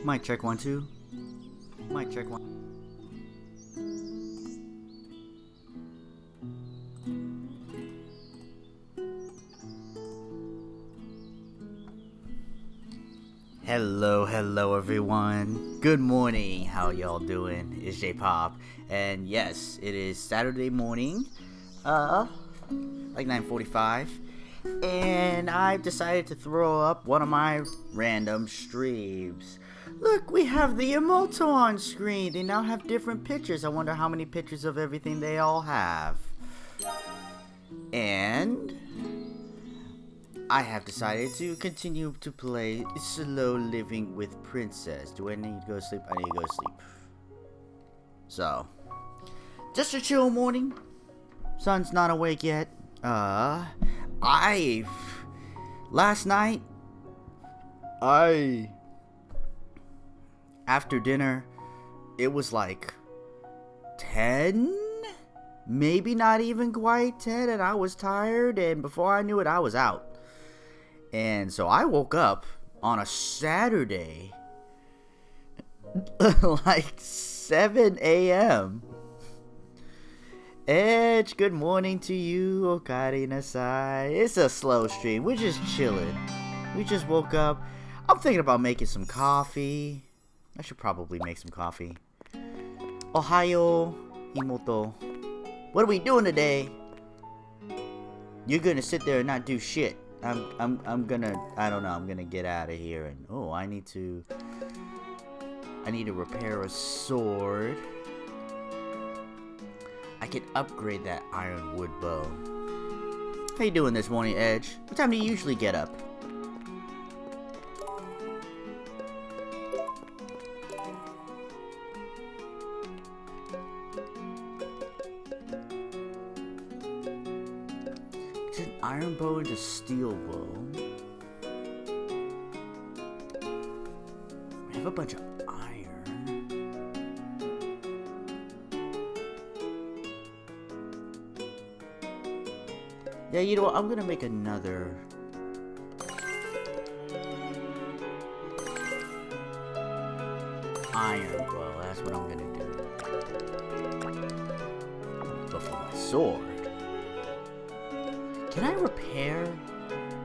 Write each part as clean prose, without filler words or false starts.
Mic check 1 2. Mic check 1. Hello everyone. Good morning. How y'all doing? It's J Pop, and yes, it is Saturday morning, like 9:45, and I've decided to throw up one of my random streams. Look, we have the emote on screen. They now have different pictures. I wonder how many pictures of everything they all have. And I have decided to continue to play Slow Living with Princess. Do I need to go to sleep? I need to go to sleep. So, just a chill morning. Sun's not awake yet. Last night, after dinner, it was like 10? Maybe not even quite 10, and I was tired, and before I knew it, I was out. And so I woke up on a Saturday, like 7 a.m. Edge, good morning to you. Okari Nasai. It's a slow stream. We're just chilling. We just woke up. I'm thinking about making some coffee. I should probably make some coffee. Ohayo, Imoto. What are we doing today? You're gonna sit there and not do shit. I'm gonna get out of here, and I need to repair a sword. I can upgrade that ironwood bow. How you doing this morning, Edge? What time do you usually get up? Iron bow into steel bow. We have a bunch of iron. Yeah, you know what? I'm gonna make another iron bow. That's what I'm gonna do. But for my sword, can I repair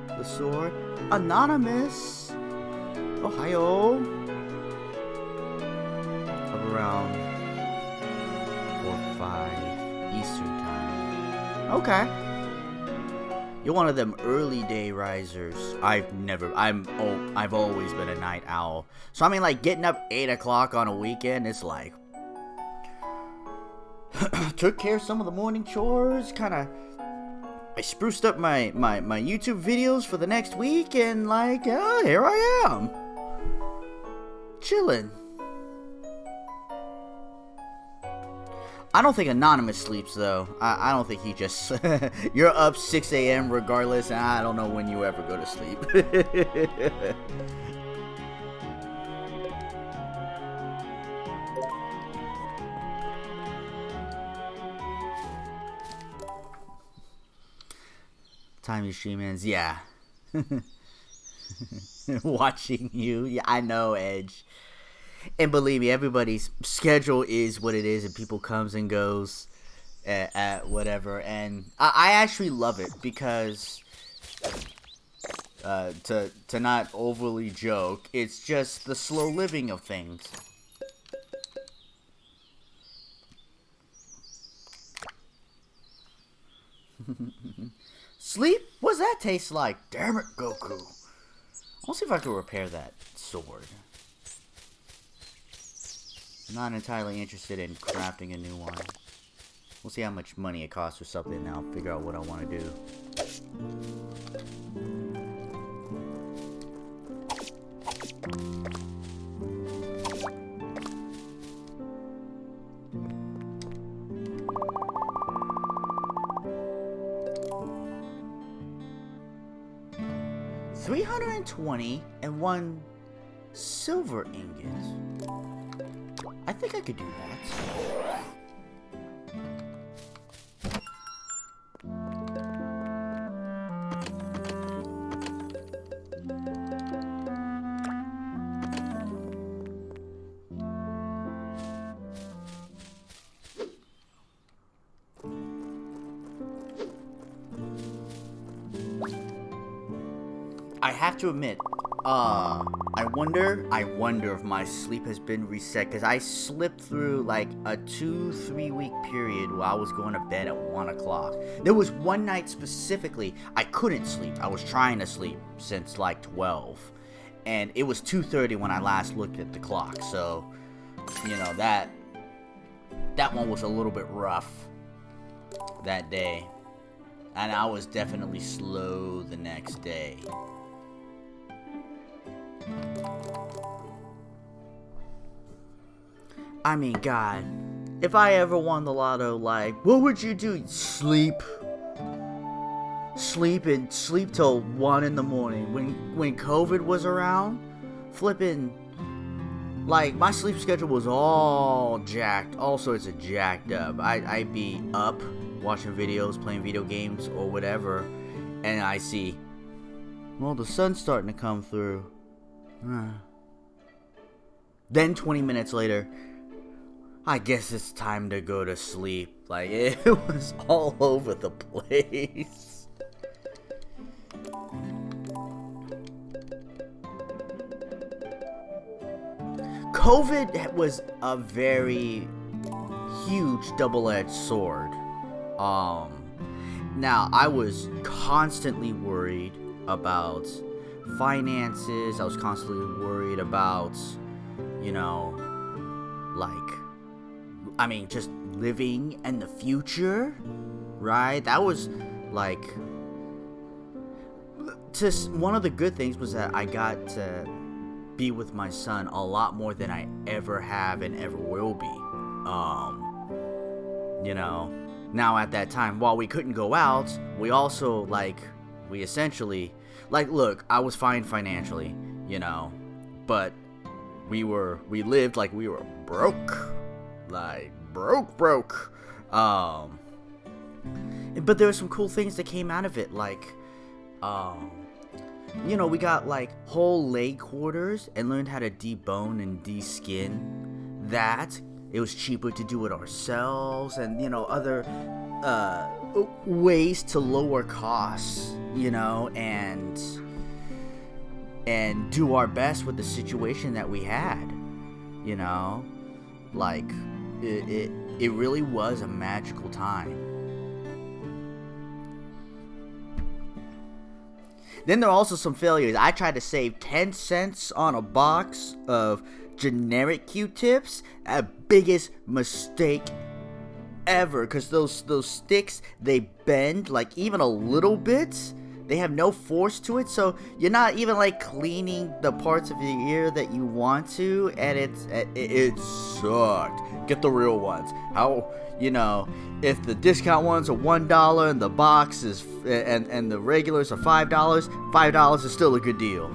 the sword? Anonymous! Ohio! Of around 4 or 5 Eastern time. Okay. You're one of them early day risers. I've always been a night owl. So I mean, like, getting up 8 o'clock on a weekend, it's like took care of some of the morning chores, I spruced up my YouTube videos for the next week, and here I am. Chilling. I don't think Anonymous sleeps, though. I don't think he just... You're up 6 a.m. regardless, and I don't know when you ever go to sleep. Time your stream ends, yeah. Watching you, yeah, I know, Edge. And believe me, everybody's schedule is what it is, and people comes and goes at whatever. And I actually love it because, to not overly joke, it's just the slow living of things. Sleep? What's that taste like? Damn it, Goku. I'll see if I can repair that sword. I'm not entirely interested in crafting a new one. We'll see how much money it costs or something, and I'll figure out what I want to do. $320 and 1 silver ingot. I think I could do that. I have to admit, I wonder if my sleep has been reset, because I slipped through like a 2-3 week period where I was going to bed at 1 o'clock. There was one night specifically I couldn't sleep. I was trying to sleep since like 12, and it was 2:30 when I last looked at the clock. So, you know, that one was a little bit rough that day, and I was definitely slow the next day. I mean, God, if I ever won the lotto, like, what would you do? Sleep till 1 in the morning. When COVID was around, flipping, like, my sleep schedule was all jacked, all sorts of jacked up. I'd be up watching videos, playing video games or whatever, and I see, well, the sun's starting to come through. Then 20 minutes later, I guess it's time to go to sleep. Like, it was all over the place. COVID was a very huge double-edged sword. Now, I was constantly worried about finances. I was constantly worried about, you know, like, I mean, just living in the future, right? That was, like, one of the good things was that I got to be with my son a lot more than I ever have and ever will be. You know, now at that time, while we couldn't go out, we also, like, we essentially, like, look, I was fine financially, you know, but we lived like we were broke. Like, broke. But there were some cool things that came out of it, like, you know, we got, like, whole leg quarters and learned how to debone and de-skin that. It was cheaper to do it ourselves, and, you know, other ways to lower costs, you know, and do our best with the situation that we had, you know. Like, it really was a magical time. Then there are also some failures. I tried to save 10 cents on a box of generic Q-tips. Biggest mistake ever, because those sticks, they bend like even a little bit. They have no force to it, so you're not even like cleaning the parts of your ear that you want to, and it sucked. Get the real ones. How, you know, if the discount ones are $1 and the box is and the regulars are $5 is still a good deal.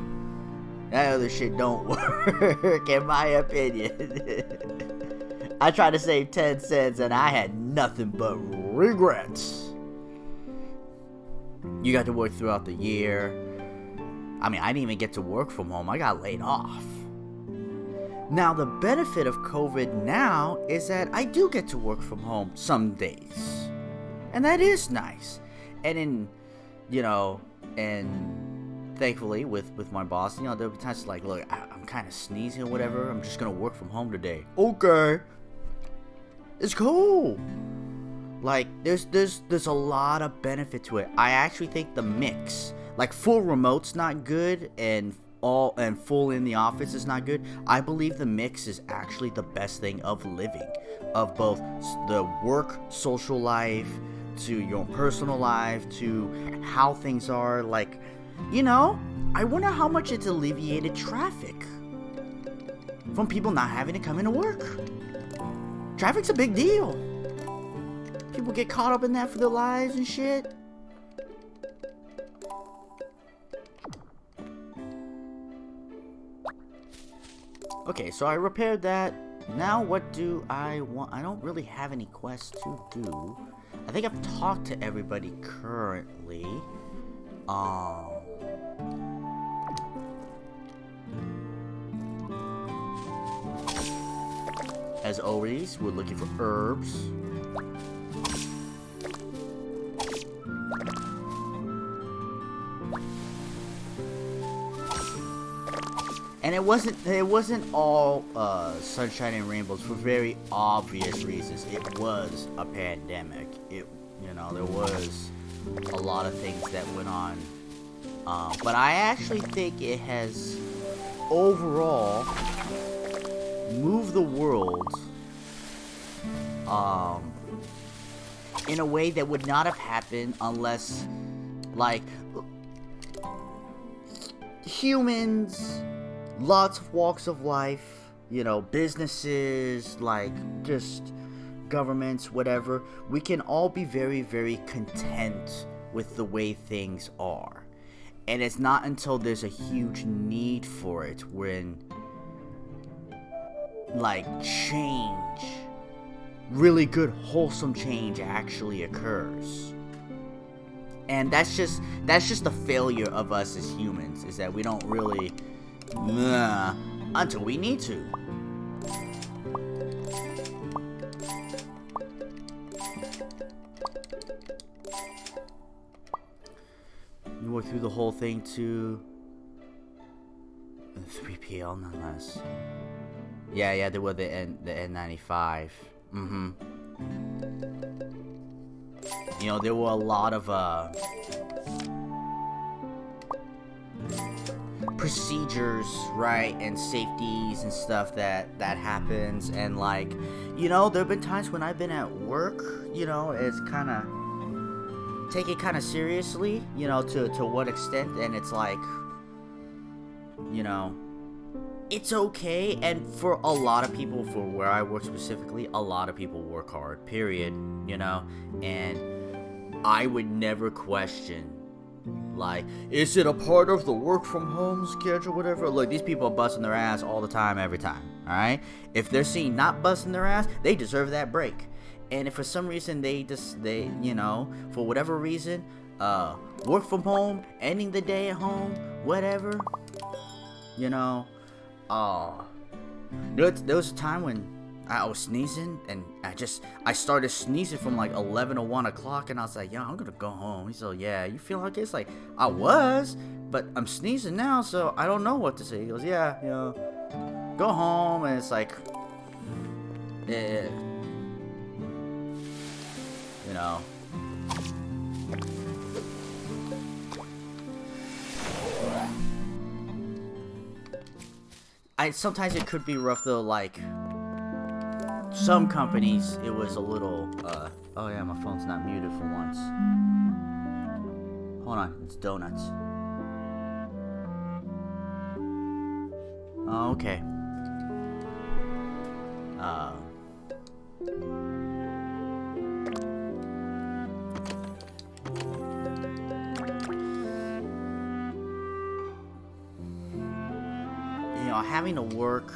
That other shit don't work, in my opinion. I tried to save 10 cents and I had nothing but regrets. You got to work throughout the year. I mean, I didn't even get to work from home. I got laid off. Now, the benefit of COVID now is that I do get to work from home some days. And that is nice. And thankfully with my boss, you know, there'll be times like, look, I'm kind of sneezing or whatever. I'm just going to work from home today. Okay. It's cool. Like, there's a lot of benefit to it. I actually think the mix, like, full remote's not good and full in the office is not good. I believe the mix is actually the best thing of living, of both the work social life to your personal life to how things are. Like, you know, I wonder how much it's alleviated traffic from people not having to come into work. Traffic's a big deal. People get caught up in that for their lives and shit. Okay, so I repaired that. Now what do I want? I don't really have any quests to do. I think I've talked to everybody currently. As always, we're looking for herbs. And it wasn't all sunshine and rainbows for very obvious reasons. It was a pandemic. There was a lot of things that went on. But I actually think it has overall moved the world in a way that would not have happened unless, like, humans, lots of walks of life, businesses, like, just governments, whatever, we can all be very, very content with the way things are. And it's not until there's a huge need for it when, like, change, really good, wholesome change actually occurs. And that's just the failure of us as humans, is that we don't really until we need to. You work through the whole thing to 3PL, none less. Yeah, there were the N95. There were a lot of procedures, right, and safeties and stuff that happens, and like, there have been times when I've been at work, it's kind of take it kind of seriously, to what extent, and it's like, it's okay. And for a lot of people, for where I work specifically, a lot of people work hard, period, and I would never question, like, is it a part of the work from home schedule, whatever. Look, these people are busting their ass all the time, every time, alright? If they're seen not busting their ass, they deserve that break. And if for some reason they for whatever reason, work from home, ending the day at home, whatever, there was a time when I was sneezing, and I started sneezing from like 11 to 1 o'clock, and I was like, yo, I'm gonna go home. He's like, yeah, you feel like it's like, I was, but I'm sneezing now, so I don't know what to say. He goes, yeah, go home. And it's like, sometimes it could be rough though, like, some companies, it was a little, oh yeah, my phone's not muted for once. Hold on, it's donuts. Oh, okay. Having to work,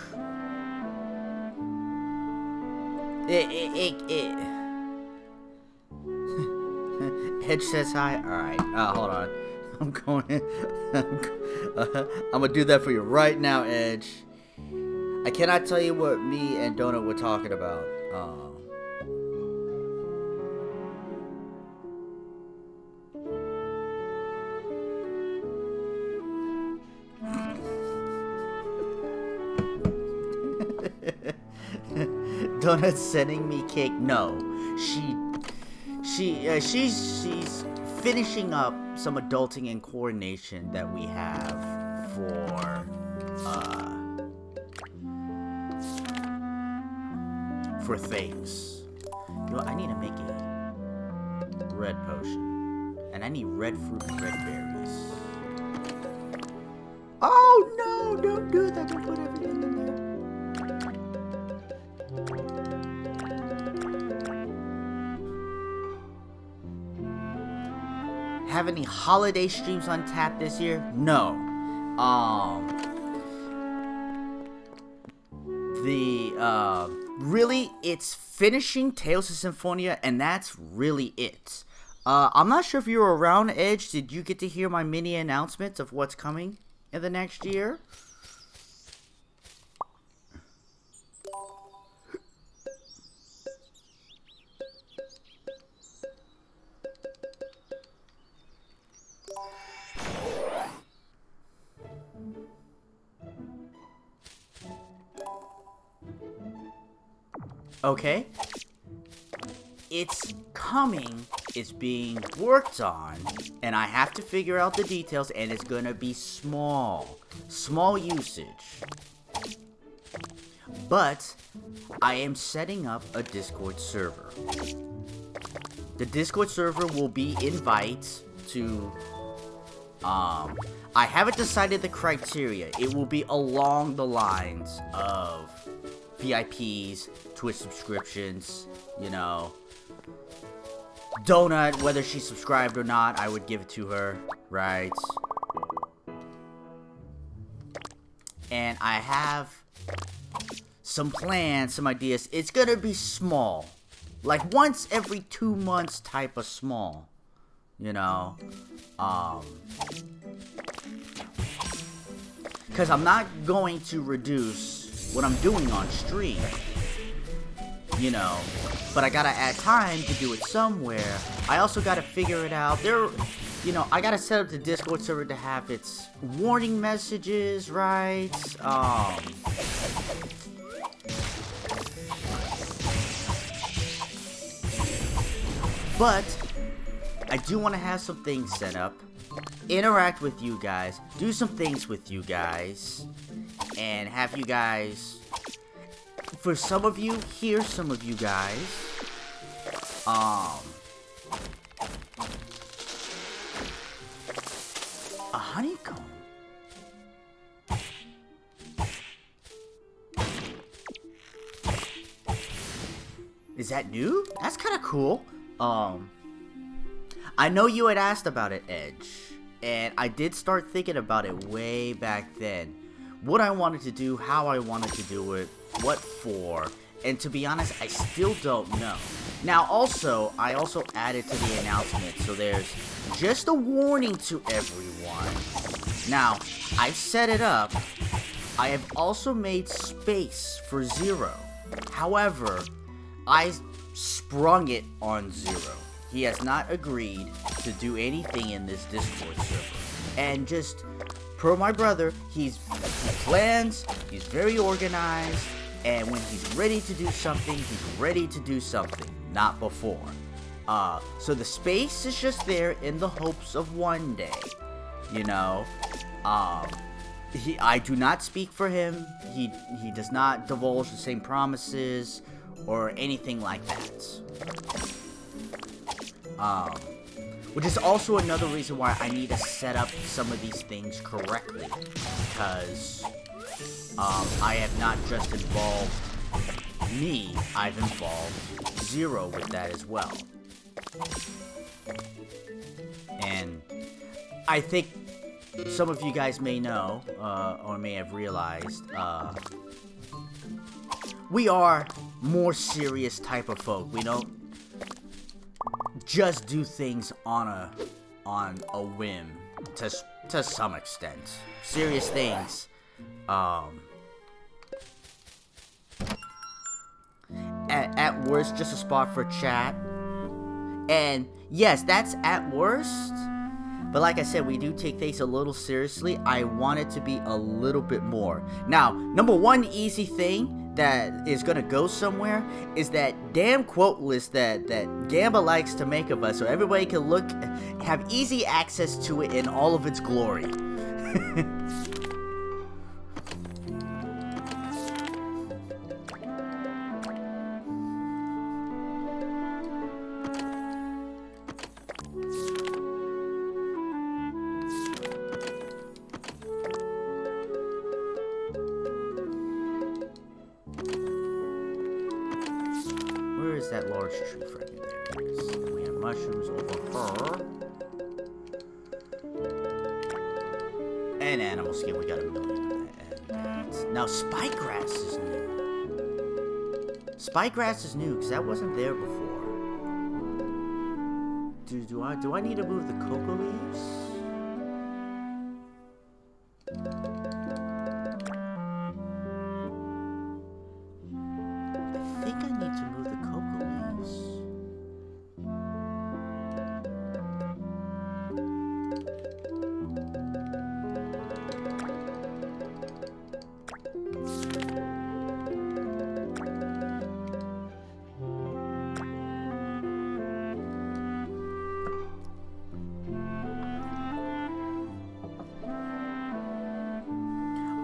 Edge says hi. Alright, hold on. I'm going in. I'm gonna do that for you right now, Edge. I cannot tell you what me and Donut were talking about. Donut's sending me cake. No, she's finishing up some adulting and coordination that we have for things. I need to make a red potion, and I need red fruit and red berries. Oh no! Don't do that. Don't put everything in there. Have any holiday streams on tap this year? No. Really, it's finishing Tales of Symphonia, and that's really it. I'm not sure if you were around, Edge. Did you get to hear my mini announcements of what's coming in the next year? Okay? It's coming, it's being worked on, and I have to figure out the details, and it's gonna be small usage. But I am setting up a Discord server. The Discord server will be invite to, I haven't decided the criteria. It will be along the lines of VIPs, Twitch subscriptions, you know. Donut, whether she's subscribed or not, I would give it to her, right? And I have some plans, some ideas. It's gonna be small. Like once every 2 months type of small. You know? Because I'm not going to reduce what I'm doing on stream. You know, but I gotta add time to do it somewhere. I also gotta figure it out. You know, I gotta set up the Discord server to have its warning messages, right? But I do want to have some things set up, interact with you guys, do some things with you guys, and have you guys. For some of you, here's some of you guys. A honeycomb. Is that new? That's kind of cool. I know you had asked about it, Edge, and I did start thinking about it way back then. What I wanted to do, how I wanted to do it, what for, and to be honest, I still don't know. Now also, I also added to the announcement, so there's just a warning to everyone. Now, I've set it up. I have also made space for Zero. However, I sprung it on Zero. He has not agreed to do anything in this Discord server. And just, per my brother, he plans, he's very organized, and when he's ready to do something, he's ready to do something, not before. So the space is just there in the hopes of one day, you know. I do not speak for him. He does not divulge the same promises or anything like that. Which is also another reason why I need to set up some of these things correctly, because I have not just involved me, I've involved Zero with that as well. And I think some of you guys may know, or may have realized, we are more serious type of folk. We don't just do things on a whim, to some extent. Serious things. At worst, just a spot for chat. And yes, that's at worst. But like I said, we do take things a little seriously. I want it to be a little bit more. Now, number one easy thing that is gonna go somewhere is that damn quote list that Gamba likes to make of us, so everybody can have easy access to it in all of its glory. That large tree friend. There it is. And we have mushrooms over her. And animal skin, we got a million of that. Now spikegrass is new. Spikegrass is new because that wasn't there before. Do I need to move the cocoa leaves? I think I need to move the cocoa leaves.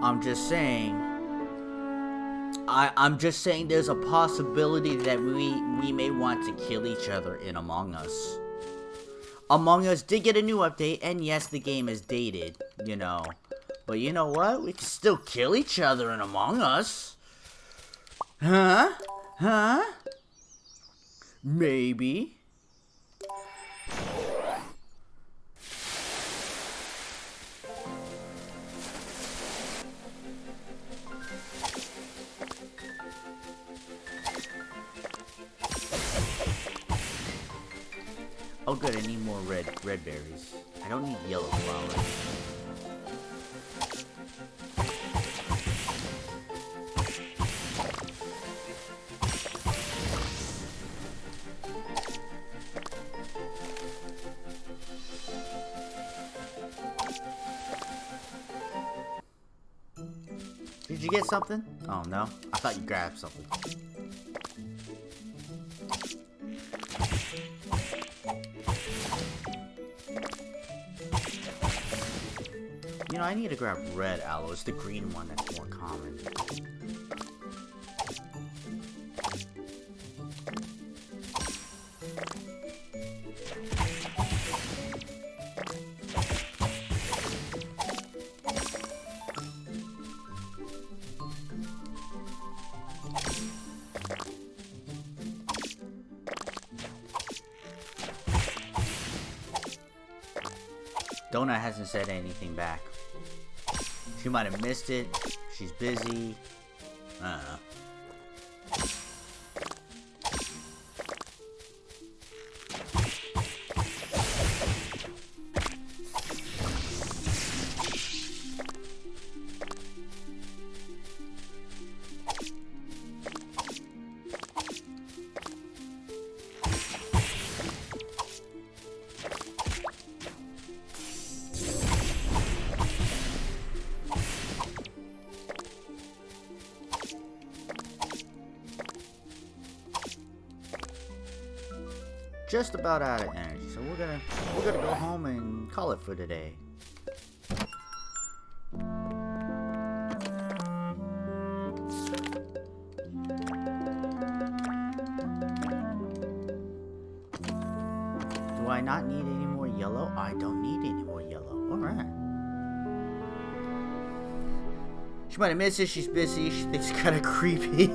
I'm just saying. I'm just saying there's a possibility that we may want to kill each other in Among Us. Among Us did get a new update, and yes, the game is dated, you know. But you know what? We can still kill each other in Among Us. Huh? Huh? Maybe. Oh good, I need more red berries. I don't need yellow flowers. Did you get something? Oh no, I thought you grabbed something. You know, I need to grab red aloe. It's the green one that's more common. Donut hasn't said anything back. She might have missed it. She's busy. I don't know. Just about out of energy, so we're gonna go home and call it for today. Do I not need any more yellow? I don't need any more yellow. Alright. She might have missed it, she's busy, she thinks it's kinda creepy.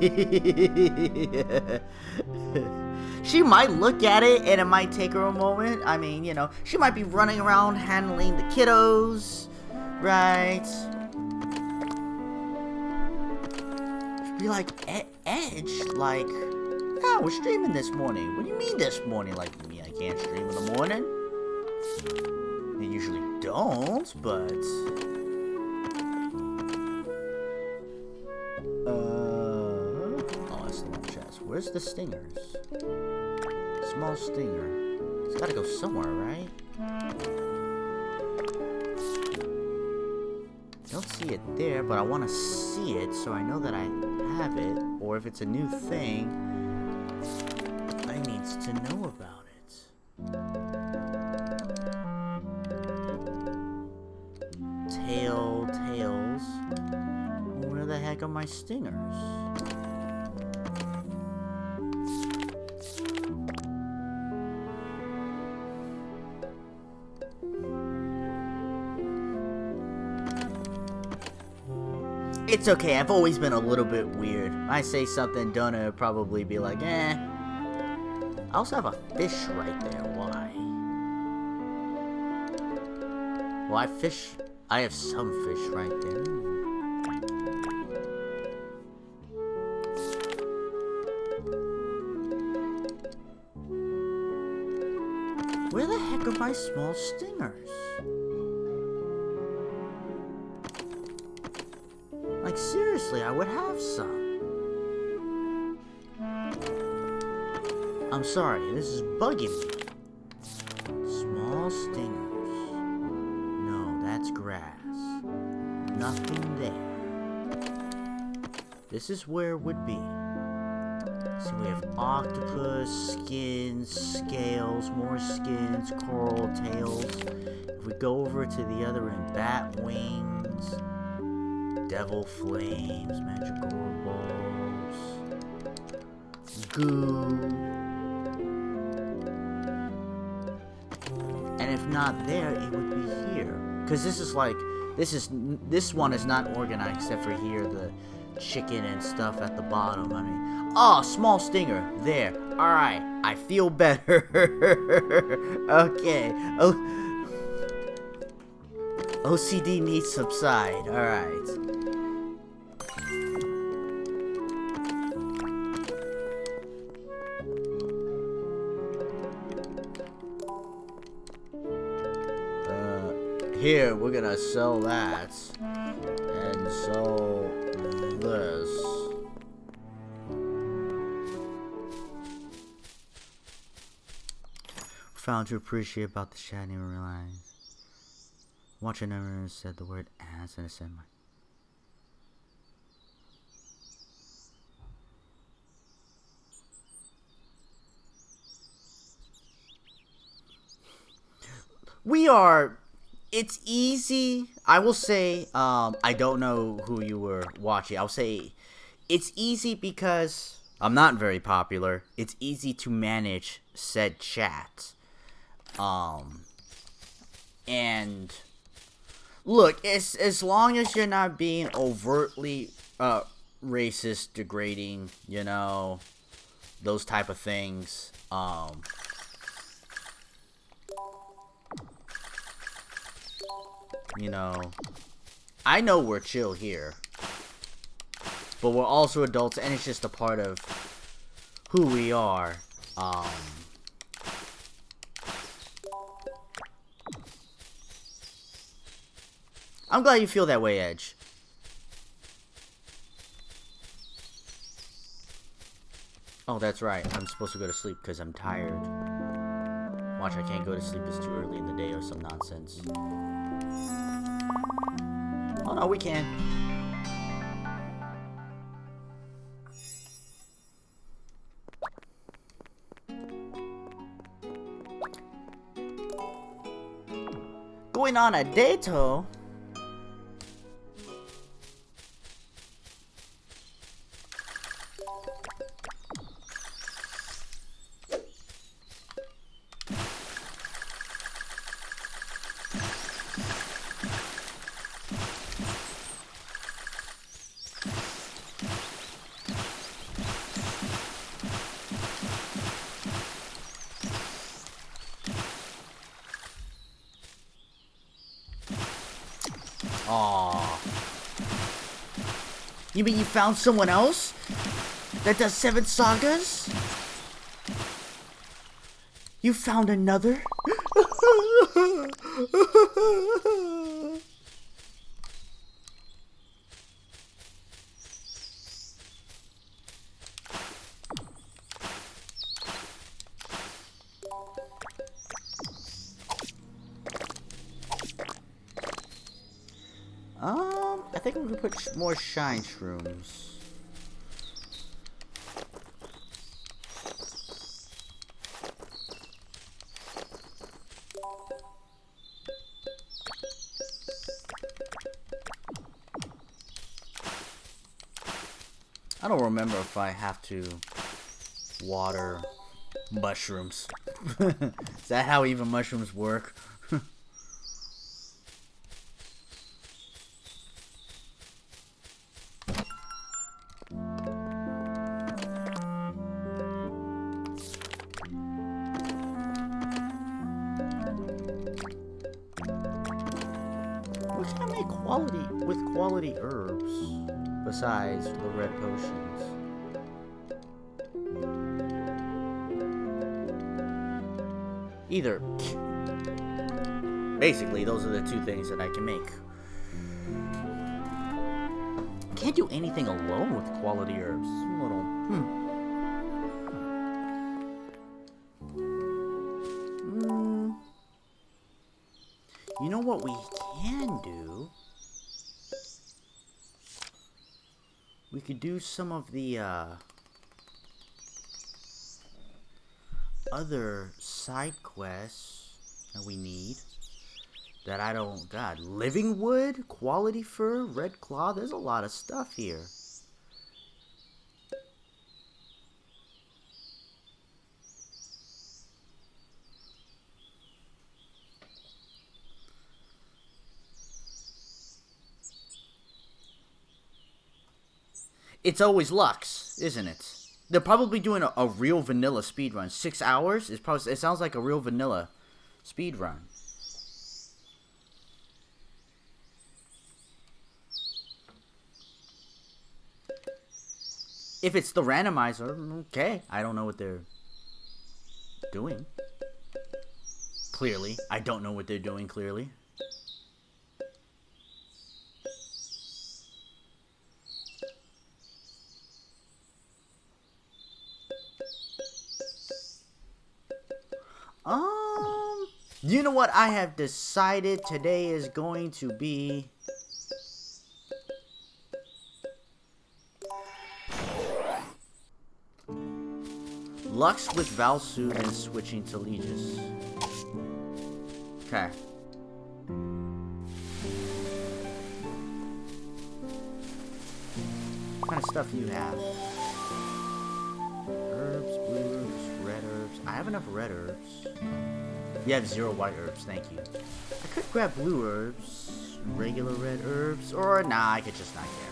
She might look at it and it might take her a moment. I mean, you know, she might be running around handling the kiddos, right? She'd be like, Edge, like, yeah, we're streaming this morning. What do you mean this morning? Like, you mean I can't stream in the morning? I usually don't, but... Oh, that's the one chest. Where's the stingers? Small stinger. It's gotta go somewhere, right? Don't see it there, but I want to see it so I know that I have it. Or if it's a new thing, I need to know about it. Tails. Where the heck are my stingers? It's okay, I've always been a little bit weird. I say something, Donna would probably be like, eh. I also have a fish right there, why? Why fish? I have some fish right there. Where the heck are my small stingers? Like, seriously, I would have some. I'm sorry, this is bugging me. Small stingers. No, that's grass. Nothing there. This is where it would be. So we have octopus, skins, scales, more skins, coral, tails. If we go over to the other end, bat wings. devil flames, magical balls, goo. And if not there, it would be here. Because this is like, this one is not organized except for here, the chicken and stuff at the bottom. I mean, oh, small stinger. There. Alright, I feel better. Okay. Oh, OCD needs subside. Alright. Here, we're gonna sell that. And sell this. Found to appreciate about the chat and realize. Watcher never said the word ass and I said my. We are. It's easy. I will say, I don't know who you were watching. I'll say it's easy because I'm not very popular. It's easy to manage said chat. And look, as long as you're not being overtly racist, degrading, you know, those type of things. You know, I know we're chill here, but we're also adults, and it's just a part of who we are. I'm glad you feel that way, Edge. Oh, that's right. I'm supposed to go to sleep because I'm tired. Watch, I can't go to sleep. It's too early in the day or some nonsense. Oh no, we can. Going on a date? Aww. You mean you found someone else that does 7 sagas? You found another? I think we can put more shine shrooms. I don't remember if I have to water mushrooms. Is that how even mushrooms work? What can I make quality herbs besides the red potions? Either. Basically, those are the 2 things that I can make. Can't do anything alone with quality herbs. It's a little. You know what we can do? We could do some of the other side quests that we need. that I don't... God, living wood, quality fur, red claw. There's a lot of stuff here. It's always Lux, isn't it? They're probably doing a real vanilla speedrun. 6 hours? It sounds like a real vanilla speedrun. If it's the randomizer, okay. I don't know what they're doing. Clearly. I don't know what they're doing, clearly. You know what I have decided today is going to be... Lux with Valsoon and switching to Legis. Okay. What kind of stuff do you have? Herbs, blue herbs, red herbs. I have enough red herbs. You have 0 white herbs, thank you. I could grab blue herbs, regular red herbs, or nah, I could just not care.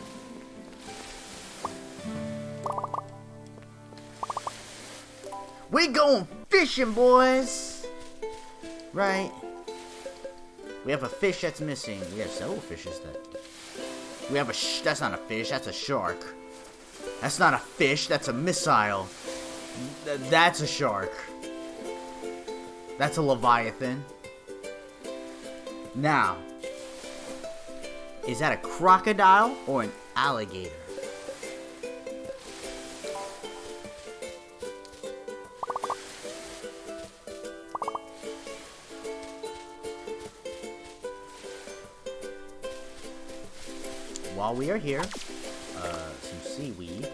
We going fishing, boys! Right? We have a fish that's missing. We have several fishes that... We have a that's not a fish, that's a shark. That's not a fish, that's a missile. That's a shark. That's a leviathan. Now, is that a crocodile or an alligator? While we are here, some seaweed.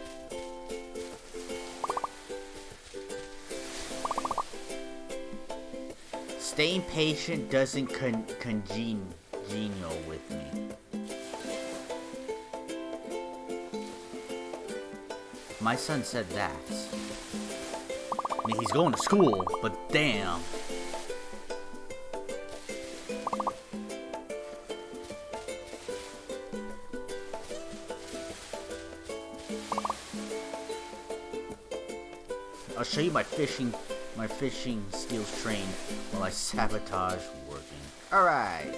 Staying patient doesn't congenial with me. My son said that. I mean, he's going to school, but damn. I'll show you my fishing skills trained while I sabotage working. Alright.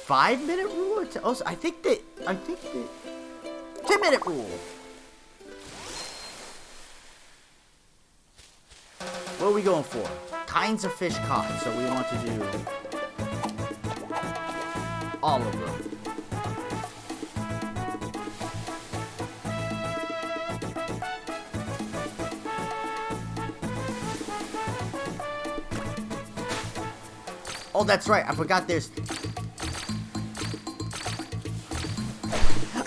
5-minute rule or also I think the 10-minute rule. What are we going for? Kinds of fish caught, so we want to do all of them. Oh, that's right. I forgot there's...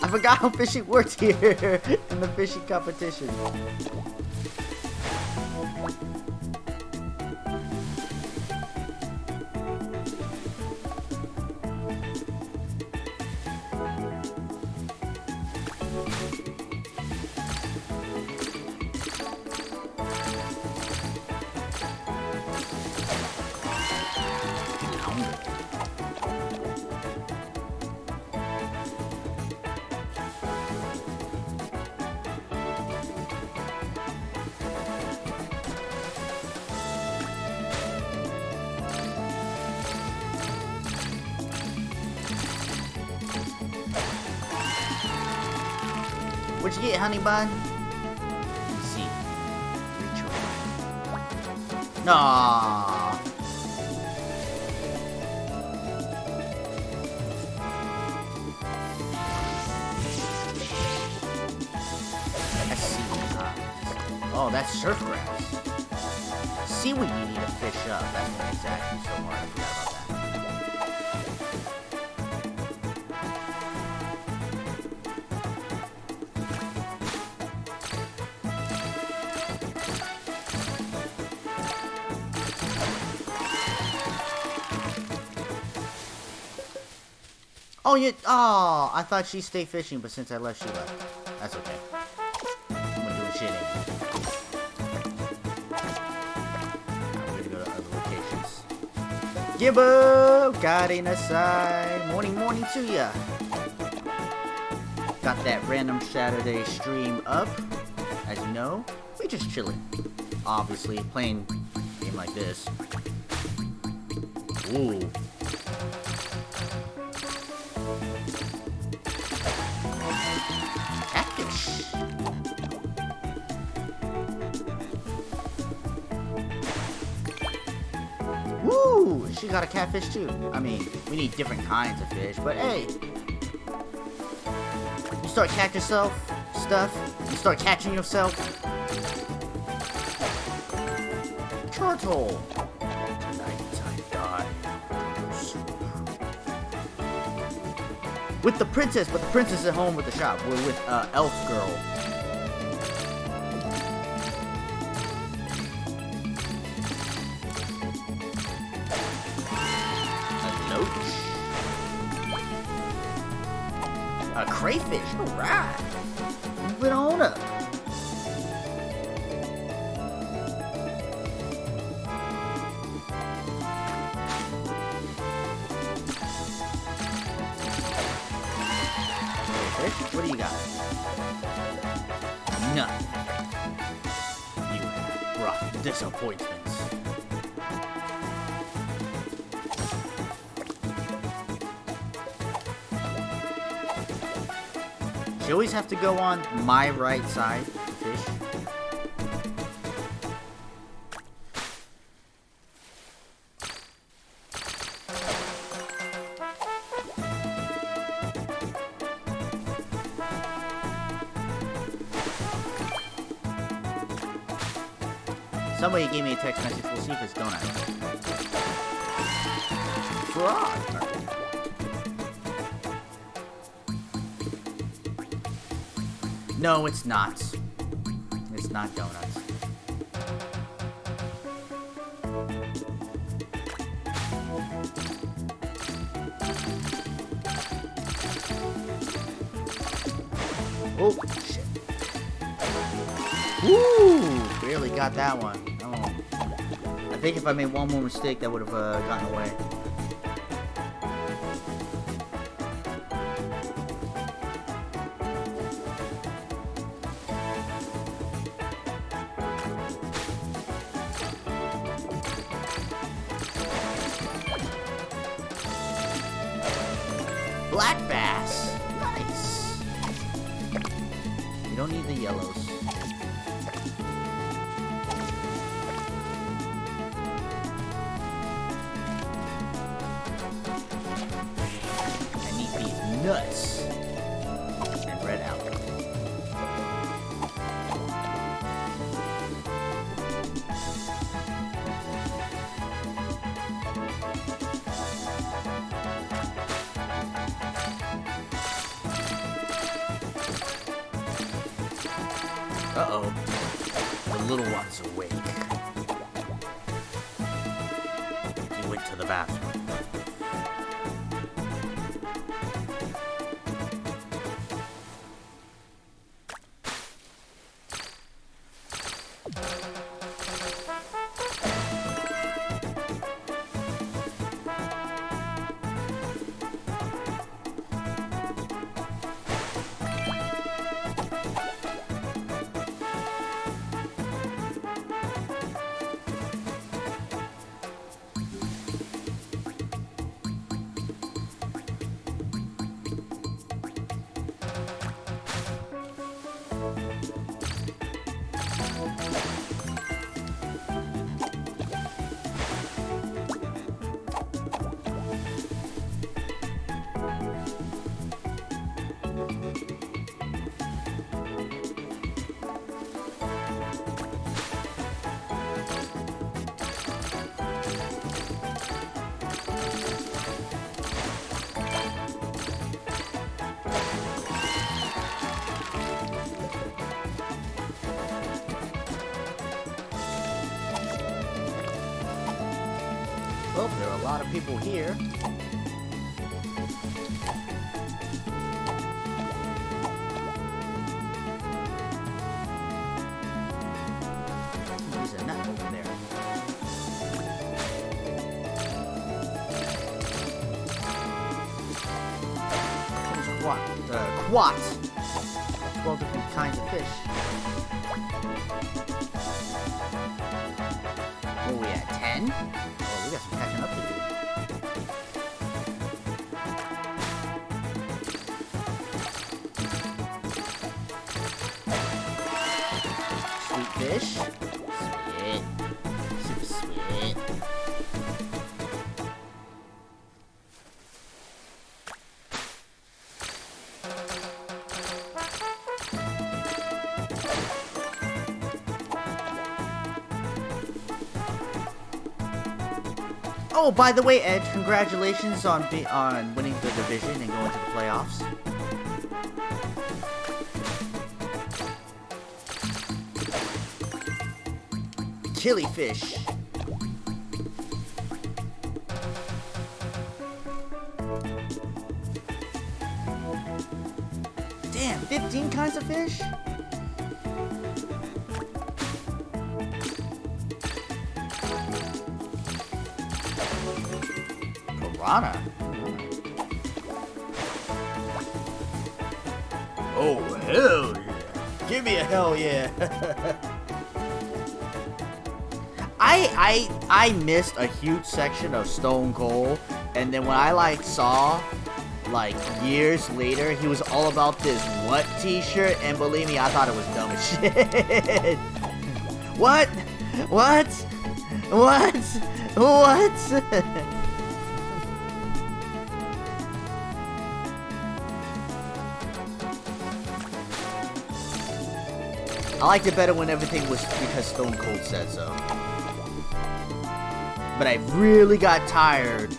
I forgot how fishing works here in the fishing competition. What'd you get, honey bun? Let's see. Reach. Aww. That's seaweed. Oh, that's surf grass. Seaweed you need to fish up. That's what exactly so hard. I forgot about that. Oh, yeah. Oh, I thought she stayed fishing, but since I left, she left. That's okay. I'm gonna do shit anyway. I'm gonna go to other locations. Gibbo! Karinasai! Morning to ya! Got that random Saturday stream up. As you know, we just chilling. Obviously, playing a game like this. Ooh. Catfish. Woo! She got a catfish too. I mean, we need different kinds of fish, but hey. You start catching yourself stuff. You start catching yourself. Turtle. Nighttime die. With the princess, but the princess is at home with the shop. We're with Elf Girl. A crayfish, alright. Move it on up. Crayfish, what do you got? Nothing. You have brought disappointments. You always have to go on my right side to fish. Somebody gave me a text message. We'll see if it's donut. Frog. No, it's not. It's not donuts. Oh, shit. Woo! Barely got that one. Oh. I think if I made one more mistake, that would have gotten away. Black bass. Nice. You don't need the yellows. I need these nuts. And red apple. Uh-oh. The little one's awake. He went to the bathroom. Well, there are a lot of people here. quat. 12 different kinds of fish. Where are we at? 10? Oh, we got some catching up to do. Sweet fish. Sweet. Super sweet. Oh, by the way, Edge, congratulations on winning the division and going to the playoffs. Killifish. Damn, 15 kinds of fish? Piranha. Oh, hell yeah. Give me a hell yeah. I missed a huge section of Stone Cold, and then when I like saw like years later he was all about this what t-shirt, and believe me, I thought it was dumb as shit. What? I liked it better when everything was because Stone Cold said so. But I really got tired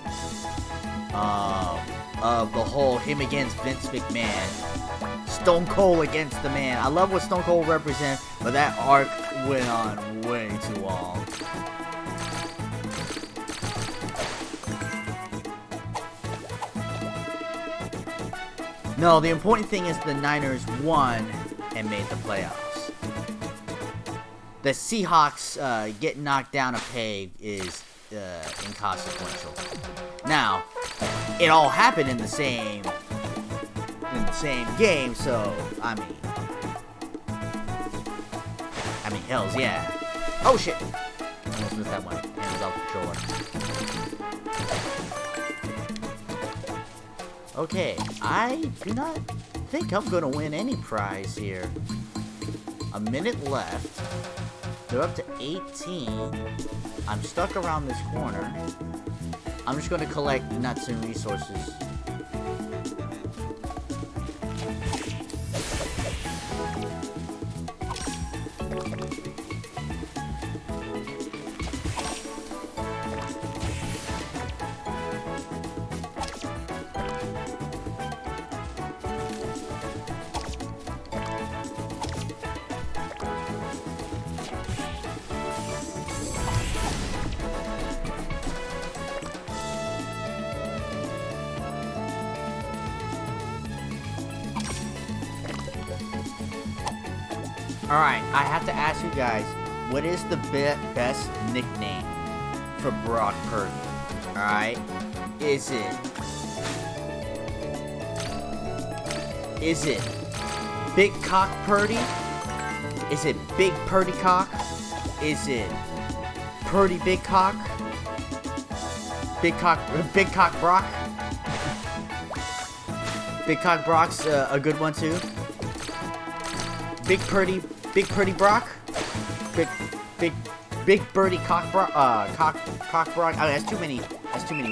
of the whole him against Vince McMahon. Stone Cold against the man. I love what Stone Cold represents, but that arc went on way too long. No, the important thing is the Niners won and made the playoffs. The Seahawks getting knocked down a peg is inconsequential. Now, it all happened in the same game, so I mean, hells yeah. Oh shit! Almost missed that one. And it was out the controller. Okay, I do not think I'm gonna win any prize here. A minute left. They're up to 18. I'm stuck around this corner. I'm just going to collect nuts and resources. Alright, I have to ask you guys, what is the best nickname for Brock Purdy? Alright? Is it Big Cock Purdy? Is it Big Purdy Cock? Is it Purdy Big Cock? Big Cock Brock? Big Cock Brock's a good one too. Big Purdy Brock? Big Birdie Cock Brock? Cock Brock? Oh, that's too many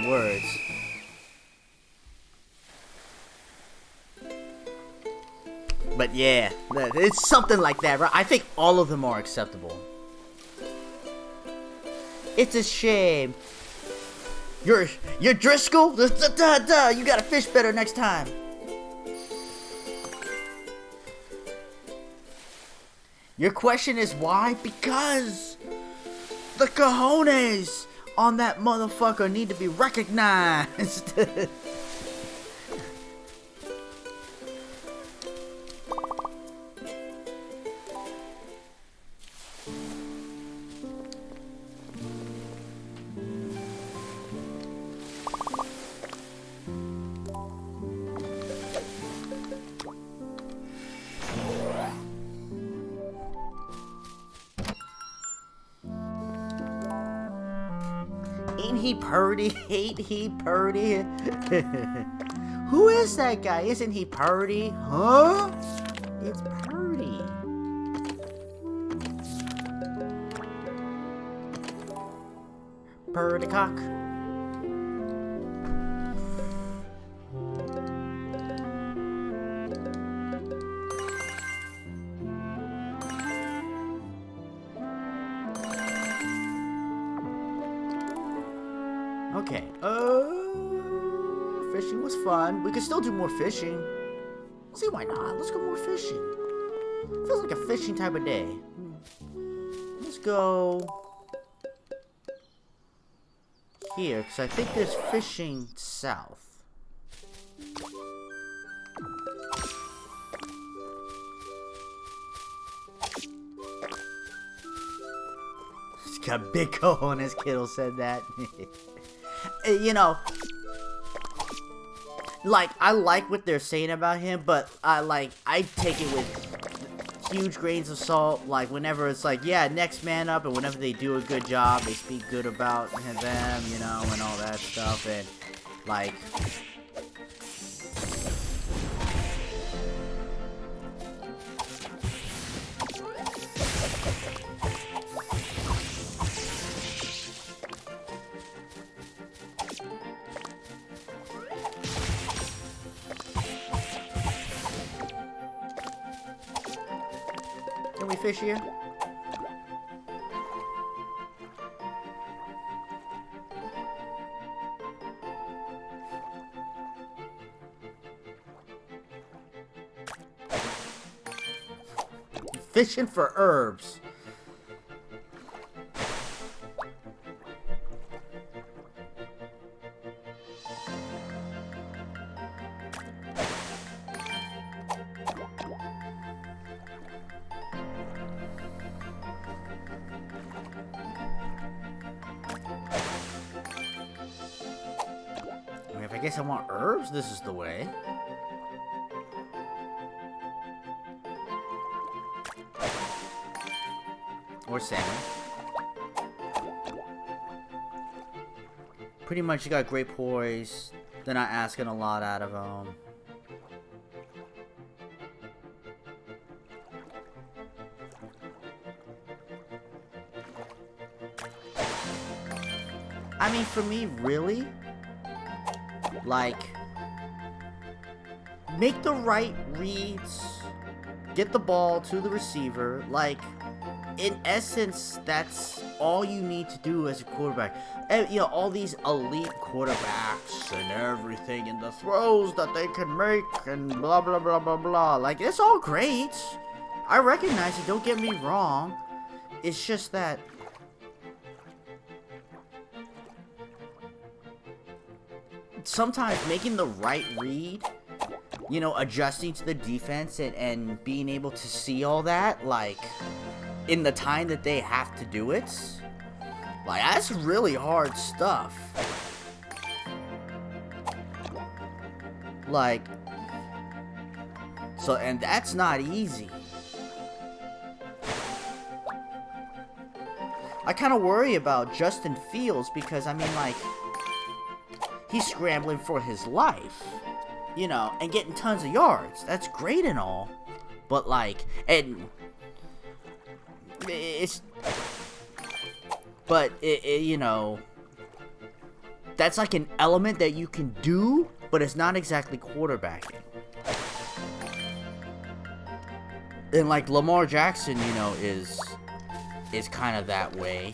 words. But yeah, it's something like that, right? I think all of them are acceptable. It's a shame. You're Driscoll? You gotta fish better next time. Your question is why? Because the cojones on that motherfucker need to be recognized. he purdy? Ain't he purdy? Who is that guy? Isn't he purdy? Huh? It's purdy. Purdy cock. Okay. Fishing was fun. We could still do more fishing. See, why not? Let's go more fishing. Feels like a fishing type of day. Let's go here, because I think there's fishing south. He's got a big cojones, Kittle said that. You know, like, I like what they're saying about him, but I take it with huge grains of salt. Like, whenever it's like, yeah, next man up, and whenever they do a good job, they speak good about them, you know, and all that stuff, and, like, can we fish here? Fishing for herbs. If I guess I want herbs, this is the way. Or salmon. Pretty much you got great poise. They're not asking a lot out of them. I mean, for me, really? Like, make the right reads, get the ball to the receiver. Like, in essence, that's all you need to do as a quarterback. And, you know, all these elite quarterbacks and everything, and the throws that they can make, and blah, blah, blah, blah, blah. Like, it's all great. I recognize it, don't get me wrong. It's just that sometimes making the right read, you know, adjusting to the defense and being able to see all that, like, in the time that they have to do it, like, that's really hard stuff. Like, so, and that's not easy. I kind of worry about Justin Fields because, I mean, like, he's scrambling for his life, you know, and getting tons of yards. That's great and all, but, like, and it's, but it, you know, that's like an element that you can do, but it's not exactly quarterbacking. And, like, Lamar Jackson, you know, is kind of that way.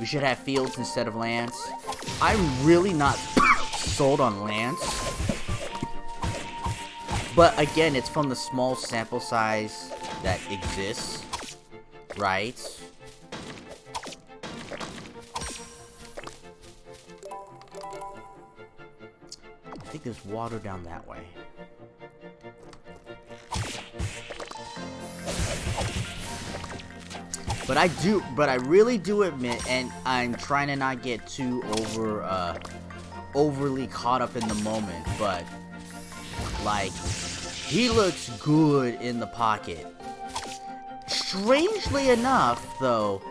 We should have Fields instead of Lance. I'm really not sold on Lance. But again, it's from the small sample size that exists, right? I think there's water down that way. But I really do admit, and I'm trying to not get too overly caught up in the moment, but, like, He looks good in the pocket. Strangely enough, though,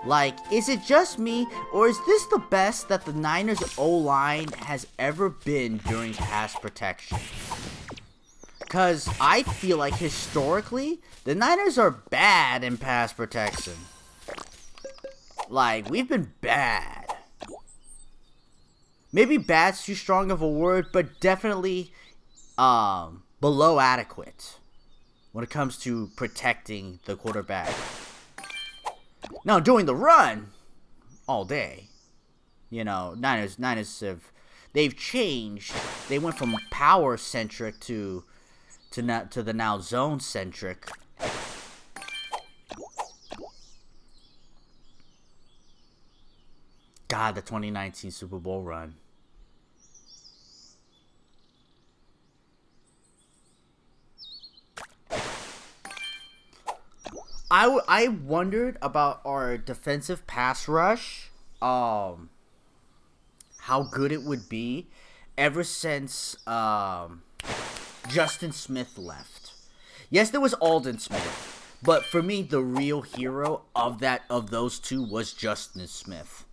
like, is it just me, or is this the best that the Niners O-line has ever been during pass protection? Because I feel like historically, the Niners are bad in pass protection. Like, we've been bad. Maybe bad's too strong of a word, but definitely below adequate when it comes to protecting the quarterback. Now, during the run, all day, you know, Niners they've changed. They went from power centric to the now zone centric. God, the 2019 Super Bowl run. I wondered about our defensive pass rush, how good it would be ever since Justin Smith left. Yes, there was Aldon Smith, but for me, the real hero of those two was Justin Smith.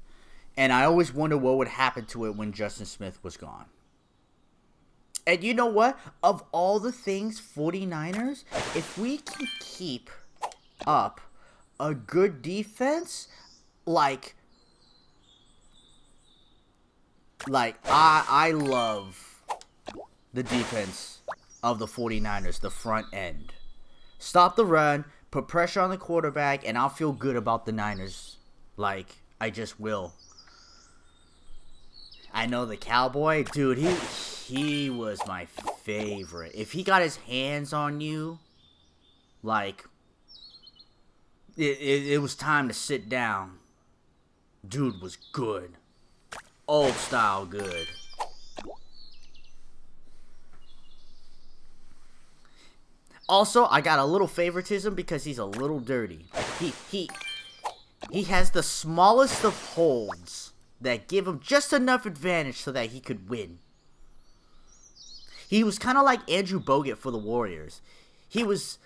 And I always wonder what would happen to it when Justin Smith was gone. And you know what? Of all the things, 49ers, if we can keep up a good defense, like I love the defense of the 49ers, the front end. Stop the run, put pressure on the quarterback, and I'll feel good about the Niners. Like, I just will. I know the Cowboy, dude, he was my favorite. If he got his hands on you, like, it was time to sit down. Dude was good. Old style good. Also, I got a little favoritism because he's a little dirty. He has the smallest of holds that give him just enough advantage so that he could win. He was kind of like Andrew Bogut for the Warriors. He was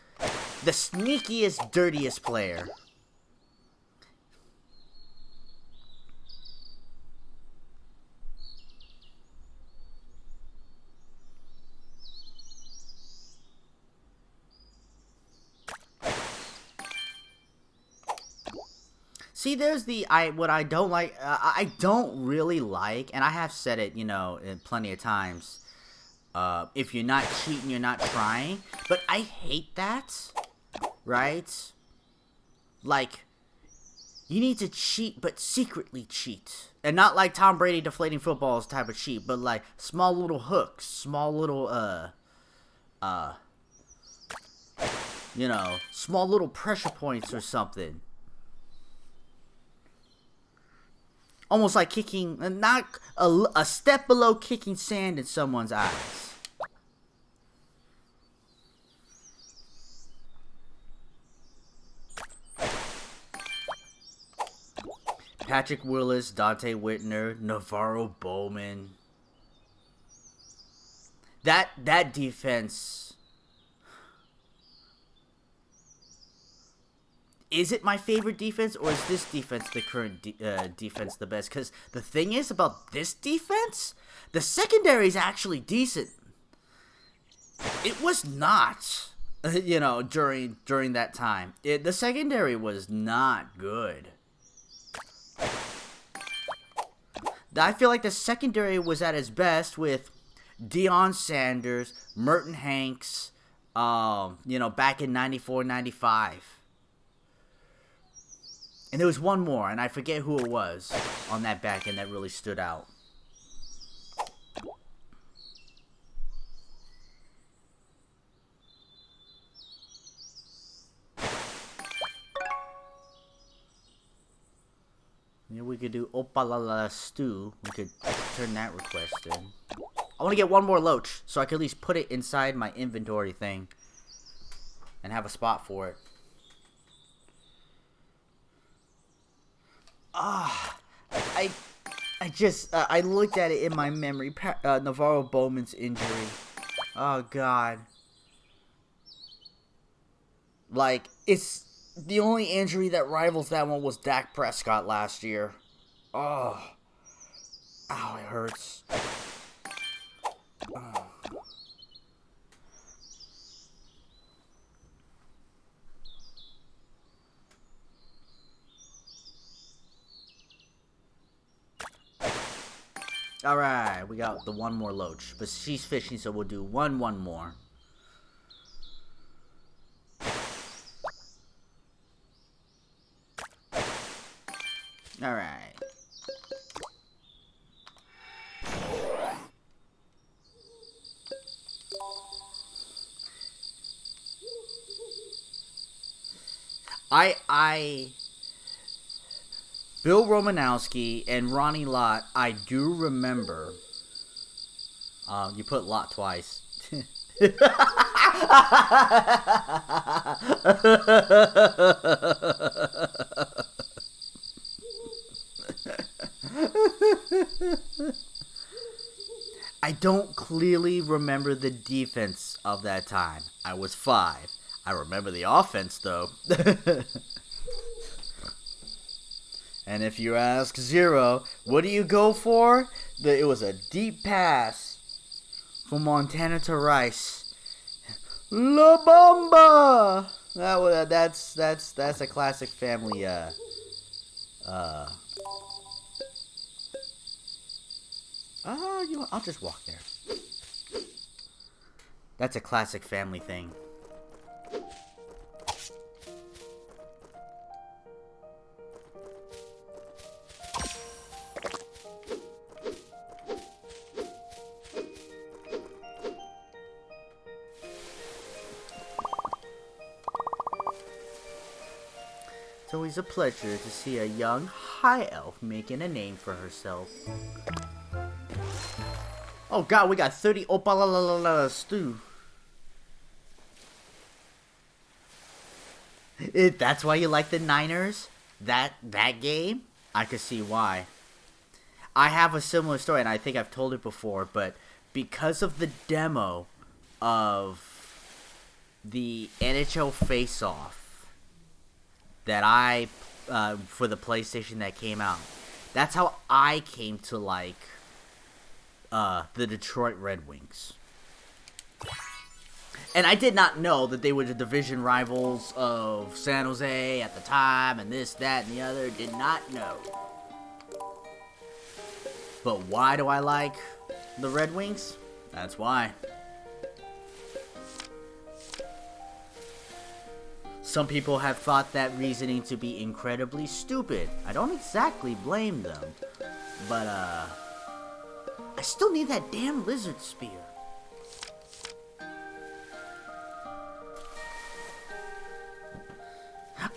the sneakiest, dirtiest player. See, there's what I don't like. I don't really like, and I have said it, you know, plenty of times. If you're not cheating, you're not trying. But I hate that, right? Like, you need to cheat, but secretly cheat. And not like Tom Brady deflating footballs type of cheat, but like small little hooks, small little, you know, small little pressure points or something. Almost like kicking, not a step below kicking sand in someone's eyes. Patrick Willis, Dante Whitner, Navarro Bowman. That defense. Is it my favorite defense, or is this defense the current defense the best? Because the thing is about this defense, the secondary is actually decent. It was not, you know, during that time. The secondary was not good. I feel like the secondary was at its best with Deion Sanders, Merton Hanks, you know, back in 94, 95. And there was one more, and I forget who it was on that back end that really stood out. Yeah, we could do Opalala Stew. We could turn that request in. I want to get one more loach, so I can at least put it inside my inventory thing and have a spot for it. I looked at it in my memory. Navarro Bowman's injury. Oh, God. Like, it's the only injury that rivals that one was Dak Prescott last year. Oh. Ow, it hurts. Oh. Alright, we got the one more loach. But she's fishing, so we'll do one more. Alright. Bill Romanowski and Ronnie Lott, I do remember. You put Lott twice. I don't clearly remember the defense of that time. I was 5. I remember the offense, though. And if you ask Zero, what do you go for? It was a deep pass from Montana to Rice. La Bamba! That's a classic family. I'll just walk there. That's a classic family thing. It's always a pleasure to see a young high elf making a name for herself. Oh god, we got 30 opala stew. That's why you like the Niners? That game? I could see why. I have a similar story, and I think I've told it before, but because of the demo of the NHL Face-Off that I, for the PlayStation that came out, that's how I came to like the Detroit Red Wings. And I did not know that they were the division rivals of San Jose at the time, and this, that, and the other. Did not know. But why do I like the Red Wings? That's why. Some people have thought that reasoning to be incredibly stupid. I don't exactly blame them. But, I still need that damn lizard spear.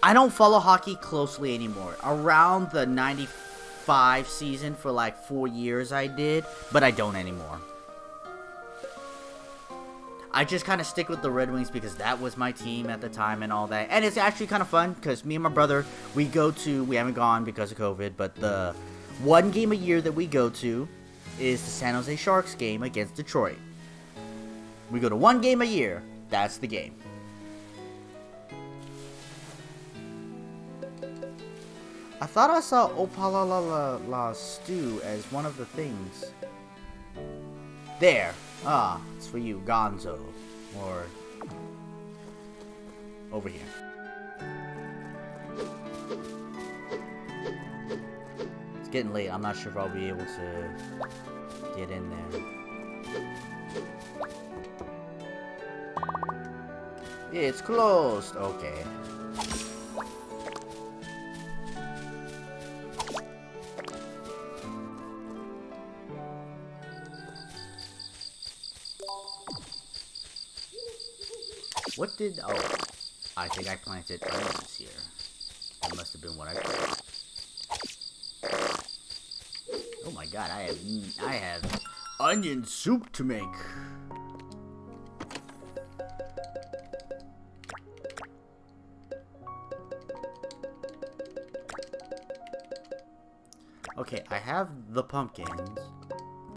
I don't follow hockey closely anymore. Around the 95 season for like 4 years I did, but I don't anymore. I just kind of stick with the Red Wings because that was my team at the time and all that. And it's actually kind of fun because me and my brother, we haven't gone because of COVID, but the one game a year that we go to is the San Jose Sharks game against Detroit. We go to one game a year. That's the game. I thought I saw Opala La Stew as one of the things. There. Ah, it's for you, Gonzo. Or over here. It's getting late. I'm not sure if I'll be able to get in there. It's closed. Okay. What did... Oh, I think I planted onions here. That must have been what I planted. Oh my god, I have onion soup to make. Okay, I have the pumpkins.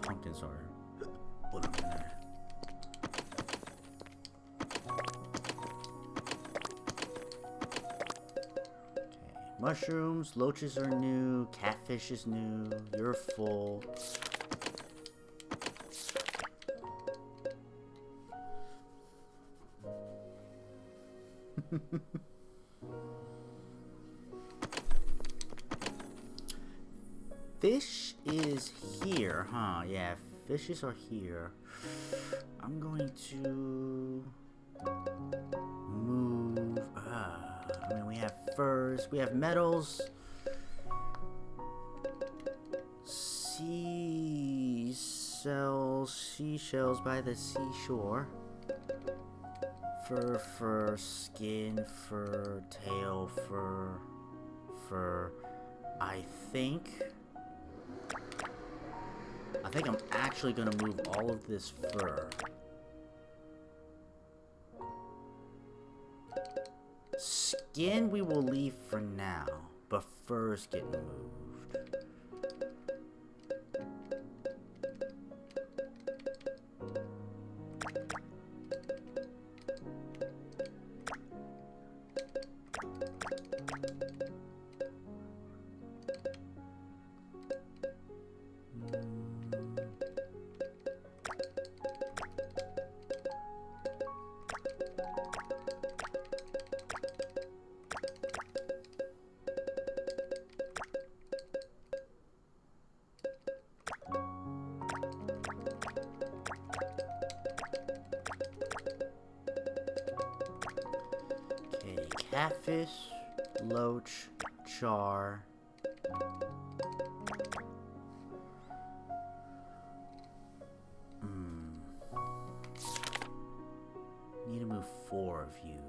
Pumpkins are... Put them in there. Mushrooms, loaches are new, catfish is new, you're full. Fish is here, huh? Yeah, fishes are here. I'm going to move. I mean, we have furs, we have metals, seashells by the seashore. Fur, skin, fur, tail, fur. I think I'm actually gonna move all of this fur. Skin we will leave for now, but fur's getting moved. Catfish, loach, char. Need to move 4 of you.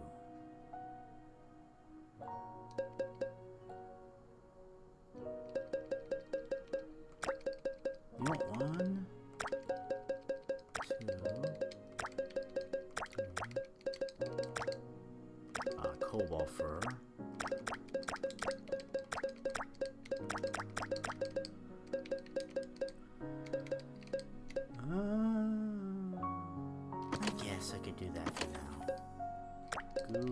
You want 1, 2, cobalt fur. I guess I could do that for now. Goo.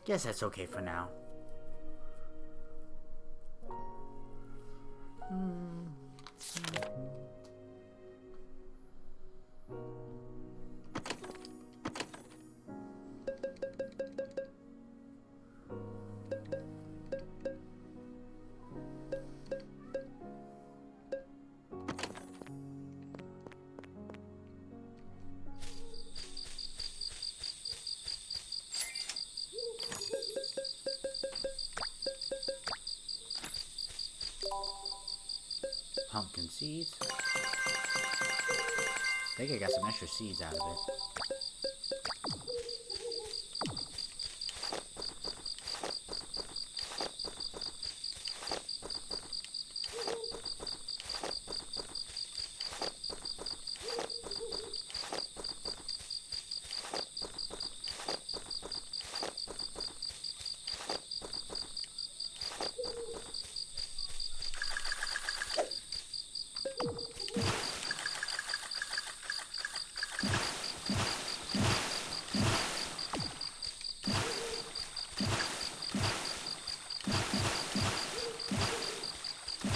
Guess that's okay for now. Pumpkin seeds. I think I got some extra seeds out of it.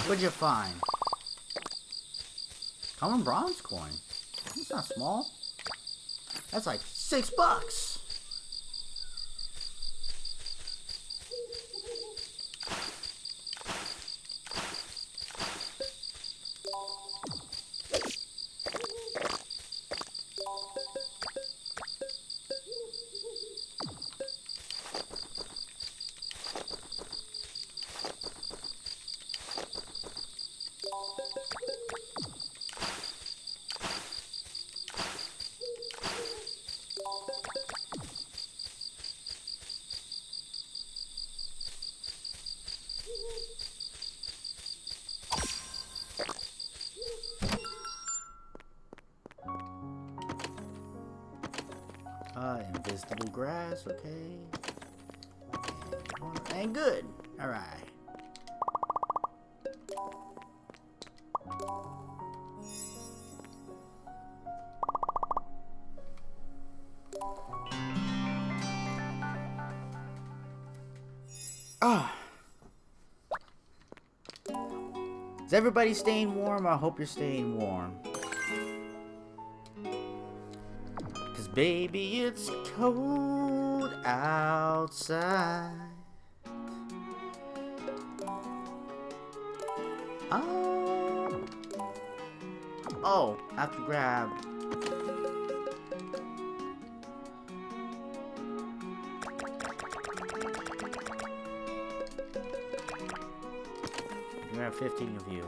What'd you find? Common bronze coin. That's not small. That's like $6. Vegetable grass, okay. And good. Alright. Ah. Is everybody staying warm? I hope you're staying warm. Cause baby, it's cold outside. Oh, I have to grab. There are 15 of you.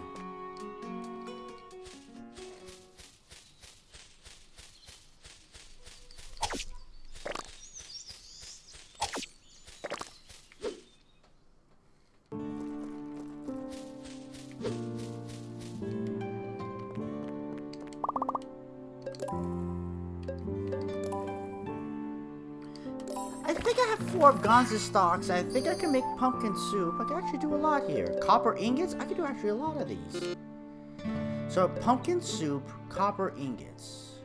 I think I have 4 of Gonza's stocks. I think I can make pumpkin soup. I can actually do a lot here. Copper ingots? I can do actually a lot of these. So pumpkin soup, copper ingots.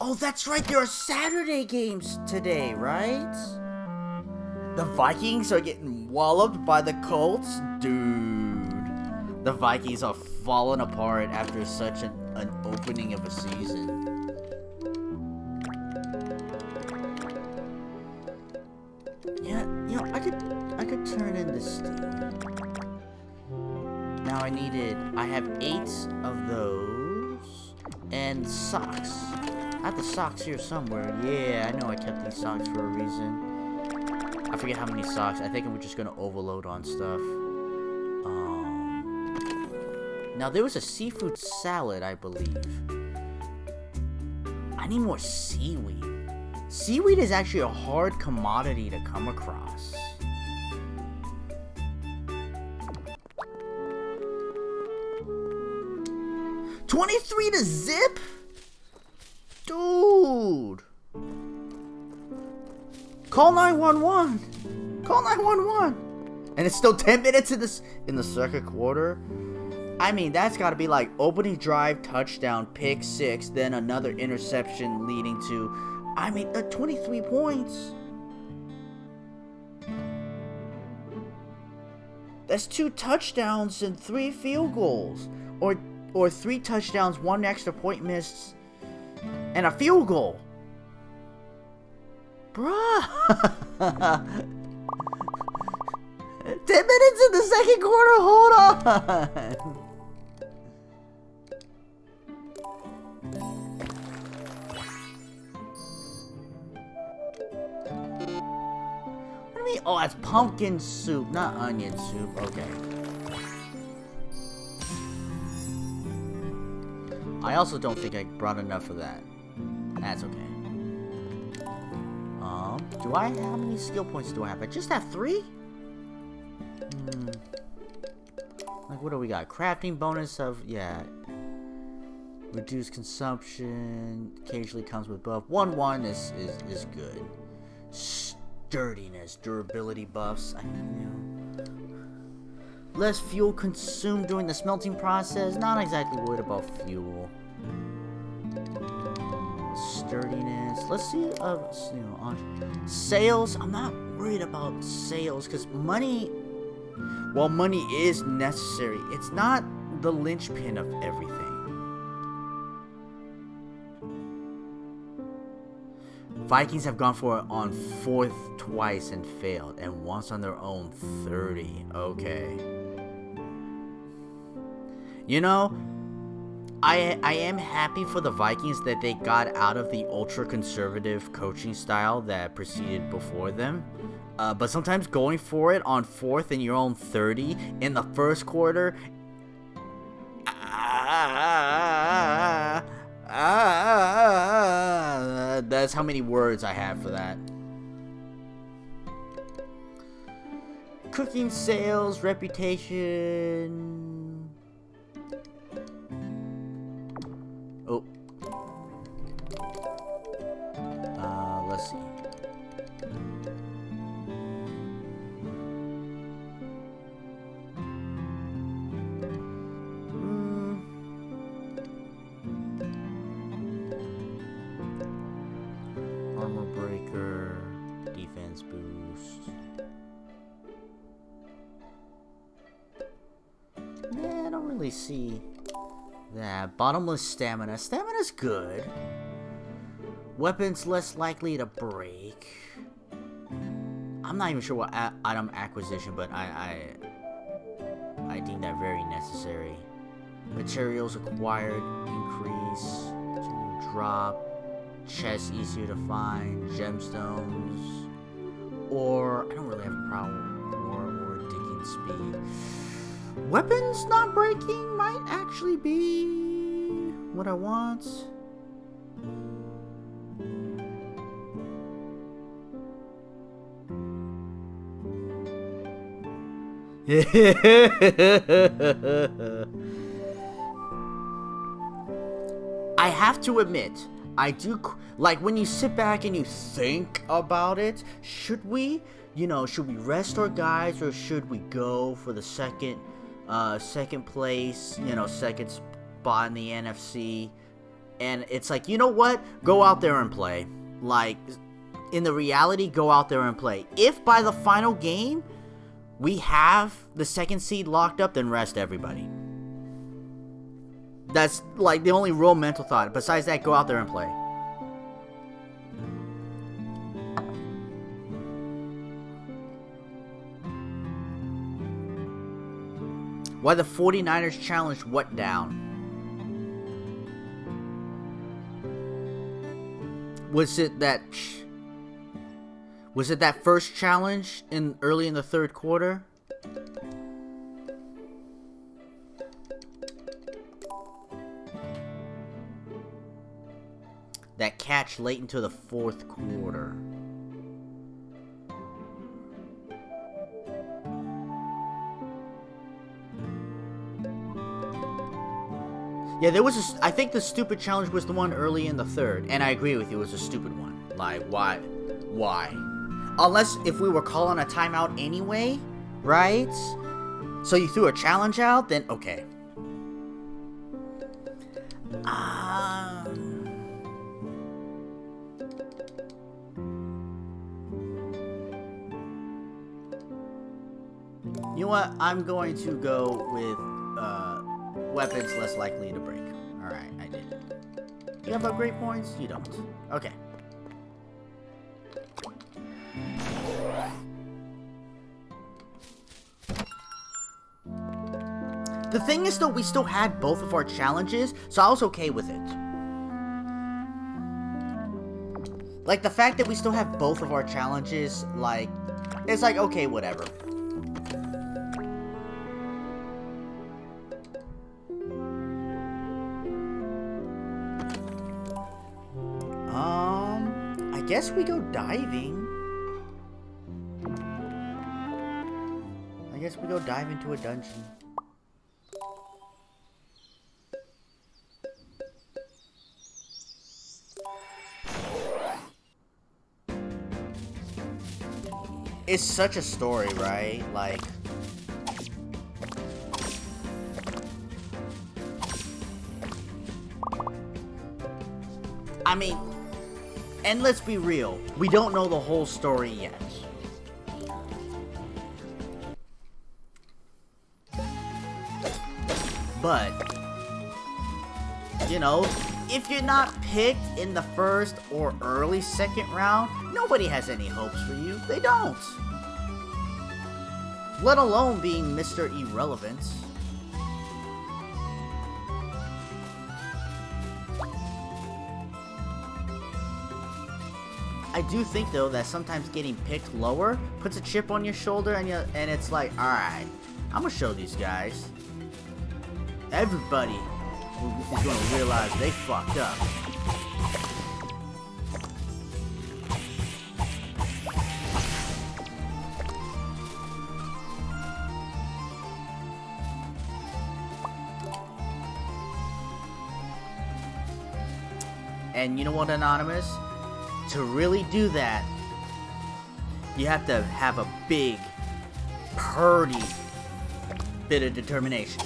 Oh, that's right. There are Saturday games today, right? The Vikings are getting walloped by the Colts? Dude. The Vikings are falling apart after such an opening of a season. Yeah, you know, I could turn in this steam. Now I have 8 of those and socks. I have the socks here somewhere. Yeah, I know I kept these socks for a reason. I forget how many socks. I think I'm just gonna overload on stuff. Now there was a seafood salad, I believe. I need more seaweed. Seaweed is actually a hard commodity to come across. $23 to zip? Dude. Call 911. Call 911. And it's still 10 minutes in the circuit quarter. I mean, that's got to be like opening drive, touchdown, pick 6, then another interception leading to, I mean, 23 points. That's 2 touchdowns and 3 field goals. Or 3 touchdowns, 1 extra point missed, and a field goal. Bruh. 10 minutes in the second quarter, hold on. What do you mean? Oh, that's pumpkin soup, not onion soup. Okay. I also don't think I brought enough of that. That's okay. Do I have, how many skill points do I have? I just have 3? Like, what do we got? Crafting bonus of, yeah. Reduced consumption. Occasionally comes with buff. 1/1 is good. Sturdiness. Durability buffs. Less fuel consumed during the smelting process. Not exactly worried about fuel. Sturdiness. Let's see, on sales. I'm not worried about sales because money, while money is necessary, it's not the linchpin of everything. Vikings have gone for it on 4th twice and failed, and once on their own 30. Okay. You know, I am happy for the Vikings that they got out of the ultra-conservative coaching style that preceded before them. But sometimes going for it on 4th and your own 30 in the first quarter... that's how many words I have for that. Cooking, sales, reputation... really see that. Bottomless stamina. Stamina's good. Weapons less likely to break. I'm not even sure what item acquisition, but I deem that very necessary. Materials acquired increase. Drop. Chests easier to find. Gemstones. Or I don't really have a problem. Or digging speed. Weapons not breaking might actually be what I want. I have to admit, I do like when you sit back and you think about it. Should we, should we rest our guys or should we go for the second place, second spot in the NFC? And it's like, you know what? Go out there and play. Like, in the reality, go out there and play. If by the final game we have the second seed locked up, then rest everybody. That's like the only real mental thought. Besides that, go out there and play. Why the 49ers challenged what down? Was it that first challenge early in the third quarter? That catch late into the fourth quarter. Yeah, I think the stupid challenge was the one early in the third, and I agree with you, it was a stupid one. Like, why? Unless if we were calling a timeout anyway, right? So you threw a challenge out, then okay. You know what? I'm going to go with weapons less likely to break. Alright, I did. You have upgrade points? You don't. Okay. The thing is, though, we still had both of our challenges, so I was okay with it. Like, the fact that we still have both of our challenges, like, it's like, okay, whatever. I guess we go diving. I guess we go dive into a dungeon. It's such a story, right? Like, I mean, and let's be real, we don't know the whole story yet. But, if you're not picked in the first or early second round, nobody has any hopes for you. They don't. Let alone being Mr. Irrelevant. I do think, though, that sometimes getting picked lower puts a chip on your shoulder, and it's like, alright, I'm gonna show these guys. Everybody is gonna realize they fucked up. And you know what, Anonymous? To really do that, you have to have a big, purdy bit of determination.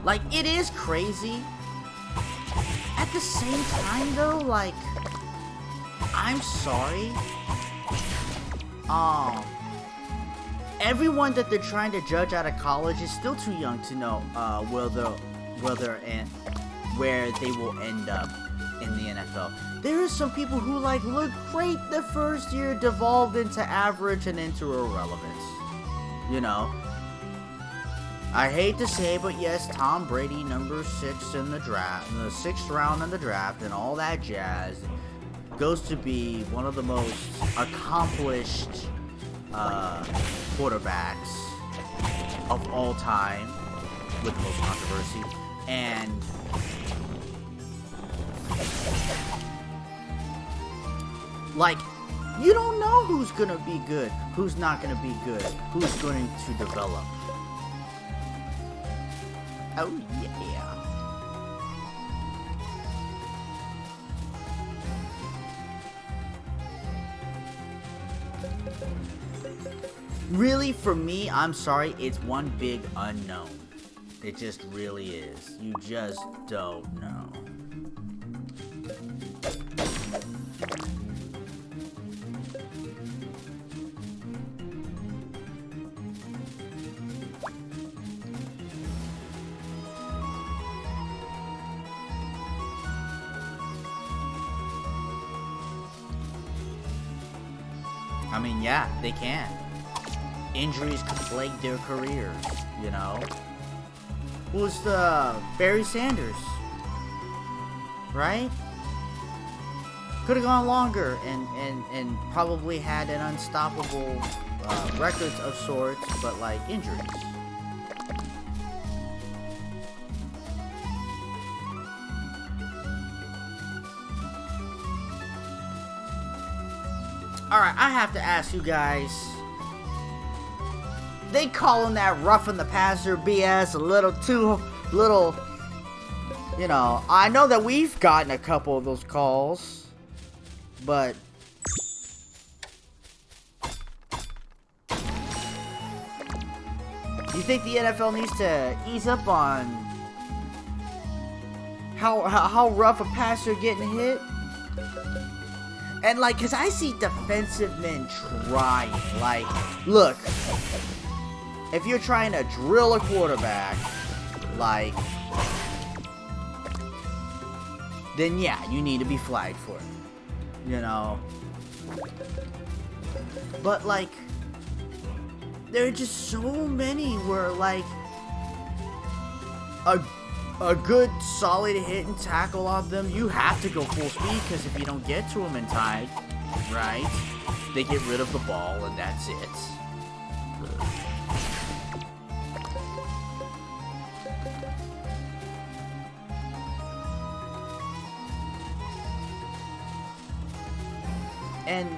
Like, it is crazy. At the same time, though, like, I'm sorry. Everyone that they're trying to judge out of college is still too young to know where they will end up in the NFL. There are some people who like look great the first year, devolved into average and into irrelevance. You know, I hate to say, but yes, Tom Brady, number 6 in the draft, in the 6th round in the draft, and all that jazz, goes to be one of the most accomplished quarterbacks of all time, with the most controversy, and like, you don't know who's gonna be good, who's not gonna be good, who's going to develop. Oh yeah. Really, for me, I'm sorry, it's one big unknown. It just really is. You just don't know. I mean, yeah, they can. Injuries could plague their careers, you know? Was the Barry Sanders, right? Could have gone longer and probably had an unstoppable records of sorts, but like injuries. Alright, I have to ask you guys. They calling that roughing the passer BS a little too, you know, I know that we've gotten a couple of those calls, but you think the NFL needs to ease up on how rough a passer getting hit? And like, cause I see defensive men trying, like, look, if you're trying to drill a quarterback, like, then yeah, you need to be flagged for it, you know? But like, there are just so many where like, a good solid hit and tackle on them, you have to go full speed, because if you don't get to them in time, right, they get rid of the ball and that's it. And,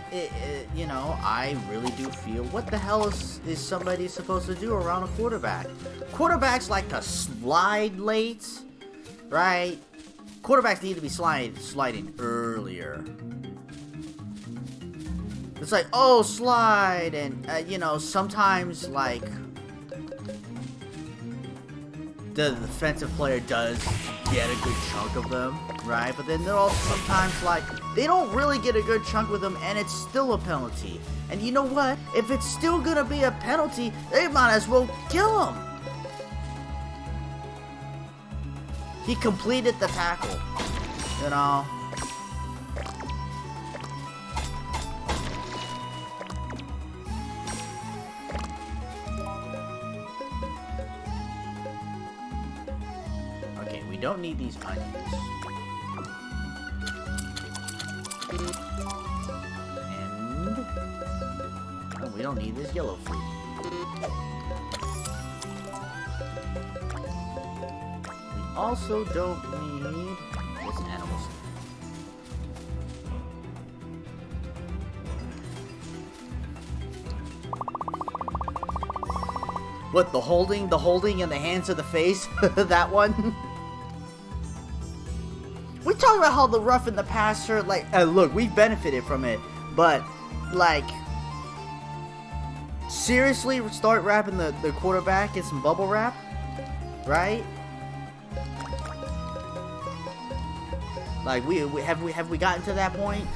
you know, I really do feel, what the hell is somebody supposed to do around a quarterback? Quarterbacks like to slide late, right? Quarterbacks need to be sliding earlier. It's like, oh, slide, and, you know, sometimes, like, the defensive player does get a good chunk of them, right? But then they're also sometimes like, they don't really get a good chunk with them and it's still a penalty. And you know what? If it's still gonna be a penalty, they might as well kill him. He completed the tackle, you know? We don't need these onions. And oh, we don't need this yellow fruit. We also don't need this animal stuff. What, the holding in the hands of the face? That one? We talk about how the rough and the passer, like, look, we've benefited from it, but, like, seriously, start wrapping the quarterback in some bubble wrap, right? Like, have we gotten to that point?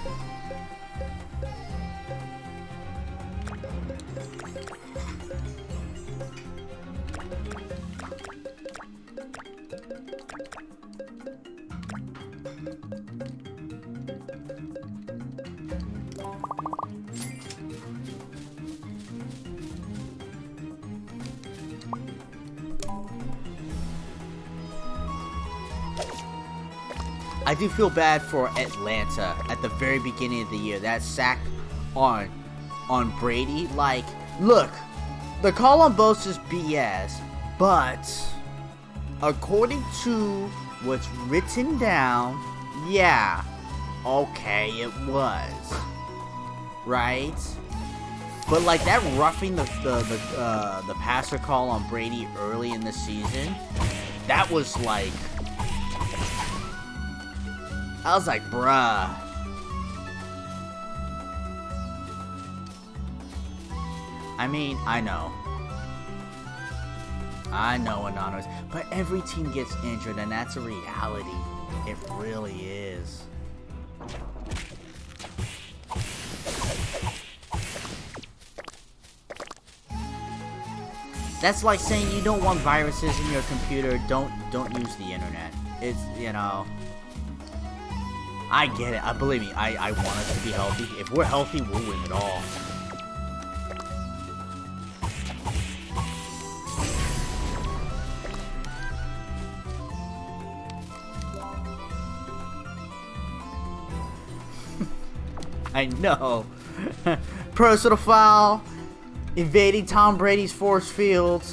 I do feel bad for Atlanta at the very beginning of the year. That sack on Brady. Like, look, the call on boats is BS, but according to what's written down, yeah, okay, it was, right? But like that roughing the passer call on Brady early in the season, that was like. I was like, bruh. I mean, I know, Anonymous, but every team gets injured, and that's a reality. It really is. That's like saying you don't want viruses in your computer. Don't use the internet. It's, you know. I get it. Believe me, I want us to be healthy. If we're healthy, we'll win it all. I know. Personal foul. Invading Tom Brady's force field.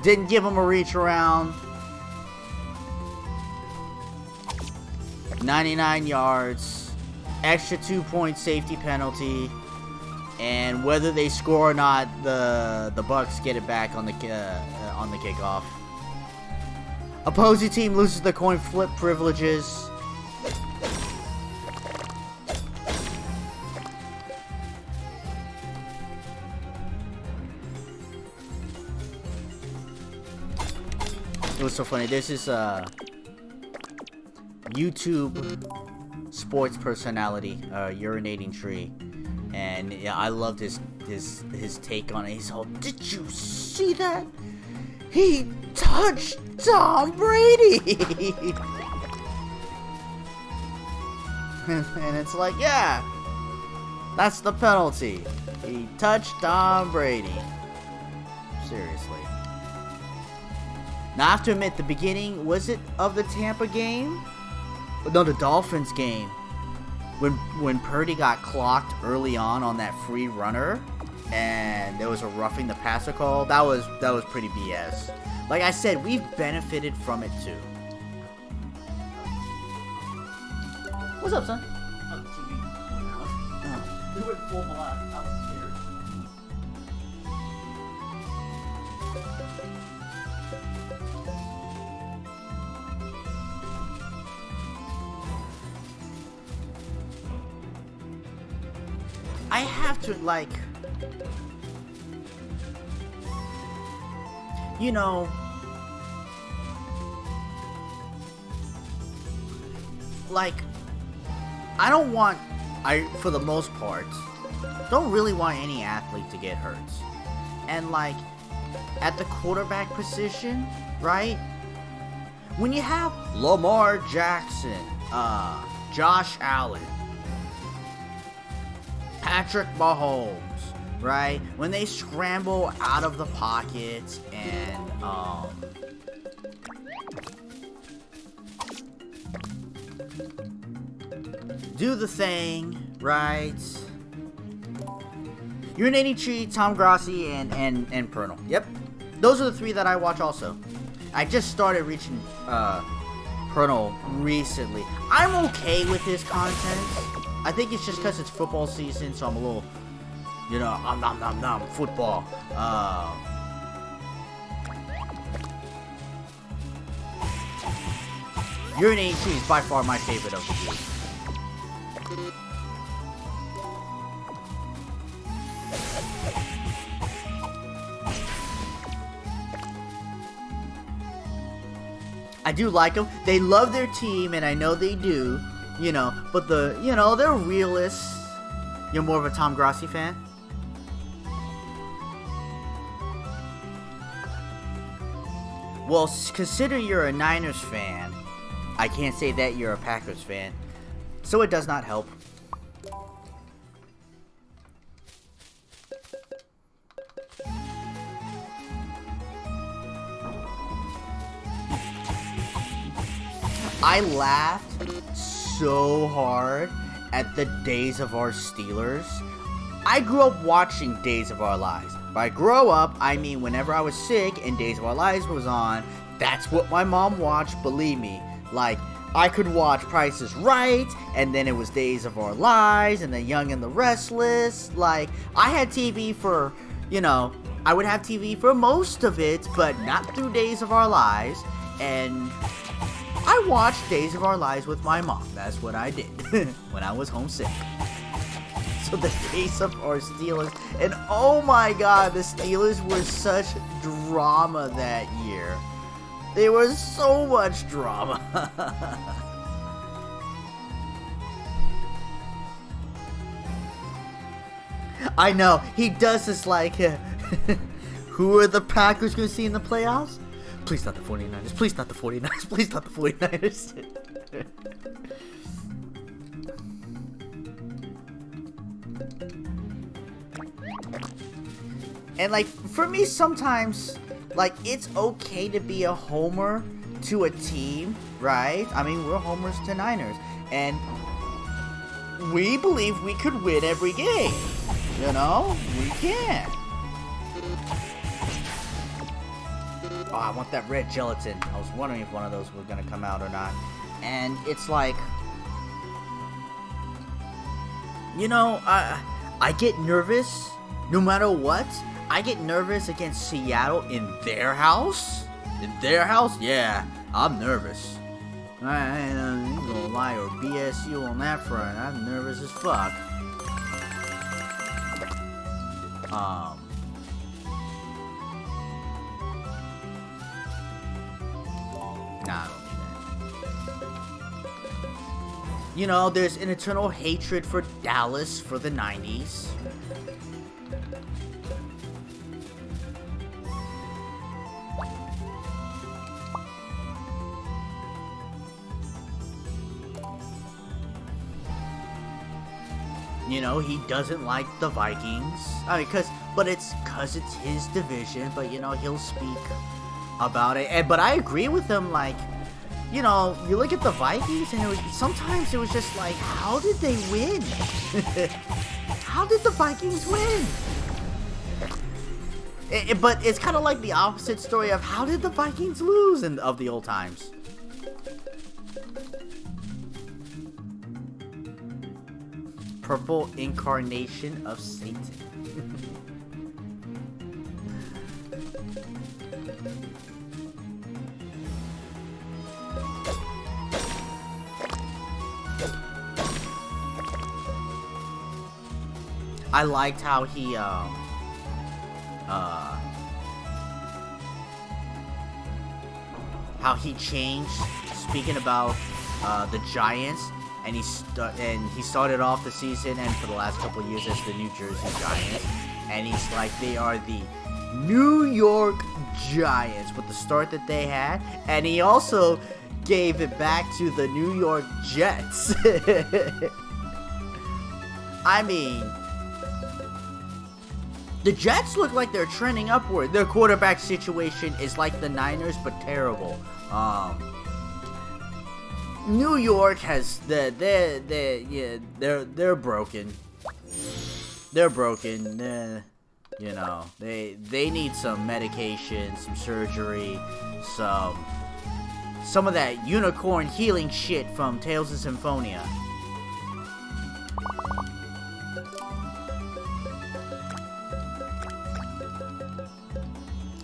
Didn't give him a reach around. 99 yards, extra 2-point safety penalty, and whether they score or not, the Bucks get it back on the kickoff. Opposing team loses the coin flip privileges. It was so funny. There's this YouTube sports personality, Urinating Tree, and yeah, I loved his take on it. He's all, did you see that? He touched Tom Brady, and it's like, yeah, that's the penalty. He touched Tom Brady. Seriously. Now I have to admit, the beginning, was it of the Tampa game? No, the Dolphins game, when Purdy got clocked early on that free runner, and there was a roughing the passer call. That was pretty BS. Like I said, we've benefited from it too. What's up, son? Oh, the TV. Oh. It went full blast. I was scared. I have to, like, you know, like, for the most part, don't really want any athlete to get hurt. And, like, at the quarterback position, right? When you have Lamar Jackson, Josh Allen, Patrick Mahomes, right? When they scramble out of the pocket and do the thing, right? Urinating Tree, Tom Grossi, and Pernell. Yep. Those are the three that I watch also. I just started reaching Pernell recently. I'm okay with his content. I think it's just because it's football season, so I'm a little, you know, nom, football. Urinating Tree is by far my favorite of the group. I do like them. They love their team, and I know they do. You know, but they're realists. You're more of a Tom Grossi fan? Well, consider you're a Niners fan. I can't say that you're a Packers fan. So it does not help. I laughed so hard at the Days of Our Steelers. I grew up watching Days of Our Lives. By grow up, I mean whenever I was sick and Days of Our Lives was on, that's what my mom watched, believe me. Like, I could watch Price is Right, and then it was Days of Our Lives, and then Young and the Restless. Like, I had TV for, I would have TV for most of it, but not through Days of Our Lives. And I watched Days of Our Lives with my mom. That's what I did when I was homesick. So the Days of Our Steelers, and oh my god, the Steelers were such drama that year. There was so much drama. I know, he does this like, who are the Packers going to see in the playoffs? Please not the 49ers, please not the 49ers, please not the 49ers. And like, for me sometimes, like, it's okay to be a homer to a team, right? I mean, we're homers to Niners, and we believe we could win every game. We can. Oh, I want that red gelatin. I was wondering if one of those was gonna come out or not. And it's like, I get nervous no matter what. I get nervous against Seattle in their house. In their house? Yeah, I'm nervous. I ain't gonna lie or BS you on that front. I'm nervous as fuck. Nah, I don't do that. There's an eternal hatred for Dallas for the 90s. He doesn't like the Vikings. I mean, but it's his division, but, he'll speak about it. But I agree with him, like, you look at the Vikings, and sometimes it was just like, how did they win? How did the Vikings win? But it's kind of like the opposite story of how did the Vikings lose of the old times. Purple incarnation of Satan. I liked how he changed, speaking about the Giants. And he started off the season and for the last couple of years as the New Jersey Giants. And he's like, they are the New York Giants with the start that they had. And he also gave it back to the New York Jets. I mean, the Jets look like they're trending upward. Their quarterback situation is like the Niners, but terrible. New York has they're broken. They're broken. They need some medication, some surgery, some of that unicorn healing shit from Tales of Symphonia.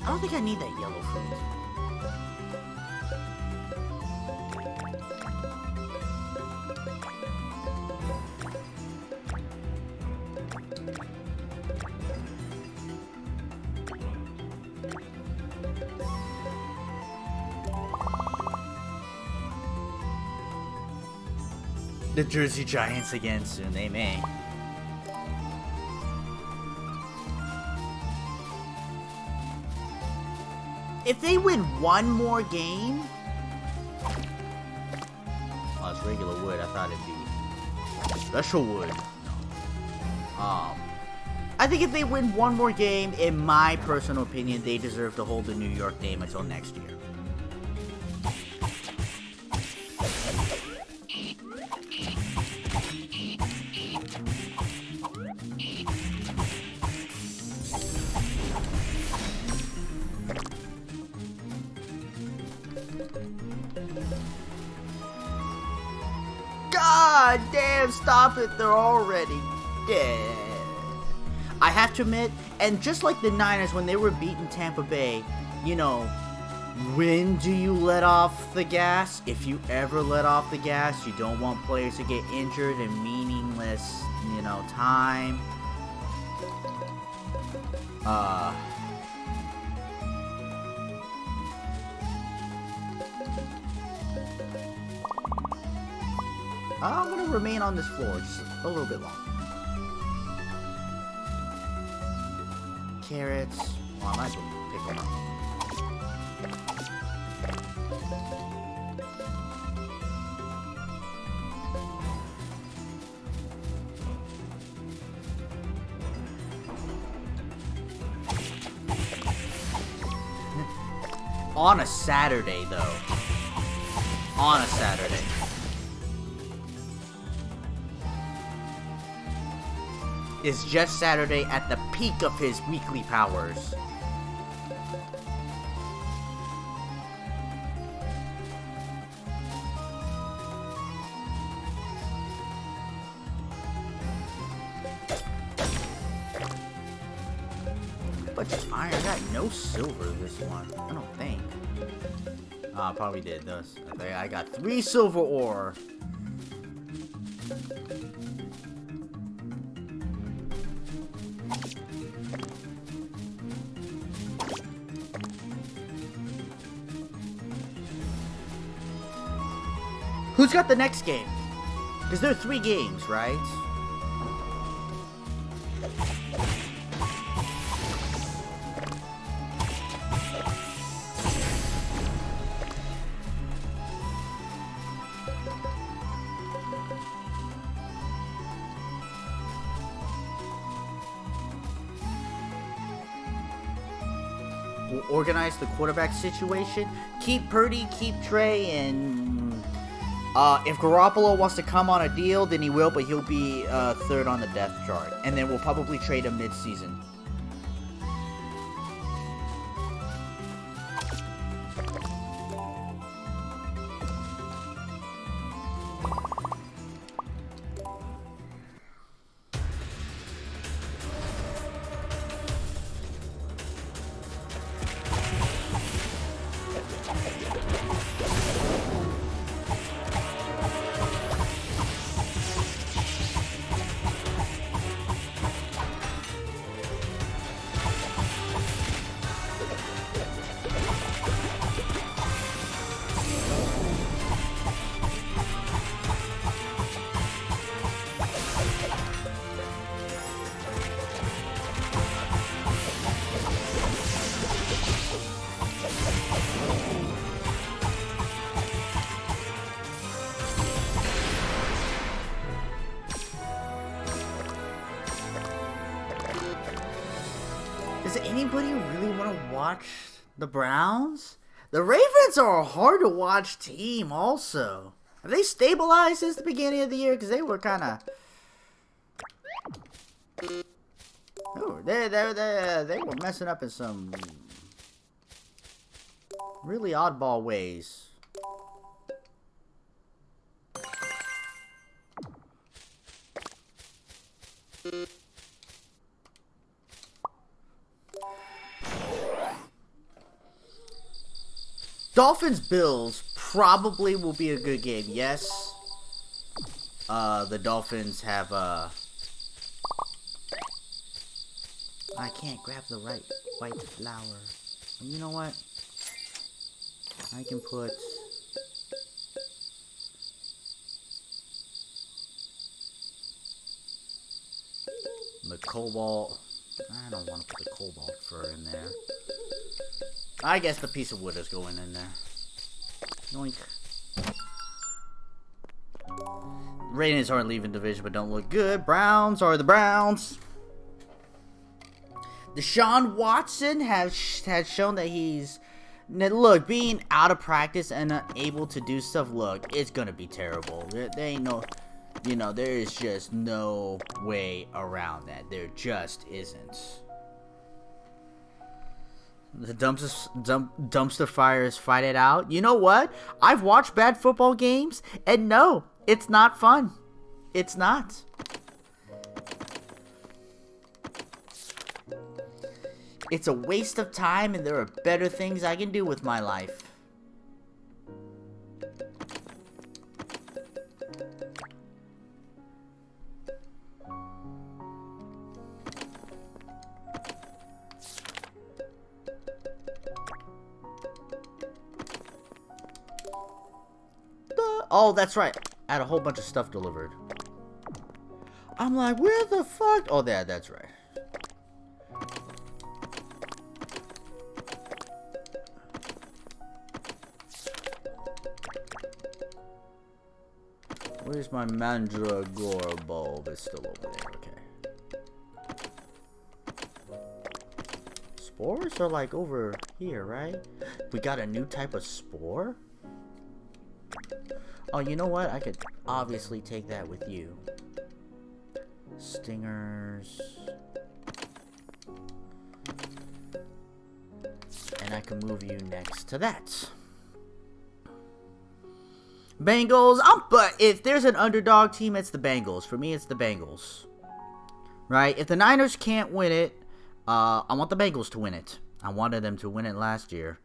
I don't think I need that yellow fruit. The Jersey Giants again soon. They may. If they win one more game... Oh, it's regular wood. I thought it'd be special wood. No. I think if they win one more game, in my personal opinion, they deserve to hold the New York name until next year. God damn, stop it, they're already dead. I have to admit, and just like the Niners when they were beating Tampa Bay, you know, when do you let off the gas? If you ever let off the gas, you don't want players to get injured in meaningless, you know, time. I'm gonna remain on this floor just a little bit longer. Carrots. Well, I might as well pick them up. On a Saturday, though. On a Saturday. Is just Saturday at the peak of his weekly powers. But just iron, I got no silver this one. I don't think. I probably did this. I got 3 silver ore. Who's got the next game? Because there are 3 games, right? We'll organize the quarterback situation. Keep Purdy, keep Trey, and... if Garoppolo wants to come on a deal, then he will, but he'll be 3rd on the depth chart. And then we'll probably trade him mid-season. Does anybody really want to watch the Browns? The Ravens are a hard to watch team also. Have they stabilized since the beginning of the year? Because they were kind of... Oh, they were messing up in some really oddball ways. Dolphins-Bills probably will be a good game. Yes, the Dolphins have, I can't grab the right white flower. You know what? I can put... The cobalt. I don't want to put the cobalt fur in there. I guess the piece of wood is going in there. Yoink. Ratings aren't leaving division, but don't look good. Browns are the Browns. Deshaun Watson has shown that he's... Look, being out of practice and unable to do stuff, look, it's going to be terrible. There ain't no... You know, there is just no way around that. There just isn't. The dumpster fires fight it out. You know what? I've watched bad football games, and no, it's not fun. It's not. It's a waste of time, and there are better things I can do with my life. Oh, that's right. I had a whole bunch of stuff delivered. I'm like, where the fuck? Oh, that's right. Where's my mandragora bulb? It's still over there. Okay. Spores are like over here, right? We got a new type of spore? Oh, you know what? I could obviously take that with you. Stingers. And I can move you next to that. Bengals. But if there's an underdog team, it's the Bengals. For me, it's the Bengals. Right? If the Niners can't win it, I want the Bengals to win it. I wanted them to win it last year.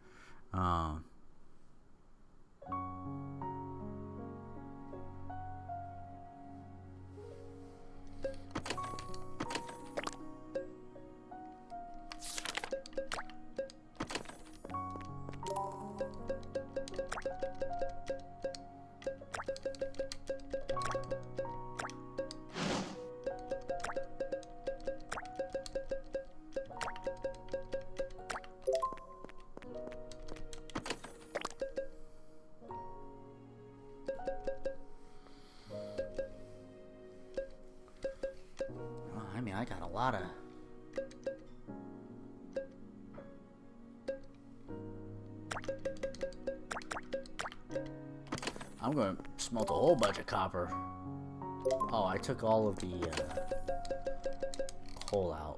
I got a lot of... I'm going to smelt a whole bunch of copper. Oh, I took all of the coal out.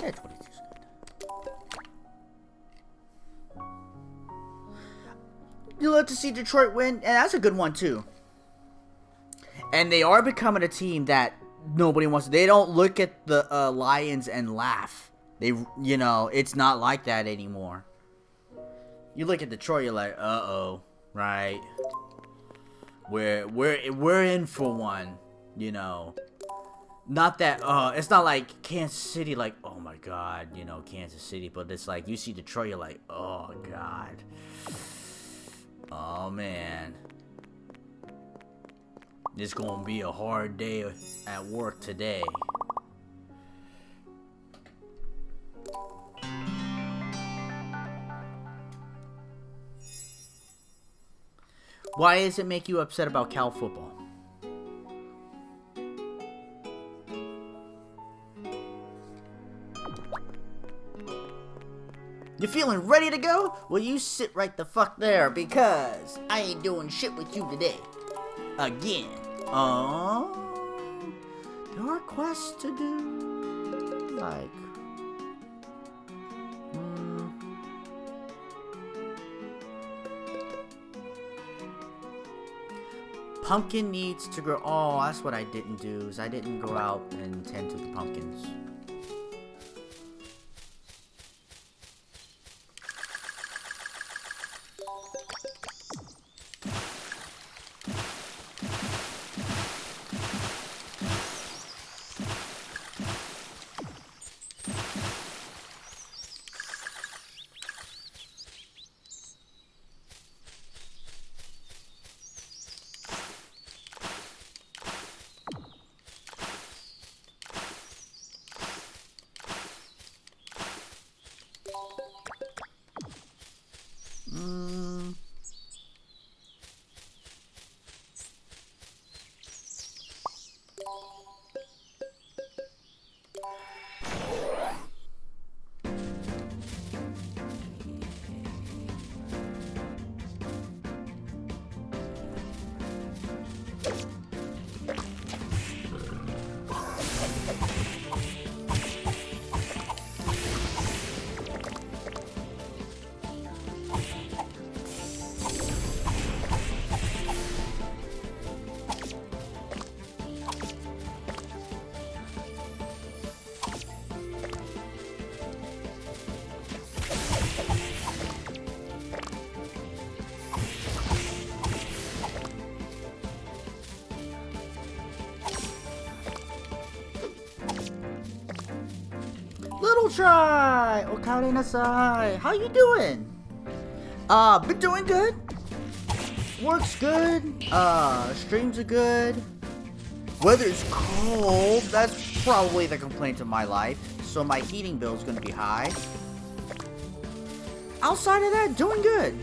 Yeah, 22 is good. You love to see Detroit win, and that's a good one too. And they are becoming a team that nobody wants. They don't look at the Lions and laugh. You know, it's not like that anymore. You look at Detroit, you're like, uh-oh, right? We're in for one, you know. Not that, it's not like Kansas City, like, oh my God, you know, Kansas City. But it's like, you see Detroit, you're like, oh God. Oh man. It's gonna be a hard day at work today. Why does it make you upset about Cal football? You feeling ready to go? Well, you sit right the fuck there, because I ain't doing shit with you today. Again. There are quests to do, like, pumpkin needs to grow. Oh, that's what I didn't do, is I didn't go out and tend to the pumpkins. Little Try! Okare nasai! How you doing? Been doing good. Work's good. Streams are good. Weather's cold. That's probably the complaint of my life. So my heating bill is gonna be high. Outside of that, doing good.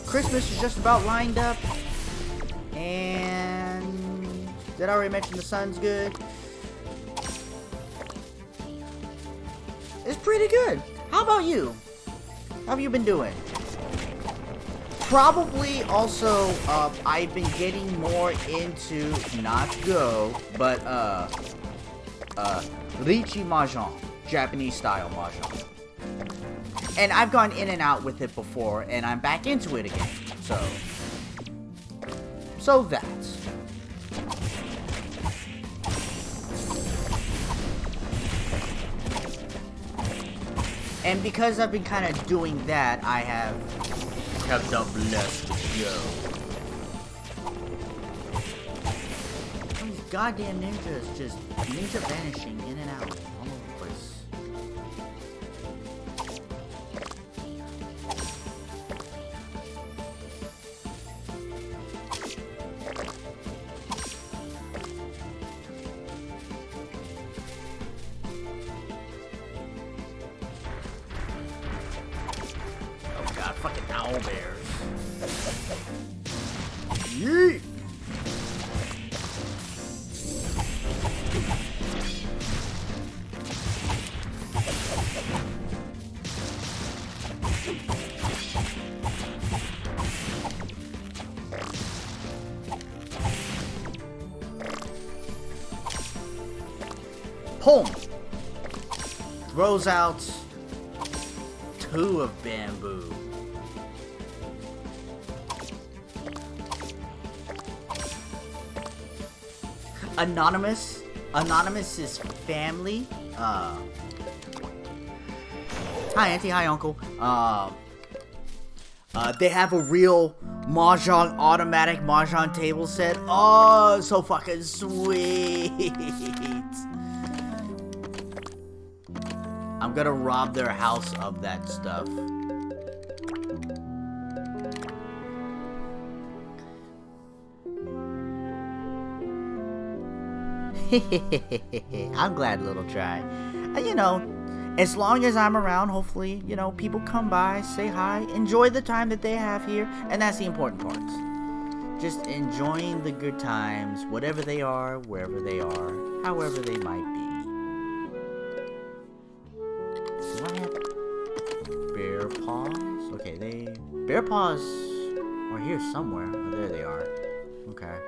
Christmas is just about lined up. And did I already mention the sun's good? It's pretty good. How about you? How have you been doing? Probably also, I've been getting more into, not Go, but, Richi Mahjong. Japanese style Mahjong. And I've gone in and out with it before, and I'm back into it again. So that's. And because I've been kind of doing that, I have kept up less to go. These goddamn ninjas just ninja vanishing in and out all over the place. Fucking owl bears. Yeet! Boom! Throws out 2 of bamboo. Anonymous's family, hi auntie, hi uncle, they have a real Mahjong, automatic Mahjong table set. Oh, so fucking sweet. I'm gonna rob their house of that stuff. I'm glad, Little Try. You know, as long as I'm around, hopefully, you know, people come by, say hi, enjoy the time that they have here, and that's the important part. Just enjoying the good times, whatever they are, wherever they are, however they might be. Do I have bear paws? Okay, bear paws are here somewhere. Oh, there they are. Okay.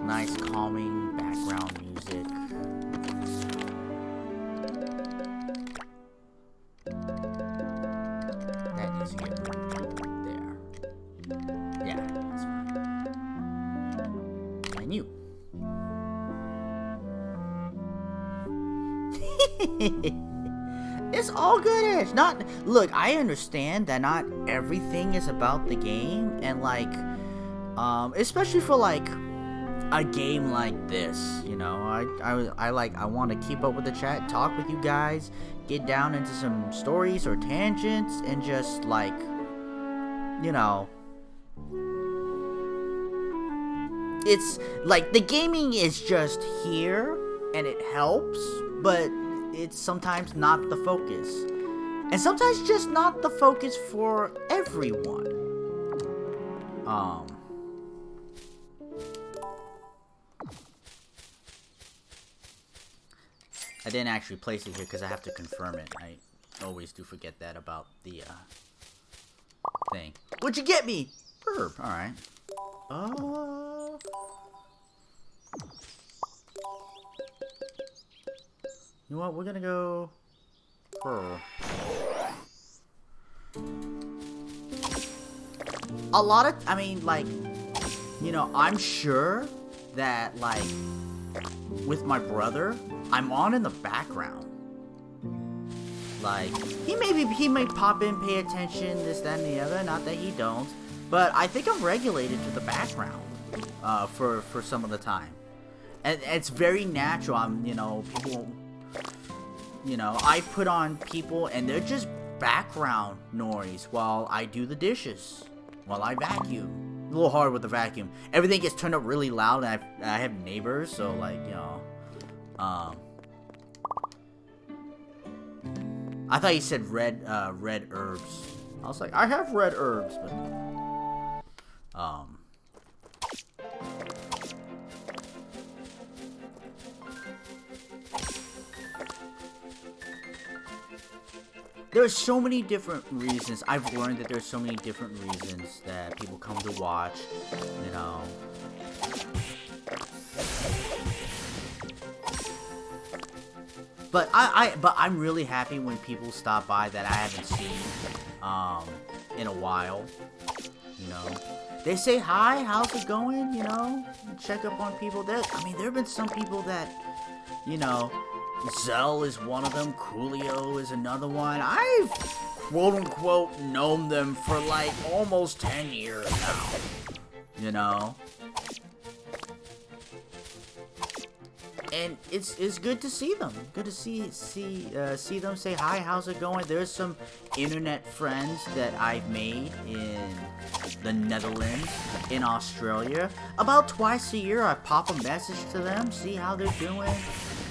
Nice calming background music. That needs to get moved there. Yeah, that's fine. And you. It's all good-ish. Look, I understand that not everything is about the game, and like, especially for like a game like this, you know, I want to keep up with the chat, talk with you guys, get down into some stories or tangents, and just like, you know, it's like the gaming is just here and it helps, but it's sometimes not the focus, and sometimes just not the focus for everyone. I didn't actually place it here because I have to confirm it. I always do forget that about the thing. What'd you get me? Herb. All right. You know what? We're gonna go Pearl. A lot of, I mean, like, you know, I'm sure that, like, with my brother, I'm on in the background. Like, he may pop in, pay attention, this, that, and the other. Not that he don't. But I think I'm regulated to the background for some of the time. And it's very natural. People, I put on people and they're just background noise while I do the dishes, while I vacuum. A little hard with the vacuum. Everything gets turned up really loud, and I have neighbors, so like, I thought you said red herbs. I was like, I have red herbs, but there's so many different reasons. I've learned that there's so many different reasons that people come to watch, But I'm really happy when people stop by that I haven't seen in a while. They say hi, how's it going? Check up on people. There have been some people that, Zell is one of them. Coolio is another one. I've quote-unquote known them for like almost 10 years now. And it's good to see them. Good to see them. Say hi, how's it going? There's some internet friends that I've made in the Netherlands, in Australia. About twice a year, I pop a message to them, see how they're doing.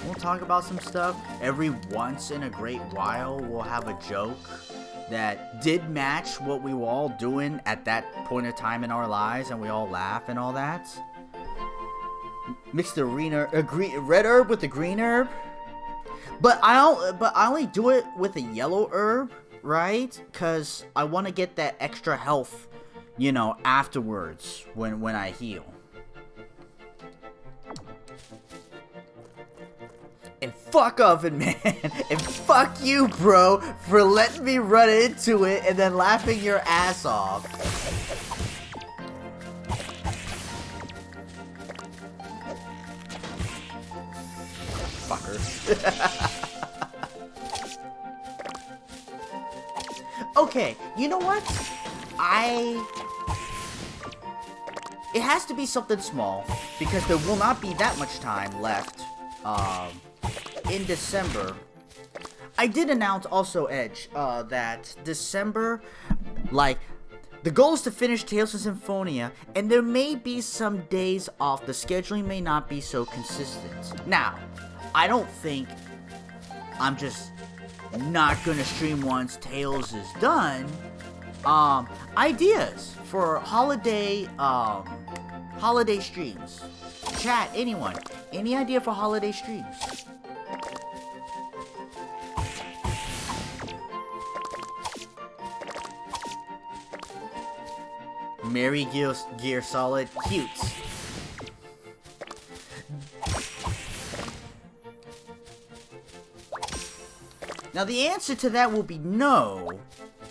We'll talk about some stuff. Every once in a great while, we'll have a joke that did match what we were all doing at that point of time in our lives, and we all laugh and all that. Mix the red herb with the green herb, but I only do it with a yellow herb, right? Cause I want to get that extra health, afterwards when I heal. And fuck Oven Man, and fuck you, bro, for letting me run into it and then laughing your ass off. Fucker. Okay, you know what? It has to be something small, because there will not be that much time left in December. I did announce also, Edge, that December, the goal is to finish Tales of Symphonia, and there may be some days off. The scheduling may not be so consistent. Now, I don't think I'm just not gonna stream once Tales is done. Ideas for holiday streams. Chat, anyone. Any idea for holiday streams? Mary Gear Solid, cute. Now the answer to that will be no,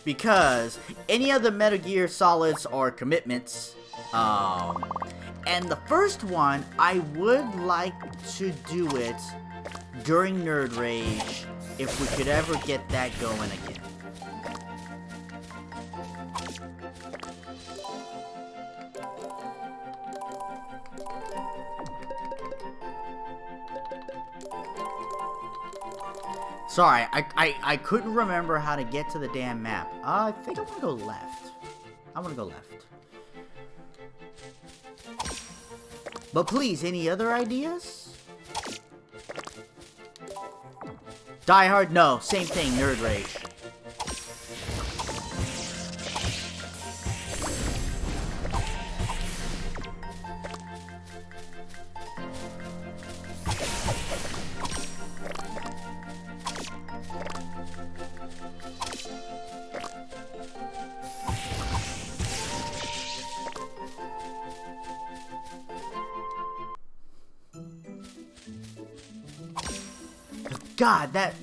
because any other Metal Gear Solids are commitments. And the first one, I would like to do it during Nerd Rage, if we could ever get that going again. Sorry, I couldn't remember how to get to the damn map. I think I'm gonna go left. But please, any other ideas? Die Hard? No, same thing, Nerd Rage. God, that...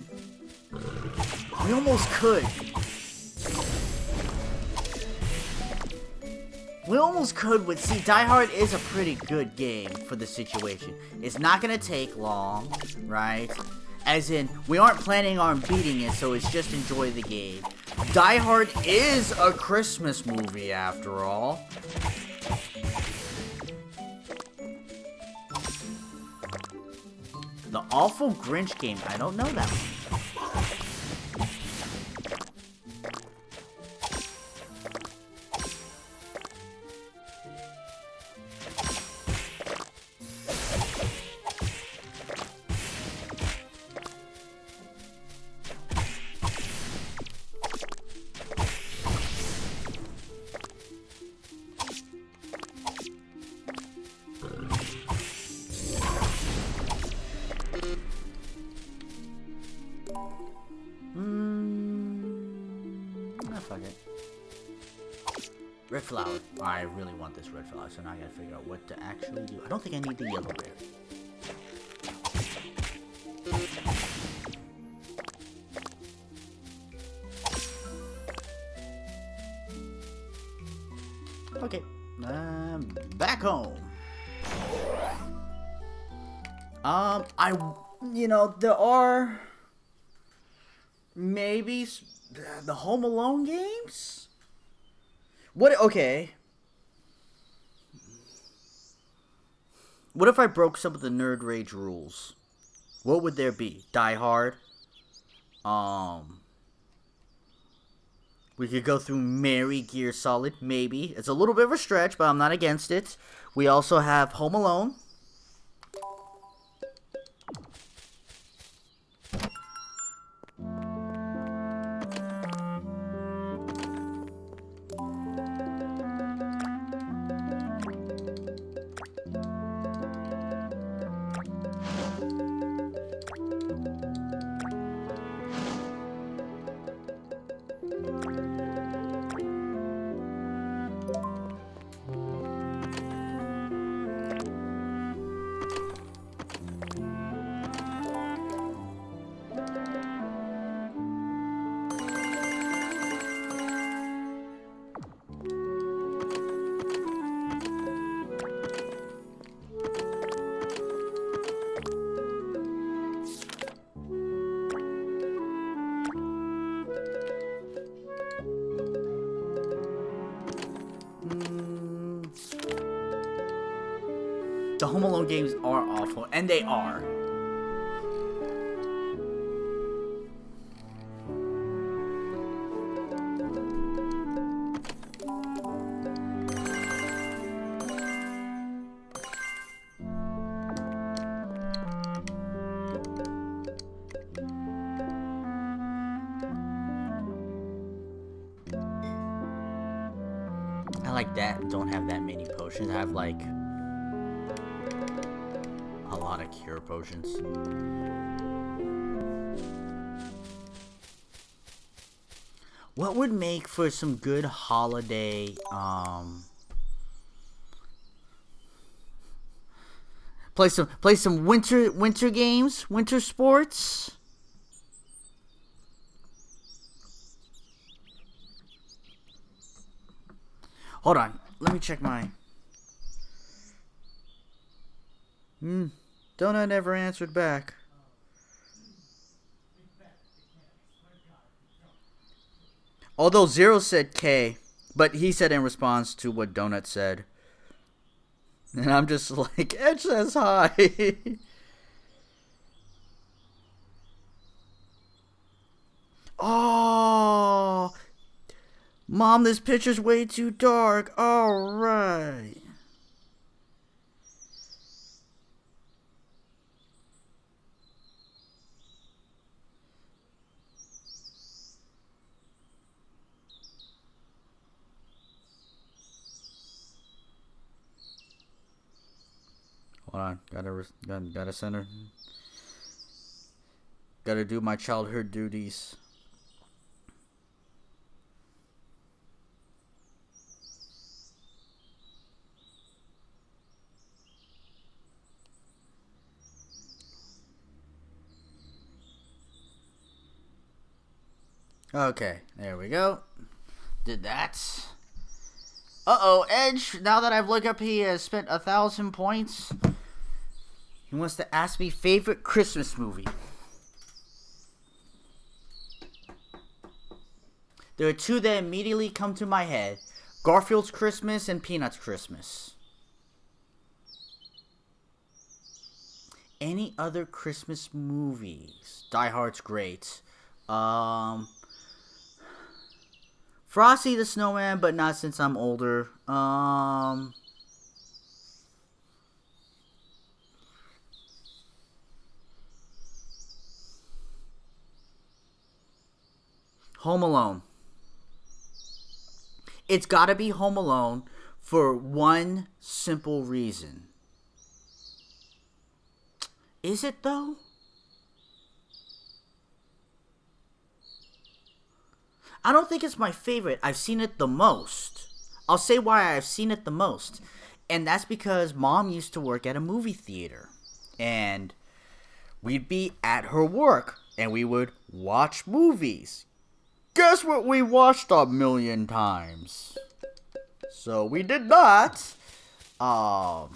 We almost could. We almost could with... See, Die Hard is a pretty good game for the situation. It's not gonna take long, right? As in, we aren't planning on beating it, so it's just enjoy the game. Die Hard is a Christmas movie, after all. The Awful Grinch game. I don't know that one. Fuck it. Red flower. I really want this red flower, so now I gotta figure out what to actually do. I don't think I need the yellow berry. Okay. Back home. You know, there are maybe the Home Alone games? What? Okay. What if I broke some of the Nerd Rage rules? What would there be? Die Hard. We could go through Mary Gear Solid, maybe. It's a little bit of a stretch, but I'm not against it. We also have Home Alone. The Home Alone games are awful, and they are. I like that. Don't have that many potions. I have like a lot of cure potions. What would make for some good holiday play some winter games, winter sports? Hold on, let me check my Donut never answered back. Although Zero said K, but he said in response to what Donut said. And I'm just like, Edge says hi. Oh, Mom, this picture's way too dark. All right. Hold on, gotta send her. Gotta do my childhood duties. Okay, there we go. Did that. Uh-oh, Edge, now that I've looked up, he has spent 1,000 points. He wants to ask me favorite Christmas movie. There are two that immediately come to my head. Garfield's Christmas and Peanuts Christmas. Any other Christmas movies? Die Hard's great. Frosty the Snowman, but not since I'm older. Home Alone. It's gotta be Home Alone for one simple reason. Is it though? I don't think it's my favorite. I've seen it the most. I'll say why I've seen it the most. And that's because Mom used to work at a movie theater. And we'd be at her work. And we would watch movies. Guess what we watched a million times? So we did not. But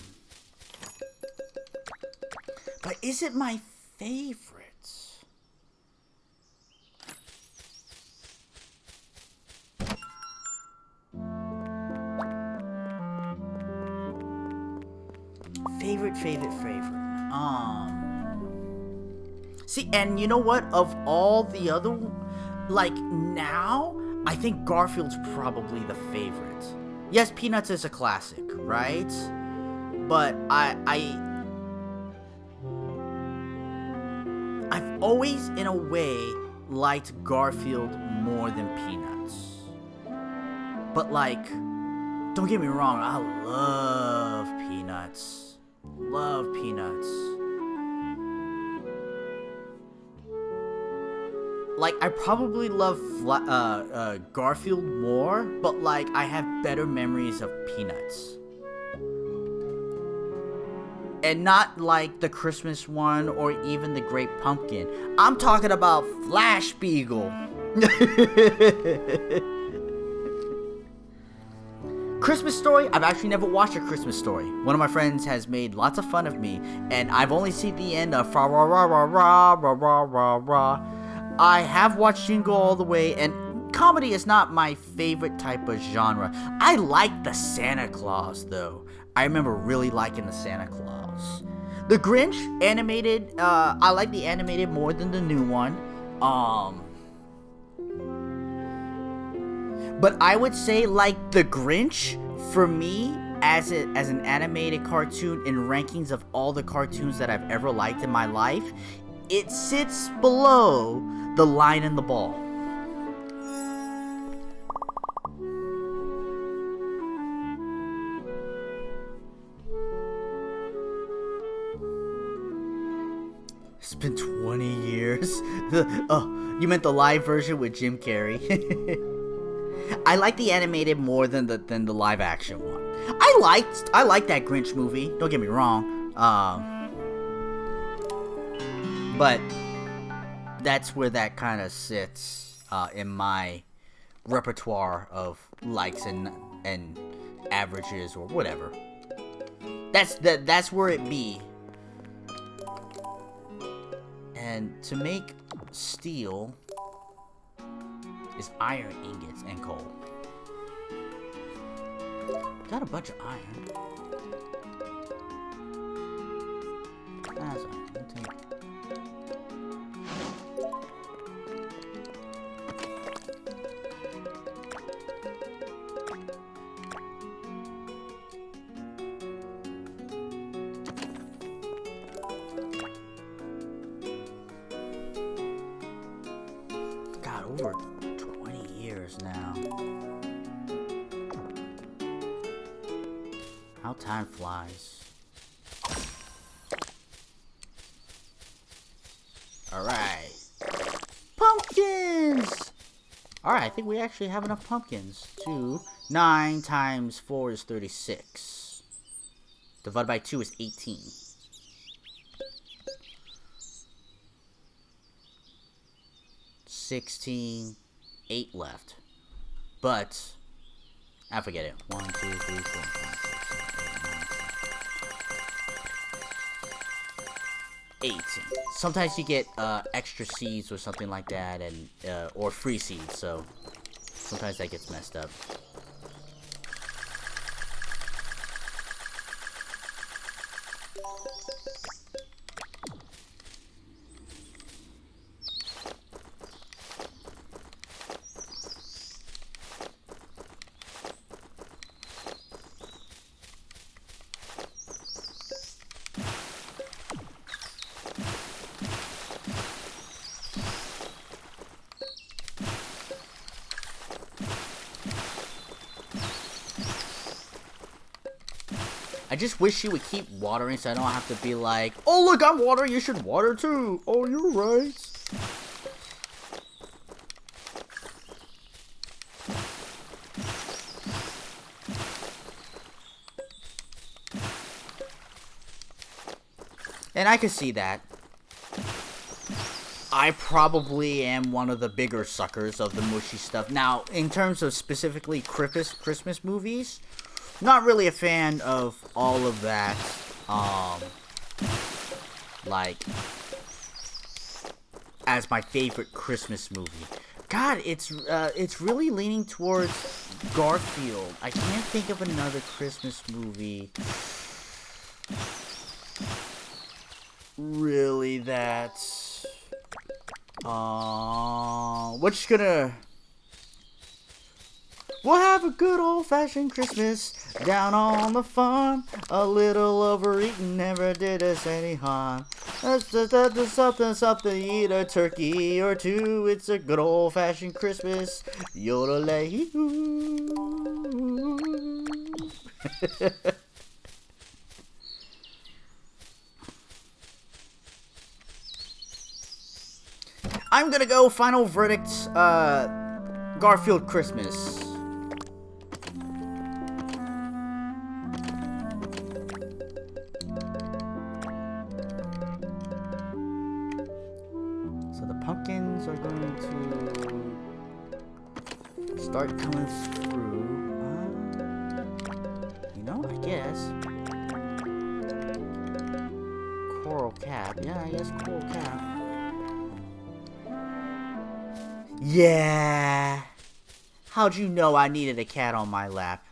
is it my favorite? Favorite. See, and you know what? Of all the other, like now, I think Garfield's probably the favorite. Yes, Peanuts is a classic, right? But I've always, in a way, liked Garfield more than Peanuts. But like, don't get me wrong, I love Peanuts. Love Peanuts. Like, I probably love Garfield more, but like, I have better memories of Peanuts. And not like the Christmas one or even the Great Pumpkin. I'm talking about Flash Beagle. Christmas Story? I've actually never watched A Christmas Story. One of my friends has made lots of fun of me, and I've only seen the end of Fra Ra Ra Ra Ra Ra Ra Ra Ra. I have watched Jingle All the Way, and comedy is not my favorite type of genre. I like the Santa Claus, though. I remember really liking the Santa Claus. The Grinch animated, I like the animated more than the new one. But I would say, like, The Grinch, for me, as an animated cartoon in rankings of all the cartoons that I've ever liked in my life, it sits below The Lion and the Ball. It's been 20 years. You meant the live version with Jim Carrey. I like the animated more than the live action one. I liked that Grinch movie. Don't get me wrong. But that's where that kind of sits in my repertoire of likes and averages or whatever. That's where it be. And to make steel is iron ingots and coal. Got a bunch of iron. That's all right. I'll take it. God, over 20 years now. How time flies. Alright. Pumpkins! Alright, I think we actually have enough pumpkins. 9 times 4 is 36. Divided by 2 is 18. 16, 8 left. But, I forget it. 1, 2, 3, 4, 5, 6, 7, 8, 9, 10. 18. Sometimes you get extra seeds or something like that, and or free seeds. So Sometimes that gets messed up. I just wish she would keep watering so I don't have to be like, oh look, I'm watering, you should water too. Oh, you're right. And I can see that. I probably am one of the bigger suckers of the mushy stuff. Now, in terms of specifically Christmas movies, not really a fan of all of that, like, as my favorite Christmas movie. God, it's really leaning towards Garfield. I can't think of another Christmas movie really that's, we're just gonna... We'll have a good old-fashioned Christmas down on the farm. A little overeating never did us any harm. Something, eat a turkey or two. It's a good old-fashioned Christmas. Yodelay-hoo. I'm gonna go final verdict, Garfield Christmas. So the pumpkins are going to start coming through. You know, I guess. Coral cap. Yeah, I guess coral cap. Yeah. How'd you know I needed a cat on my lap?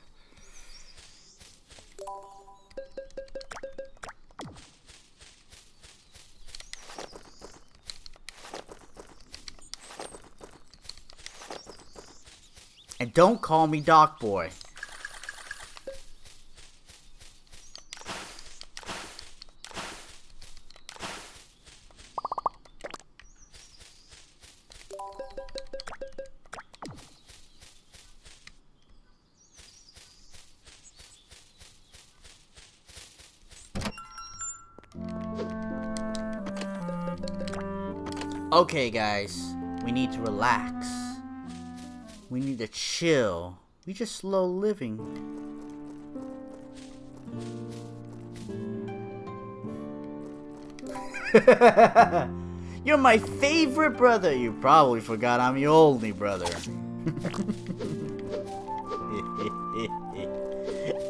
And don't call me Doc Boy. Okay, guys, we need to relax. We need to chill. We just slow living. You're my favorite brother. You probably forgot I'm your only brother.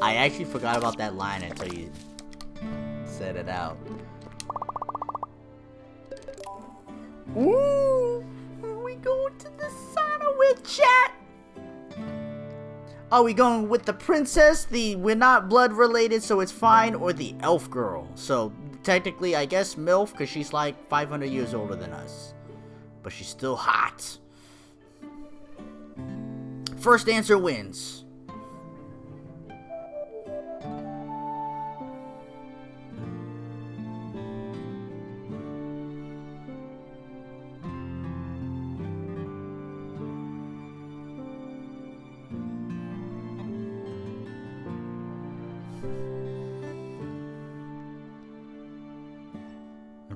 I actually forgot about that line until you said it out. Ooh, are we going to the sauna with chat? Are we going with the princess, the we're not blood related so it's fine, or the elf girl? So technically I guess MILF, because she's like 500 years older than us. But she's still hot. First answer wins.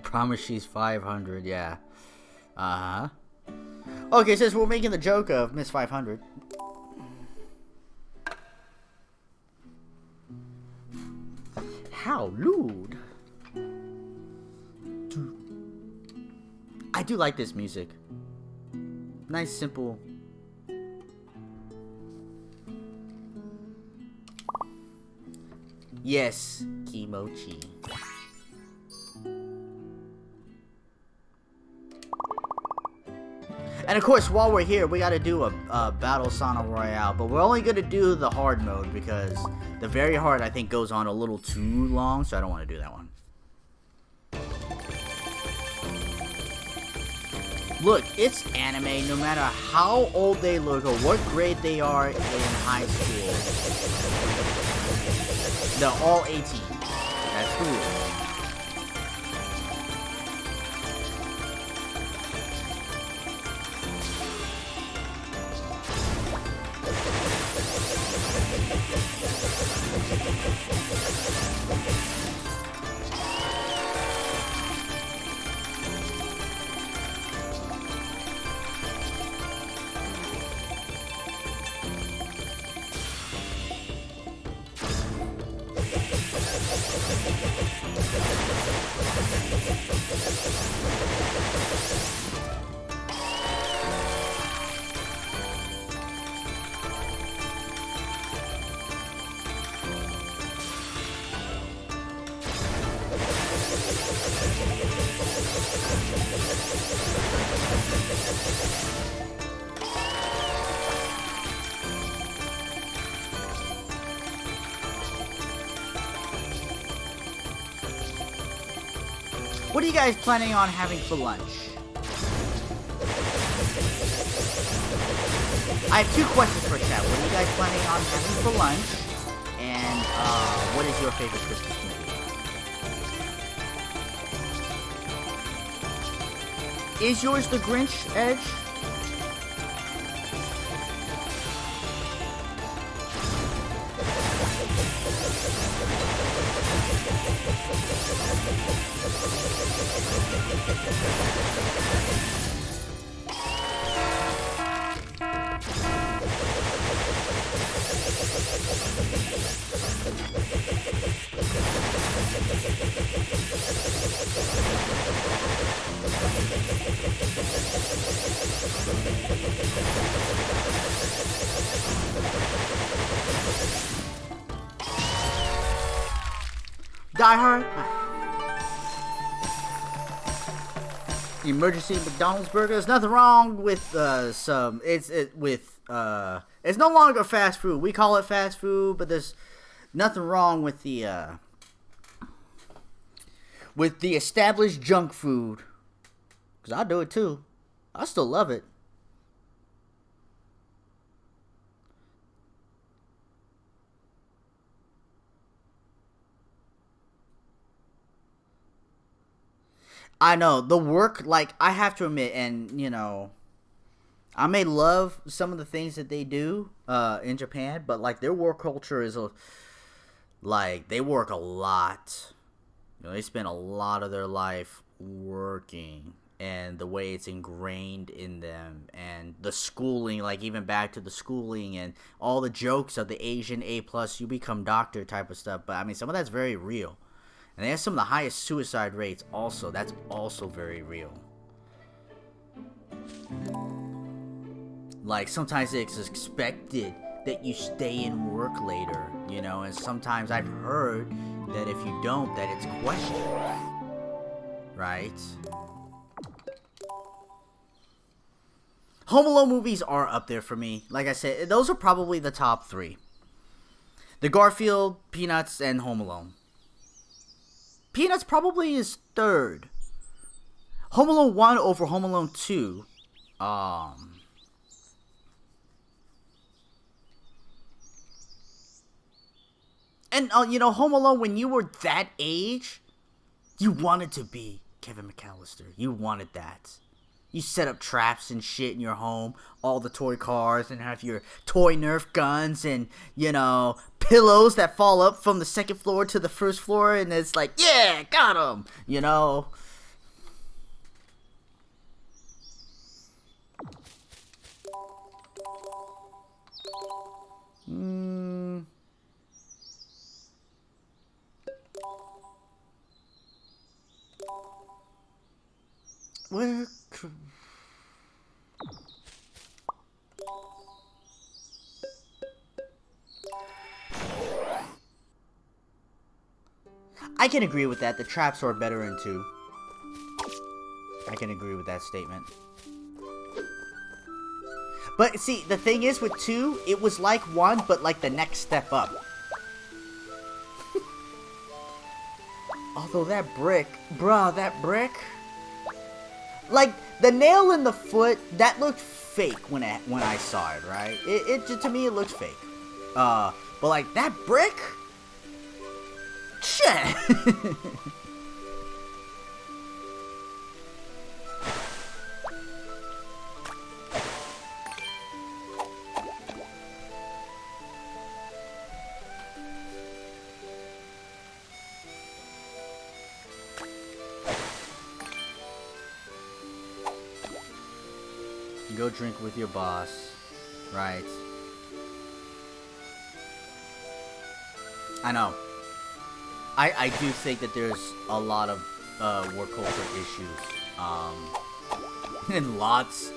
Promise she's 500, yeah. Uh-huh. Okay, since we're making the joke of Miss 500. How lewd. I do like this music. Nice, simple. Yes, Kimochi. And of course, while we're here, we gotta do a Battle Sauna Royale, but we're only gonna do the hard mode because the very hard, I think, goes on a little too long, so I don't want to do that one. Look, it's anime no matter how old they look or what grade they are in high school. They're all 18. That's cool. What are you guys planning on having for lunch? I have two questions for chat. What are you guys planning on having for lunch? And what is your favorite Christmas movie? Is yours The Grinch, Edge? Die Hard. Emergency McDonald's burger. There's nothing wrong with it's no longer fast food. We call it fast food, but there's nothing wrong with the established junk food. Cause I do it too. I still love it. I know the work, like I have to admit, and you know, I may love some of the things that they do in Japan, but like their work culture is like they work a lot. You know, they spend a lot of their life working, and the way it's ingrained in them, and the schooling, like even back to the schooling and all the jokes of the Asian A+, you become doctor type of stuff. But I mean, some of that's very real. And they have some of the highest suicide rates also. That's also very real. Like, sometimes it's expected that you stay and work later, you know? And sometimes I've heard that if you don't, that it's questioned. Right? Home Alone movies are up there for me. Like I said, those are probably the top three. The Garfield, Peanuts, and Home Alone. Peanuts probably is third. Home Alone 1 over Home Alone 2. And, you know, Home Alone, when you were that age, you wanted to be Kevin McAllister. You wanted that. You set up traps and shit in your home, all the toy cars, and have your toy Nerf guns and, you know, pillows that fall up from the second floor to the first floor, and it's like, yeah, got him, you know. Where... I can agree with that. The traps are better in 2. I can agree with that statement. But see, the thing is with 2, it was like 1, but like the next step up. Although that brick, bruh, that brick, like the nail in the foot, that looked fake when I saw it, right? To me it looked fake. But like that brick, shit. Go drink with your boss, right? I know. I do think that there's a lot of work culture issues, in lots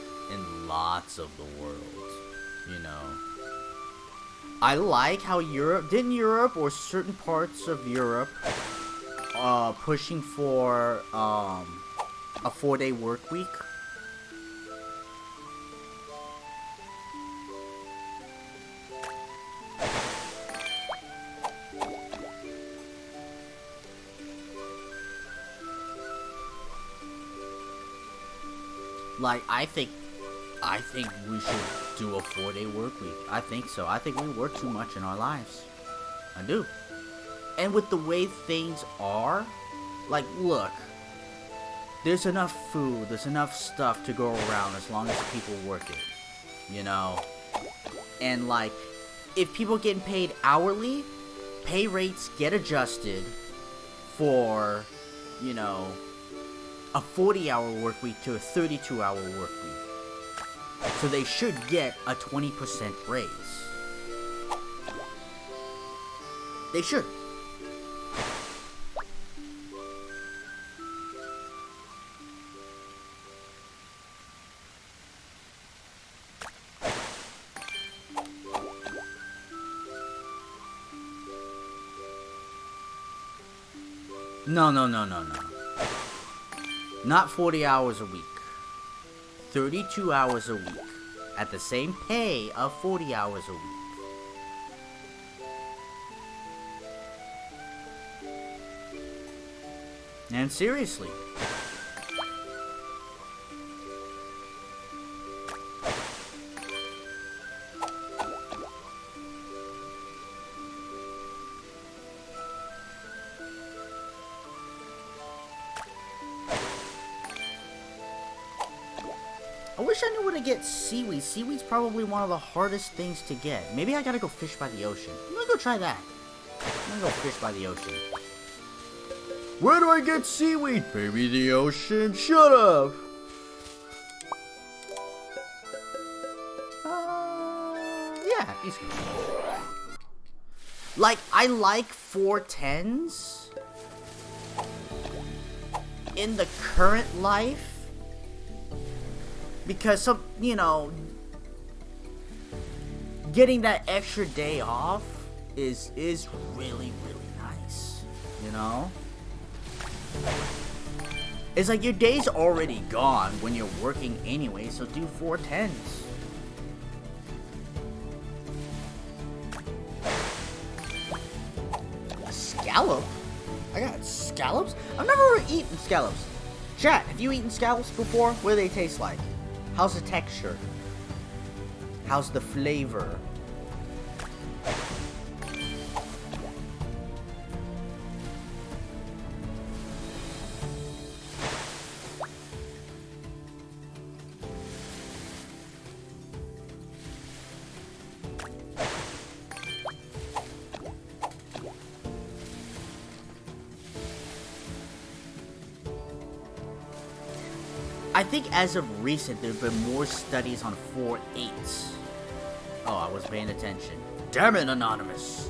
of the world, you know. I like how Europe or certain parts of Europe pushing for a 4-day work week. Like, I think we should do a 4-day work week. I think so. I think we work too much in our lives. I do. And with the way things are, like, look, there's enough food, there's enough stuff to go around as long as people work it, you know? And, like, if people getting paid hourly, pay rates get adjusted for, you know, a 40-hour work week to a 32-hour work week. So they should get a 20% raise. They should. No. Not 40 hours a week. 32 hours a week. At the same pay of 40 hours a week. And seriously. I wish I knew where to get seaweed. Seaweed's probably one of the hardest things to get. Maybe I gotta go fish by the ocean. I'm gonna go try that. I'm gonna go fish by the ocean. Where do I get seaweed? Baby, the ocean. Shut up. Yeah, East Coast. Like, I like 410s in the current life. Because some, you know, getting that extra day off is really, really nice, you know? It's like your day's already gone when you're working anyway, so do 410s. A scallop? I got scallops? I've never eaten scallops. Chat, have you eaten scallops before? What do they taste like? How's the texture? How's the flavor? I think as of recent, there have been more studies on 4/8. Oh, I was paying attention. Damn it, Anonymous!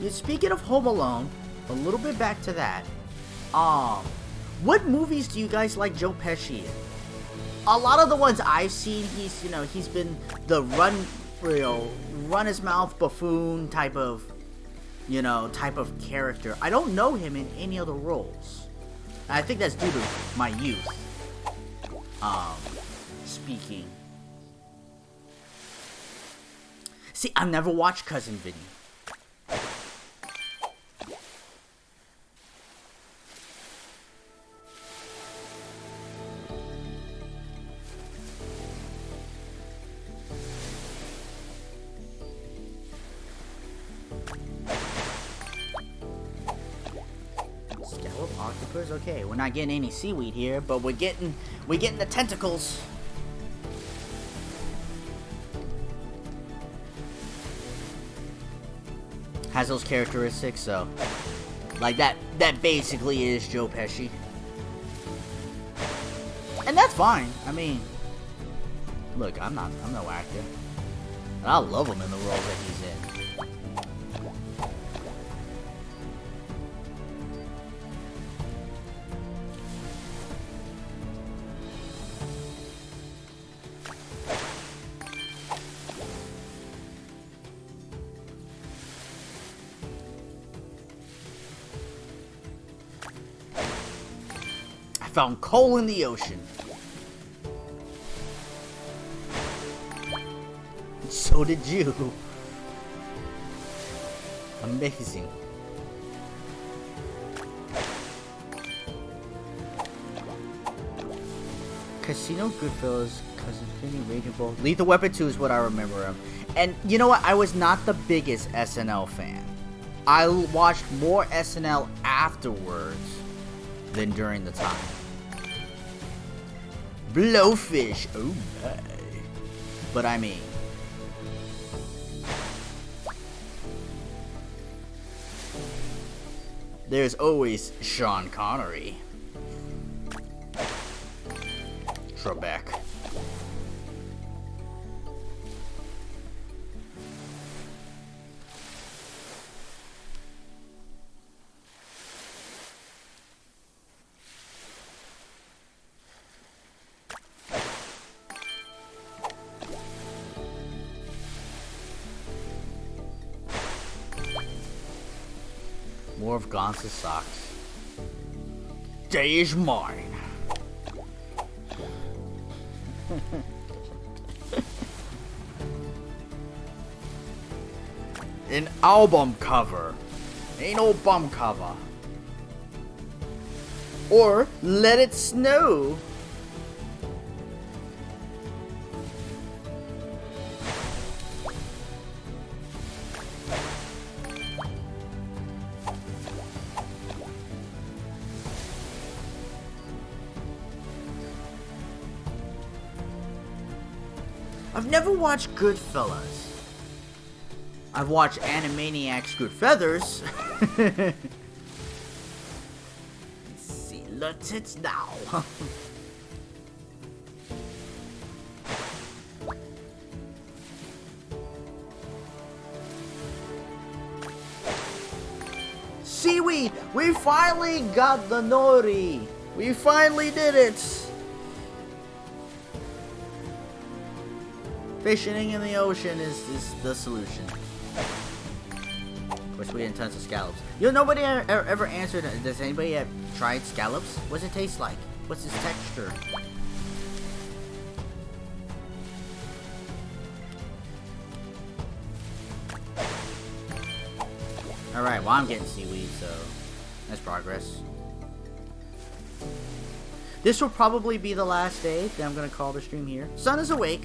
Yeah, speaking of Home Alone, a little bit back to that. What movies do you guys like Joe Pesci in? a lot of the ones I've seen, he's been the run his mouth buffoon type of character. I don't know him in any other roles. And I think that's due to my youth. Speaking. See, I've never watched Cousin Vinny. Scallop octopus? Okay, we're not getting any seaweed here, but we're getting the tentacles. Has those characteristics, so like that basically is Joe Pesci. And that's fine. I mean, look, I'm no actor. And I love him in the roles that he's in. Found coal in the ocean. So did you. Amazing. Casino, Goodfellas, Cousin Vinny, Raging Bull. Lethal Weapon 2 is what I remember him. And you know what? I was not the biggest SNL fan. I watched more SNL afterwards than during the time. Blowfish. Oh my. But I mean, there's always Sean Connery. Trebek. More of Gonz's socks. Day is mine. An album cover. Ain't no bum cover. Or Let It Snow. I've never watched Goodfellas. I've watched Animaniacs Good Feathers. See, let it now. Seaweed! We finally got the nori! We finally did it! Fishing in the ocean is the solution. Of course, we had tons of scallops. Nobody ever answered. Does anybody have tried scallops? What's it taste like? What's its texture? Alright, well, I'm getting seaweed, so that's progress. This will probably be the last day that I'm going to call the stream here. Sun is awake.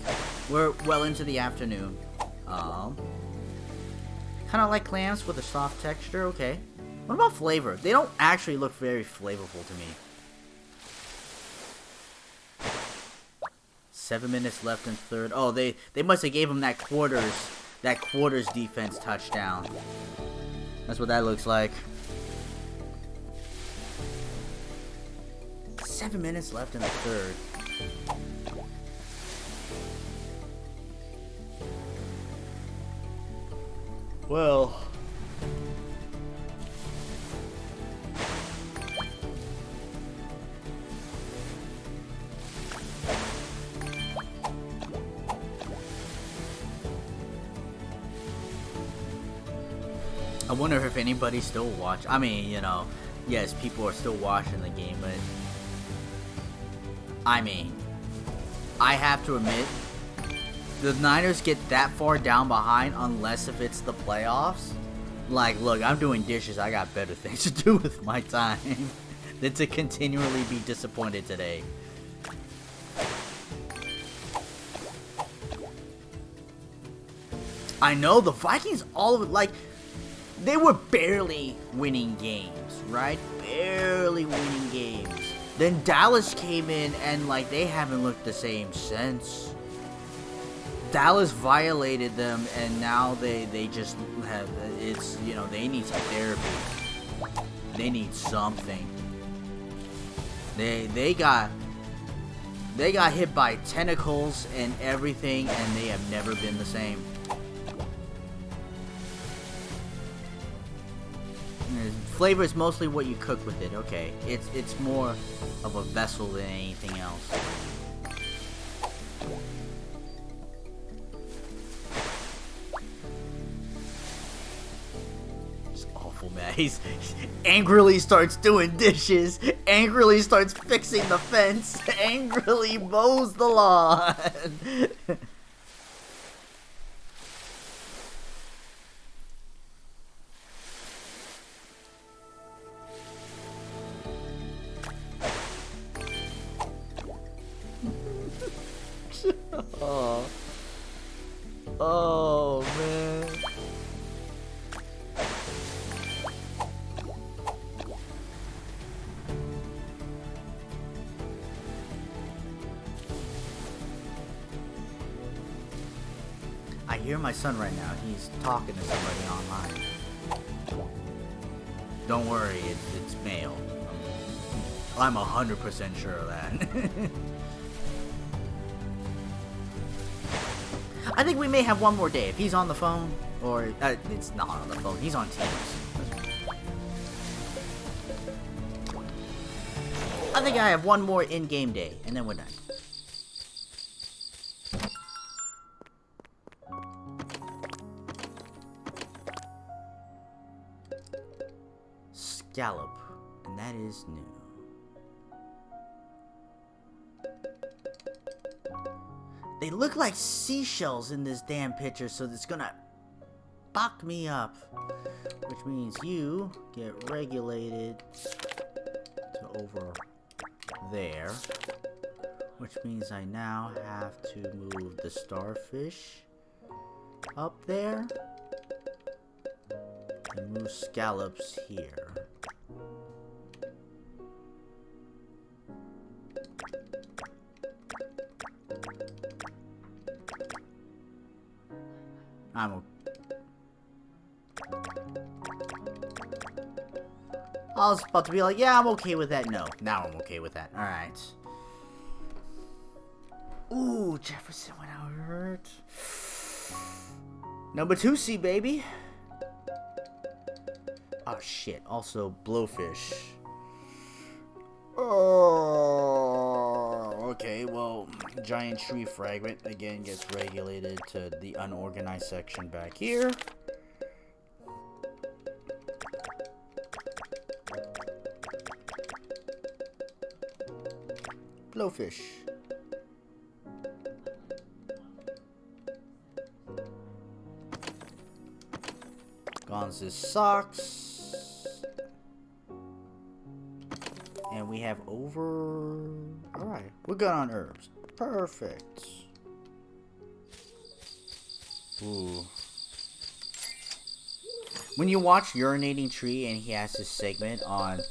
We're well into the afternoon. Kind of like clams with a soft texture. Okay. What about flavor? They don't actually look very flavorful to me. 7 minutes left in third. Oh, they must have gave him that quarters defense touchdown. That's what that looks like. 7 minutes left in the third. Well, I wonder if anybody still watch. I mean, you know, yes, people are still watching the game, but I mean, I have to admit, the Niners get that far down behind unless if it's the playoffs. Like, look, I'm doing dishes. I got better things to do with my time than to continually be disappointed today. I know the Vikings, all of it, like, they were barely winning games, right? Barely winning games. Then Dallas came in and, like, they haven't looked the same since. Dallas violated them, and now they just have, it's, you know, they need some therapy. They need something. They got hit by tentacles and everything, and they have never been the same. Flavor is mostly what you cook with it. Okay, it's more of a vessel than anything else. It's awful, man. He angrily starts doing dishes, angrily starts fixing the fence, angrily mows the lawn. Oh man. I hear my son right now. He's talking to somebody online. Don't worry, it's male. I'm 100% sure of that. I think we may have one more day. If he's on the phone, or it's not on the phone, he's on Teams. I think I have one more in-game day, and then we're done. Scallop, and that is new. They look like seashells in this damn picture, so it's gonna fuck me up. Which means you get regulated to over there. Which means I now have to move the starfish up there. And move scallops here. I'm okay. I was about to be like, yeah, I'm okay with that. No, now I'm okay with that. Alright. Ooh, Jefferson went out hurt. Number 2 C, baby. Oh, shit. Also, blowfish. Oh, okay, well, giant tree fragment again gets regulated to the unorganized section back here. Blowfish. Gonz's socks. And we have over... Alright, we're good on herbs. Perfect. Ooh. When you watch Urinating Tree and he has his segment on,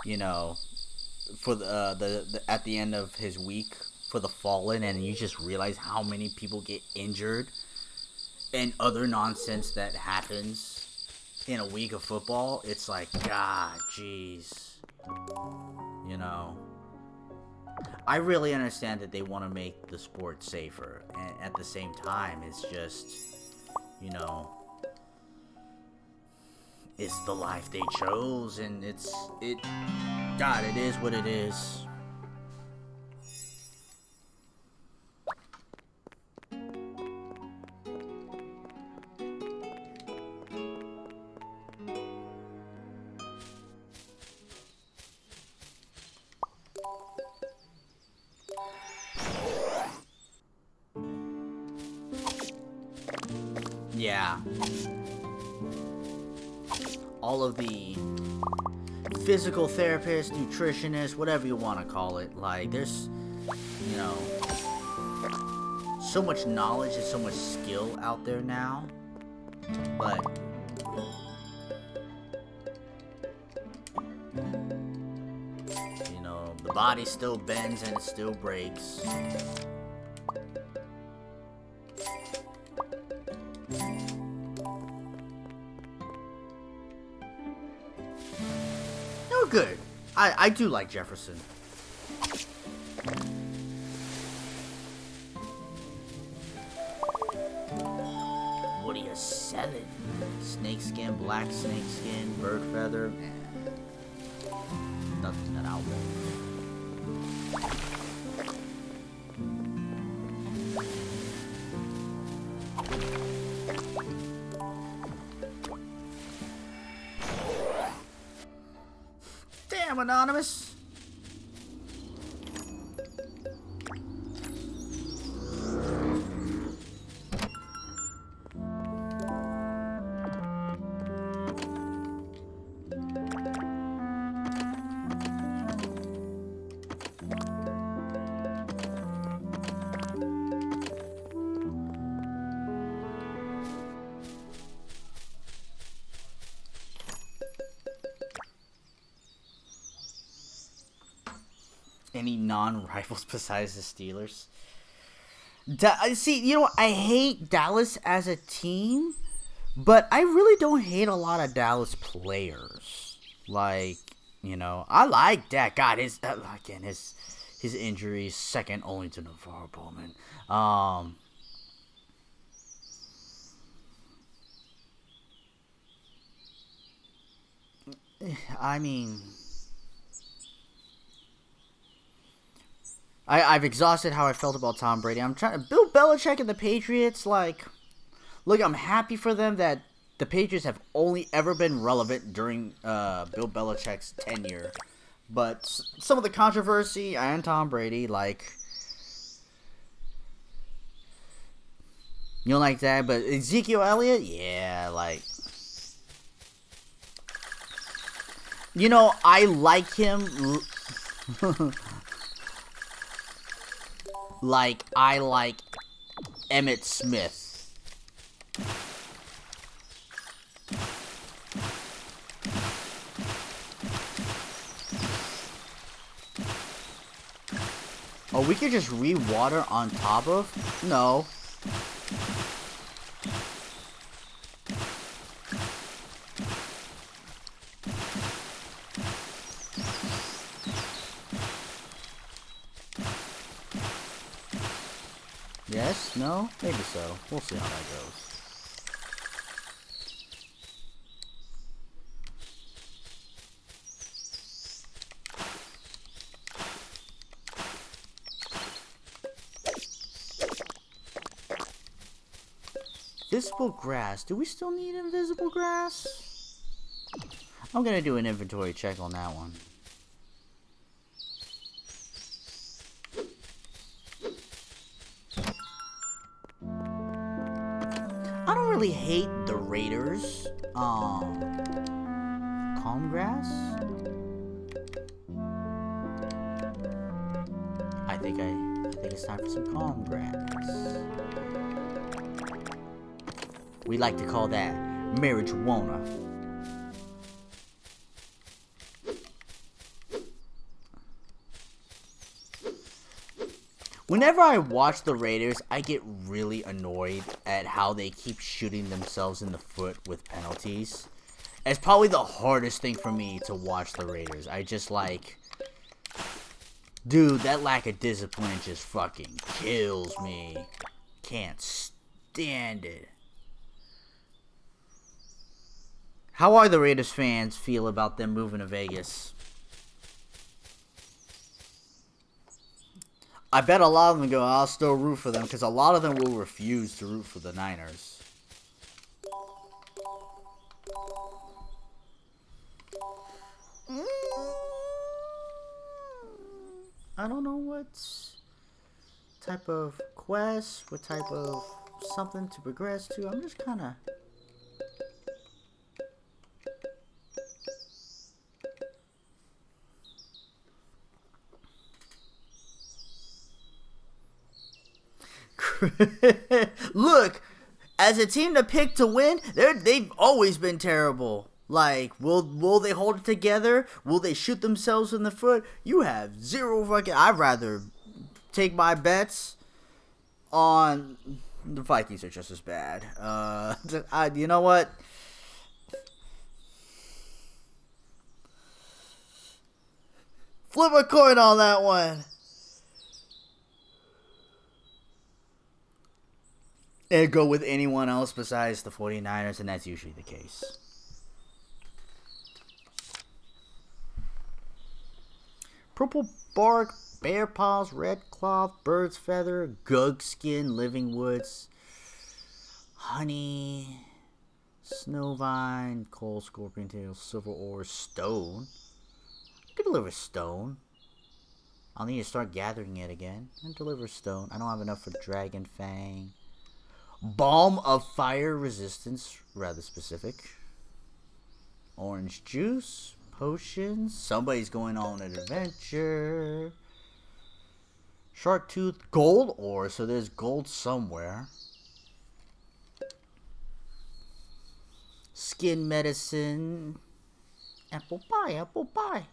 you know, for the at the end of his week for the Fallen, and you just realize how many people get injured and other nonsense that happens in a week of football, it's like, God, jeez. You know, I really understand that they want to make the sport safer, and at the same time, it's just, you know, it's the life they chose, and God, it is what it is. Yeah. All of the physical therapists, nutritionists, whatever you want to call it. Like, there's, you know, so much knowledge and so much skill out there now. But you know, the body still bends and it still breaks. Oh, good. I do like Jefferson. What are you selling? Snakeskin, black snakeskin, bird feather. Nothing that I'll want. Damn, Anonymous. Any non-rivals besides the Steelers? See, you know, I hate Dallas as a team, but I really don't hate a lot of Dallas players. Like, you know, I like Dak. God, his injury is second only to Navarro Bowman. I mean, I've exhausted how I felt about Tom Brady. I'm trying to Bill Belichick and the Patriots. Like, look, I'm happy for them that the Patriots have only ever been relevant during Bill Belichick's tenure. But some of the controversy and Tom Brady, like, you don't like that. But Ezekiel Elliott, yeah, like, you know, I like him. Like, I like Emmitt Smith. Oh, we could just re-water on top of? No. Yes? No? Maybe so. We'll see how that goes. Invisible grass. Do we still need invisible grass? I'm gonna do an inventory check on that one. I don't really hate the Raiders. Calm grass? I think it's time for some calm grass. We like to call that marijuana. Whenever I watch the Raiders, I get really annoyed at how they keep shooting themselves in the foot with penalties. It's probably the hardest thing for me to watch the Raiders. I just like... Dude, that lack of discipline just fucking kills me. Can't stand it. How are the Raiders fans feel about them moving to Vegas? I bet a lot of them go, I'll still root for them, because a lot of them will refuse to root for the Niners. I don't know what type of quest, what type of something to progress to. I'm just kind of... Look, as a team to pick to win, they've always been terrible. Like, will they hold it together? Will they shoot themselves in the foot? You have zero fucking... I'd rather take my bets on... The Vikings are just as bad. You know what? Flip a coin on that one. And go with anyone else besides the 49ers, and that's usually the case. Purple bark, bear paws, red cloth, bird's feather, gug skin, living woods, honey, snow vine, coal, scorpion tail, silver ore, stone. I could deliver stone. I'll need to start gathering it again. And deliver stone. I don't have enough for dragon fang. Balm of fire resistance, rather specific. Orange juice, potions. Somebody's going on an adventure. Shark tooth, gold ore. So there's gold somewhere. Skin medicine. Apple pie, apple pie.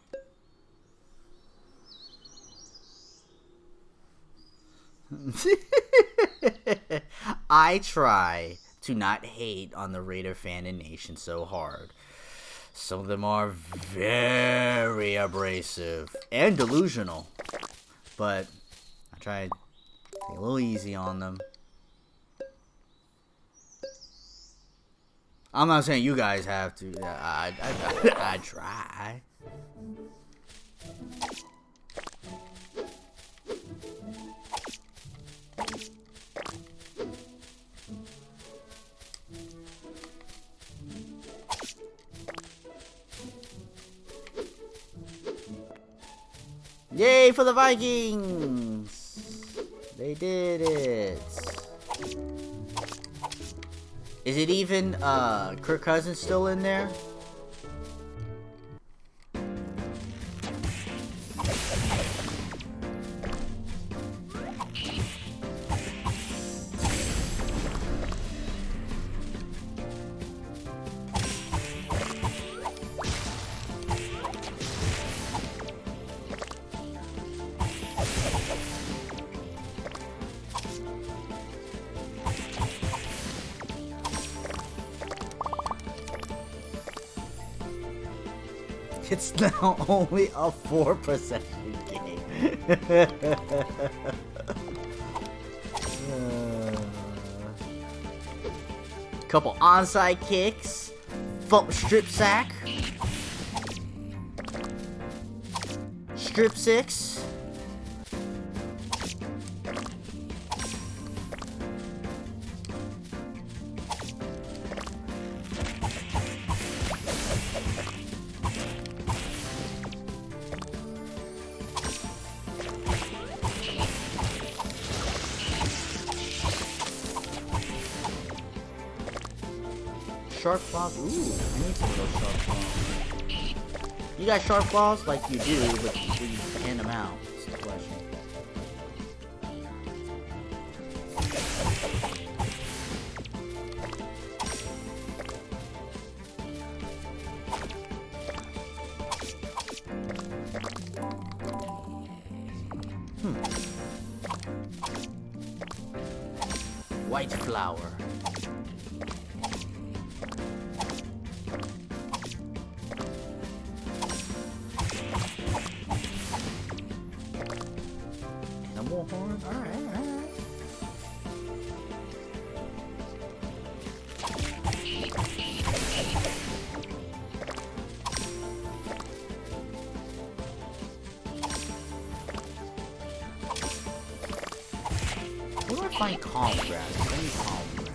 I try to not hate on the Raider fan and nation so hard. Some of them are very abrasive and delusional, but I try to take a little easy on them. I'm not saying you guys have to. I try. Yay for the Vikings! They did it. Is it even Kirk Cousins still in there? It's now only a 4% game. Couple onside kicks. Strip sack. Strip six. Sharp claws? Ooh, I need some of those sharp claws. You got sharp claws? Like you do, but will you hand them out? That's the question. White flower. Animal horns? Alright, alright. Where do I find calm grass? I need calm grass.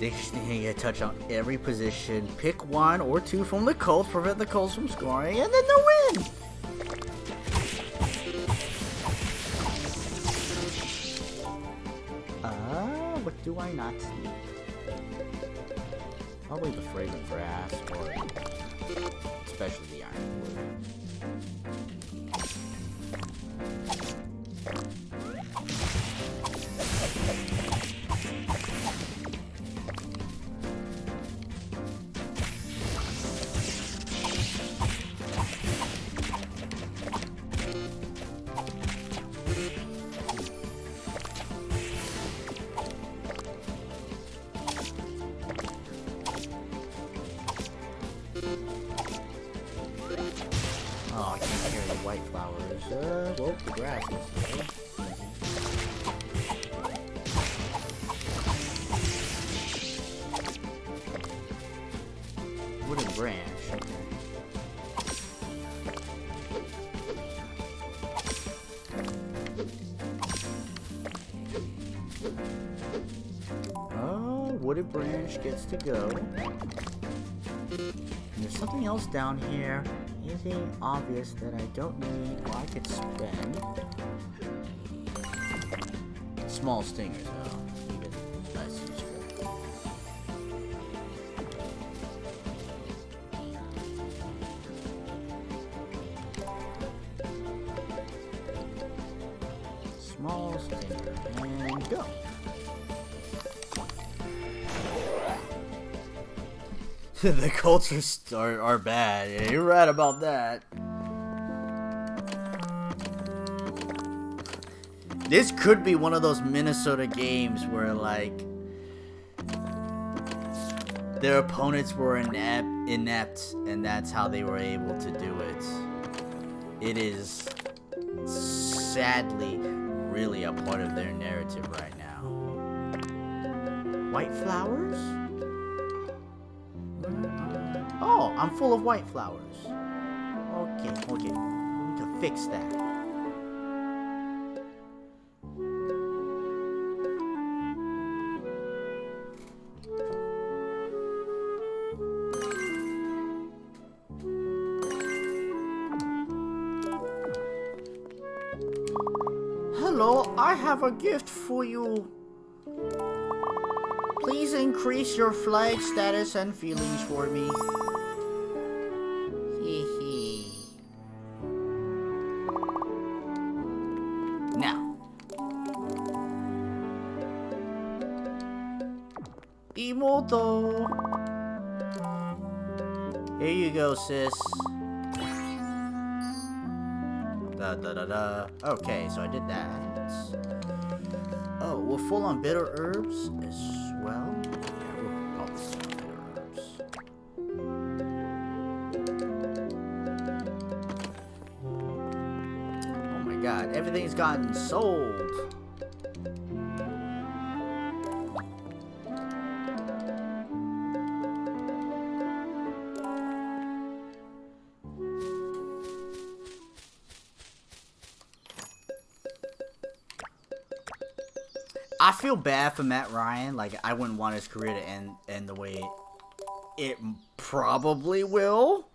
They need to touch on every position, pick 1 or 2 from the Colts, prevent the Colts from scoring, and then they'll win! What do I not see? Probably the fragrant grass, or especially the ironwood. Oh, I can't hear the white flowers. Well, the grass is there. Wooden branch, okay. Oh, wooden branch gets to go. There's something else down here. Anything obvious that I don't need or I could spend. Small stingers, though. Even less useful. Small stinger. And go. The Colts are bad. Yeah, you're right about that. This could be one of those Minnesota games where, like, their opponents were inept, and that's how they were able to do it. It is sadly really a part of their narrative right now. White flowers? Oh, I'm full of white flowers. Okay. We can fix that. Hello, I have a gift for you. Please increase your flag status and feelings for me. Now. Imoto. Here you go, sis. Okay, so I did that. Oh, we're full on bitter herbs as well. Yeah, we're probably full on bitter herbs. Oh my god, everything's gotten sold. I feel bad for Matt Ryan. Like, I wouldn't want his career to end the way it probably will.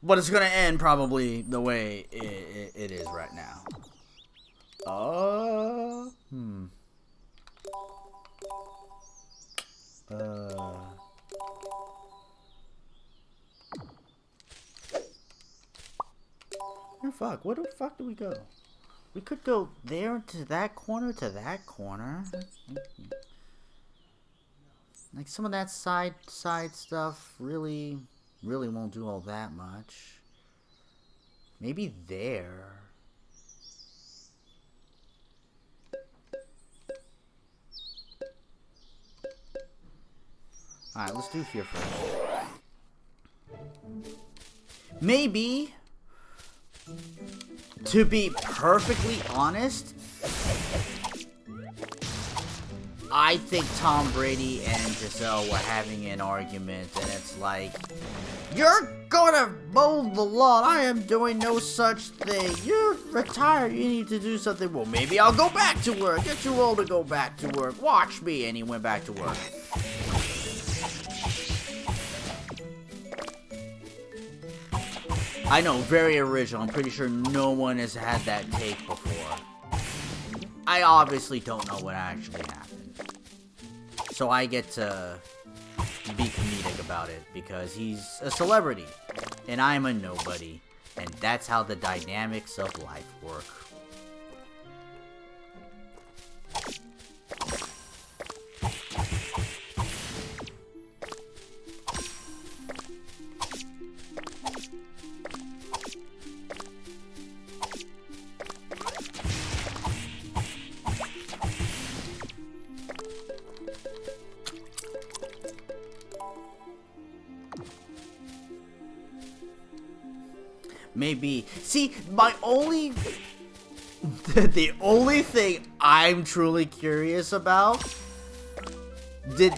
But it's going to end probably the way it is right now. Oh, fuck. Where the fuck do we go? We could go there to that corner to that corner. Like, some of that side stuff really won't do all that much. Maybe there. Alright, let's do here first. Maybe, to be perfectly honest, I think Tom Brady and Giselle were having an argument, and it's like, you're gonna mow the lawn. I am doing no such thing. You're retired. You need to do something. Well, maybe I'll go back to work. You're too old to go back to work. Watch me. And he went back to work. I know, very original. I'm pretty sure no one has had that take before. I obviously don't know what actually happened. So I get to be comedic about it because he's a celebrity and I'm a nobody. And that's how the dynamics of life work. Maybe. See, my only... the only thing I'm truly curious about... Did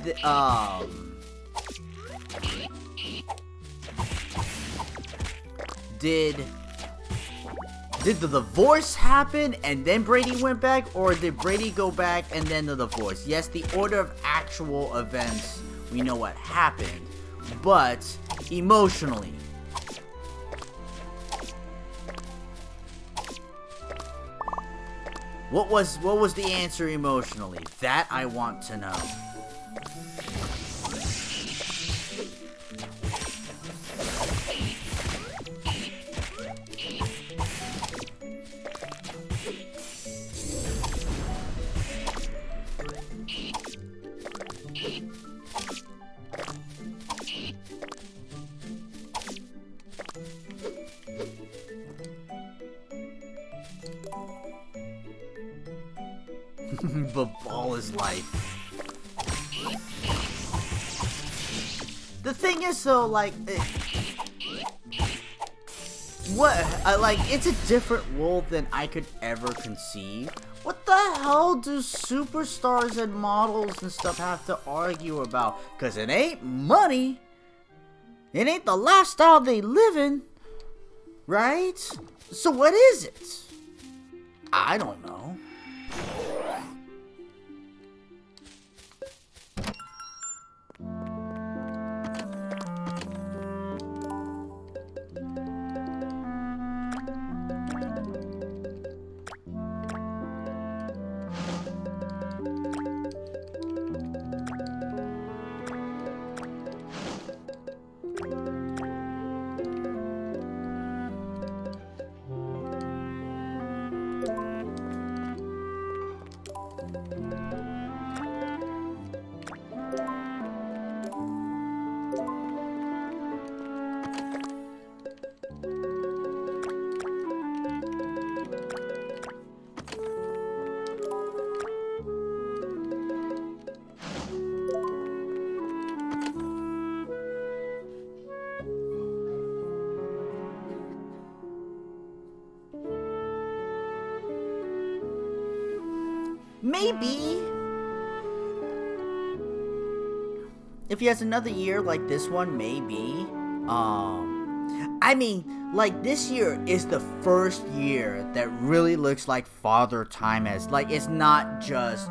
the divorce happen and then Brady went back? Or did Brady go back and then the divorce? Yes, the order of actual events, we know what happened. But, emotionally... What was the answer emotionally? That I want to know. But ball is life. The thing is though, like, it's a different world than I could ever conceive. What the hell do superstars and models and stuff have to argue about? Cause it ain't money. It ain't the lifestyle they live in. Right? So what is it? I don't know. Maybe. If he has another year like this one, maybe. I mean, like, this year is the first year that really looks like Father Time has, like, it's not just,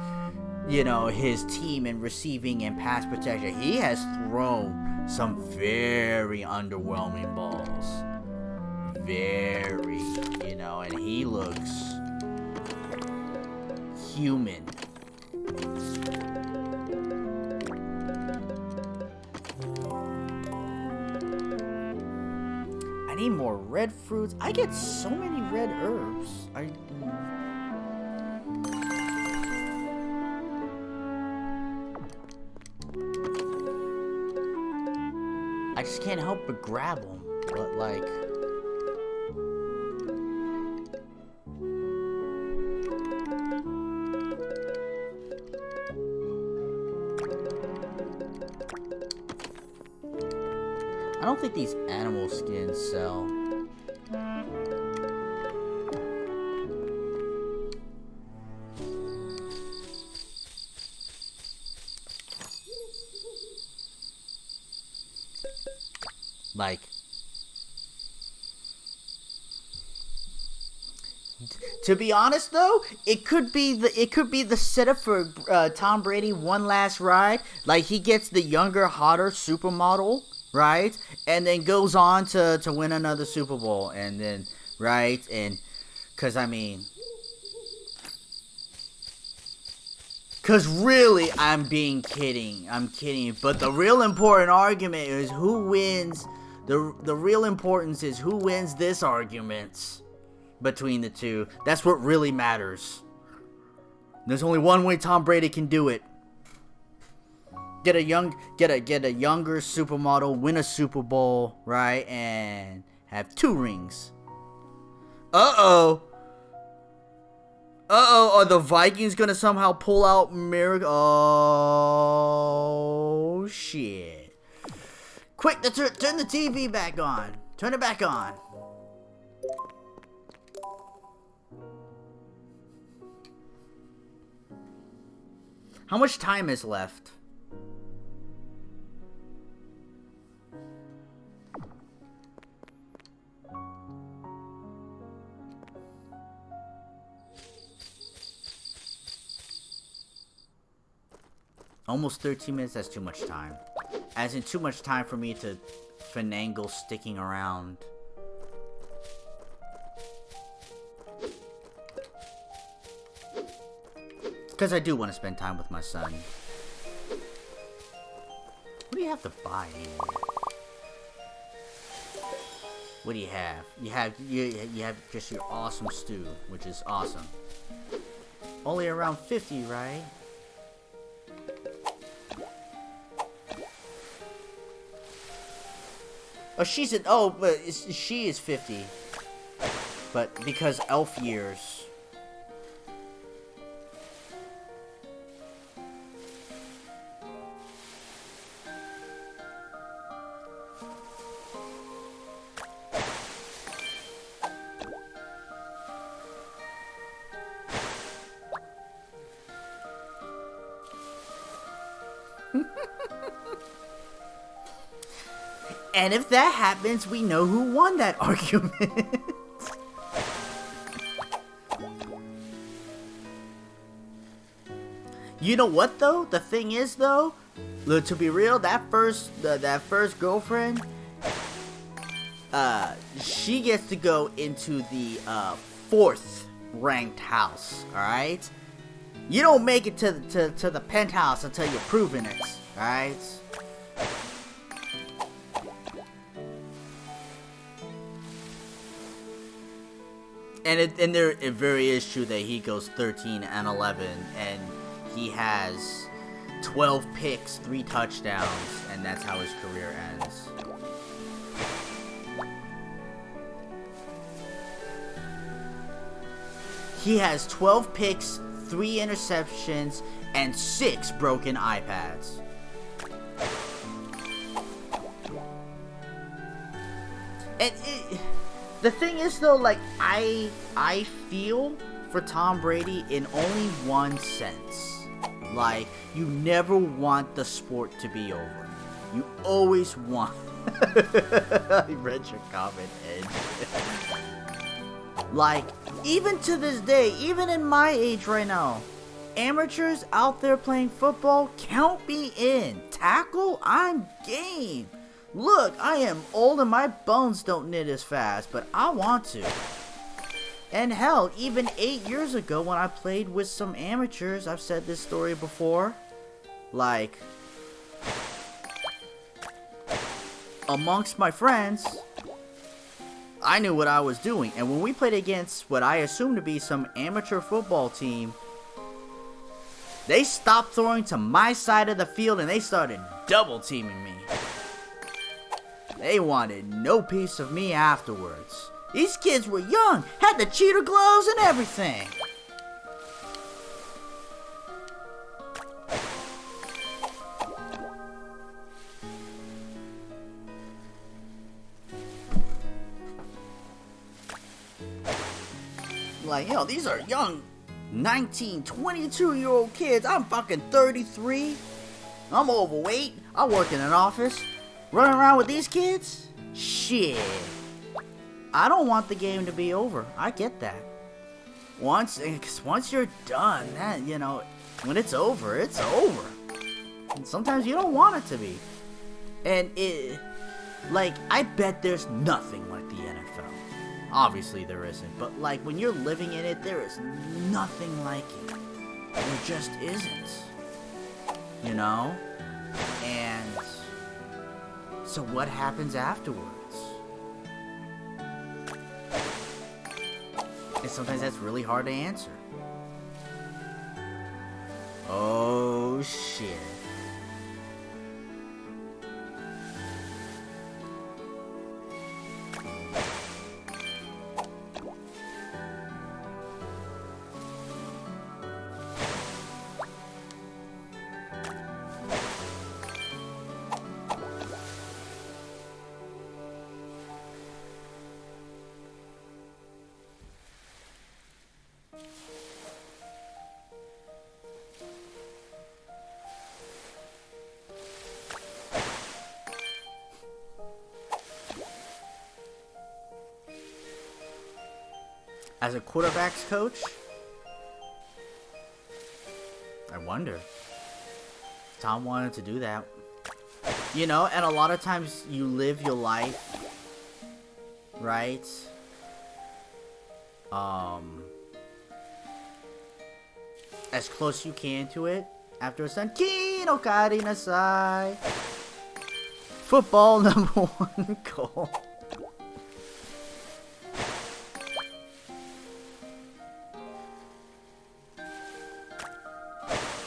you know, his team in receiving and pass protection. He has thrown some very underwhelming balls. Very, you know, and he looks human. I need more red fruits. I get so many red herbs. I just can't help but grab them. But like, I don't think these animal skins sell. Like, to be honest though, it could be the setup for Tom Brady one last ride. Like, he gets the younger, hotter supermodel right? And then goes on to win another Super Bowl, and then, right? And, because, I mean, because really, I'm kidding. I'm kidding. But the real important argument is who wins. The real importance is who wins this argument between the two. That's what really matters. There's only one way Tom Brady can do it. Get a younger supermodel, win a Super Bowl, right, and have 2 rings. Are the Vikings gonna somehow pull out miracle? Oh shit! Quick, turn the TV back on. Turn it back on. How much time is left? Almost 13 minutes, that's too much time. As in too much time for me to finagle sticking around. Because I do want to spend time with my son. What do you have to buy anyway? What do you have? You have just your awesome stew, which is awesome. Only around 50, right? Oh, but she is 50. But because elf years. And if that happens, we know who won that argument. You know what though? The thing is though, to be real, that first girlfriend, she gets to go into the 4th ranked house. All right, you don't make it to the penthouse until you're proven it. All right. And it very is true that he goes 13 and 11, and he has 12 picks, 3 touchdowns, and that's how his career ends. He has 12 picks, 3 interceptions, and 6 broken iPads. And the thing is though, like, I feel for Tom Brady in only one sense. Like, you never want the sport to be over. You always want... I read your comment, Edge. Like, even to this day, even in my age right now, amateurs out there playing football, count me in. Tackle, I'm game. Look, I am old and my bones don't knit as fast, but I want to. And hell, even 8 years ago when I played with some amateurs, I've said this story before, like, amongst my friends, I knew what I was doing. And when we played against what I assumed to be some amateur football team, they stopped throwing to my side of the field and they started double teaming me. They wanted no piece of me afterwards. These kids were young, had the cheater gloves and everything. Like, yo, these are young 19, 22-year-old kids. I'm fucking 33. I'm overweight. I work in an office. Running around with these kids? Shit. I don't want the game to be over. I get that. Once you're done, that, you know, when it's over, it's over. And sometimes you don't want it to be. And Like, I bet there's nothing like the NFL. Obviously there isn't, but like when you're living in it, there is nothing like it. There just isn't. You know? And so what happens afterwards? And sometimes that's really hard to answer. Oh shit. As a quarterback's coach, I wonder. Tom wanted to do that. You know, and a lot of times you live your life, right? As close you can to it after it's done. Kino kari nasai. Football number 1 goal.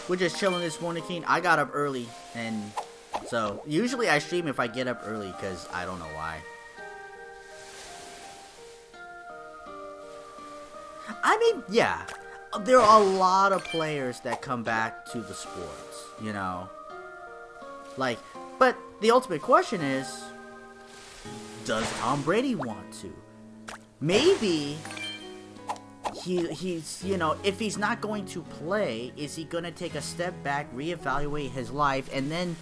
We're just chilling this morning, Keen. I got up early, and so usually I stream if I get up early, because I don't know why. I mean, yeah, there are a lot of players that come back to the sports, you know. Like, but the ultimate question is, does Tom Brady want to? Maybe he's, you know, if he's not going to play, is he going to take a step back, reevaluate his life, and then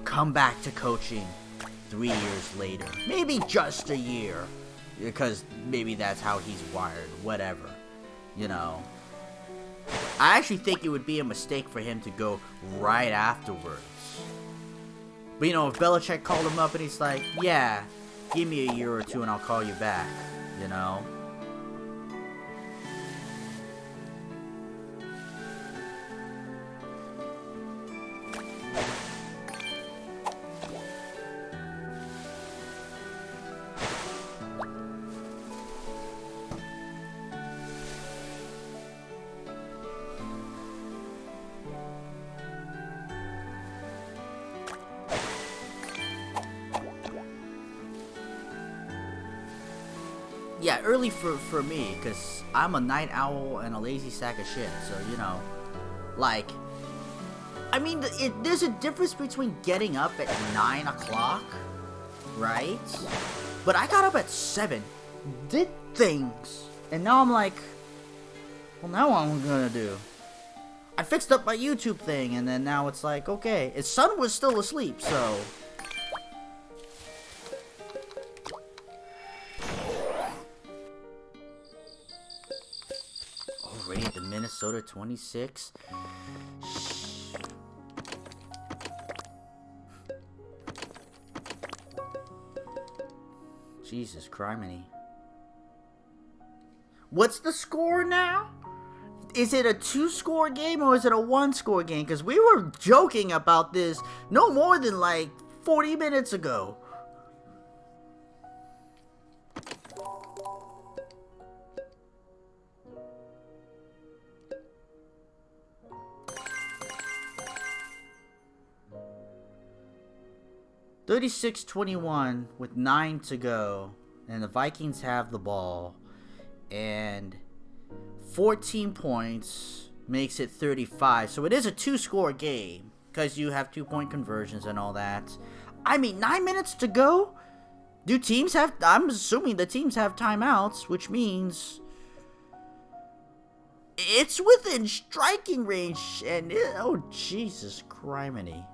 come back to coaching 3 years later? Maybe just a year, because maybe that's how he's wired, whatever, you know. I actually think it would be a mistake for him to go right afterwards. But, you know, if Belichick called him up and he's like, yeah, give me a year or two and I'll call you back, you know. Yeah, early for me, because I'm a night owl and a lazy sack of shit, so, you know, like, I mean, there's a difference between getting up at 9 o'clock, right? But I got up at 7, did things, and now I'm like, well, now what am I gonna do? I fixed up my YouTube thing, and then now it's like, okay, his son was still asleep, so... Already at the Minnesota 26? Jesus criminy. What's the score now? Is it a 2-score game or is it a 1-score game? Because we were joking about this no more than like 40 minutes ago. (36-21) with 9 to go, and the Vikings have the ball, and 14 points makes it 35. So it is a 2-score game because you have 2-point conversions and all that. I mean, 9 minutes to go. Do teams have? I'm assuming the teams have timeouts, which means it's within striking range. And oh Jesus criminy.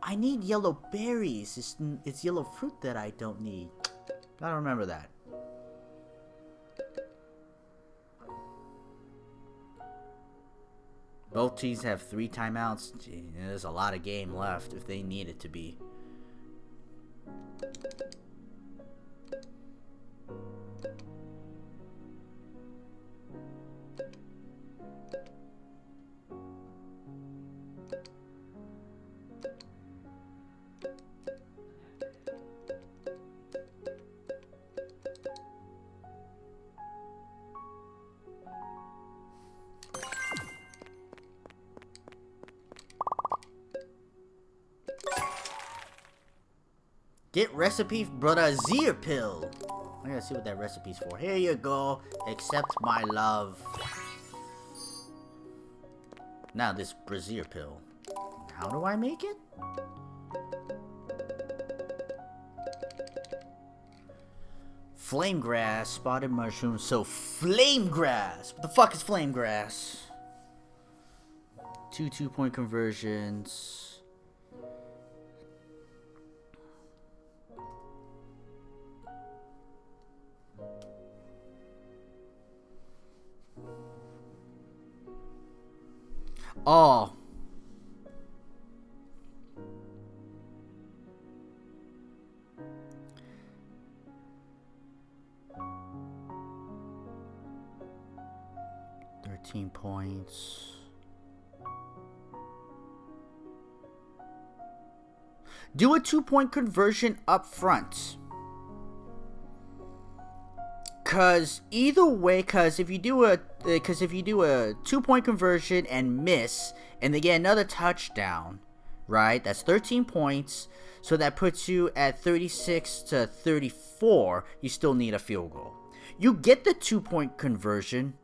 I need yellow berries. It's yellow fruit that I don't need. Gotta remember that. Both teams have 3 timeouts. Gee, there's a lot of game left if they need it to be. Get recipe Reccetear pill. I gotta see what that recipe's for. Here you go. Accept my love. Now this Reccetear pill. How do I make it? Flame grass, spotted mushroom. So flame grass. What the fuck is flame grass? 2 2-point conversions. Oh. $13. Do a 2-point conversion up front. Cause either way, if you do a 2-point conversion and miss, and they get another touchdown, right? That's 13 points. So that puts you at 36 to 34. You still need a field goal. You get the 2-point conversion,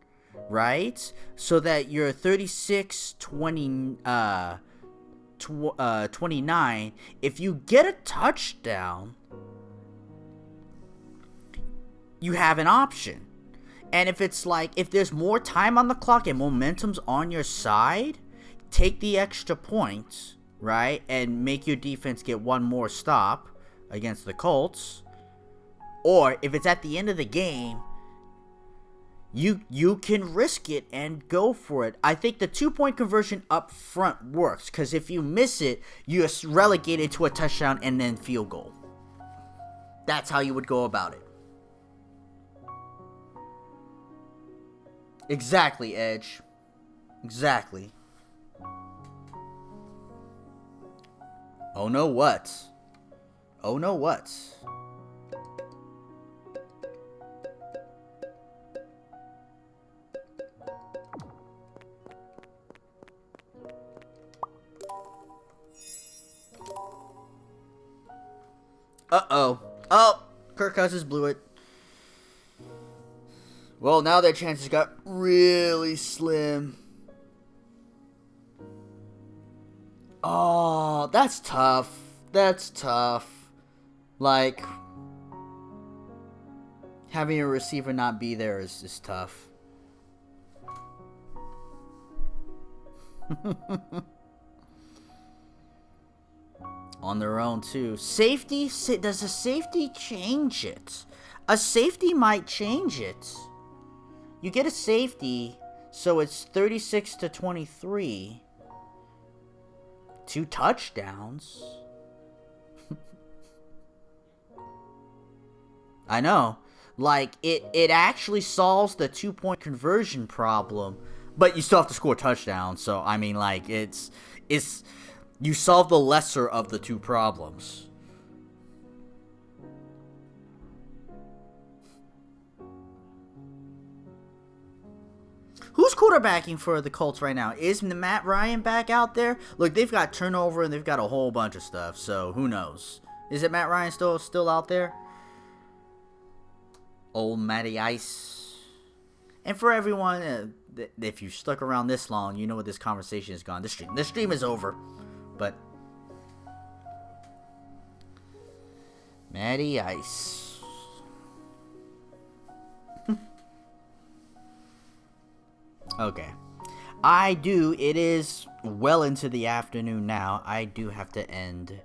right? So that you're 29. If you get a touchdown, you have an option. And if it's like, if there's more time on the clock and momentum's on your side, take the extra points, right? And make your defense get one more stop against the Colts. Or if it's at the end of the game, you can risk it and go for it. I think the 2-point conversion up front works, because if you miss it, you're relegated to a touchdown and then field goal. That's how you would go about it. Exactly, Edge. Exactly. Oh no, what? Oh no, what? Uh-oh. Oh, Kirk Cousins blew it. Well, now their chances got really slim. Oh, that's tough. That's tough. Like, having a receiver not be there is tough. On their own, too. Safety? Does a safety change it? A safety might change it. You get a safety, so it's 36 to 23. 2 touchdowns. I know. Like, it actually solves the 2-point conversion problem, but you still have to score touchdowns. So, I mean, like, it's you solve the lesser of the 2 problems. Who's quarterbacking for the Colts right now? Is Matt Ryan back out there? Look, they've got turnover and they've got a whole bunch of stuff, so who knows? Is it Matt Ryan still out there? Old Matty Ice. And for everyone, if you stuck around this long, you know what this conversation has gone. This stream is over. But Matty Ice. Okay. It is well into the afternoon now. I do have to end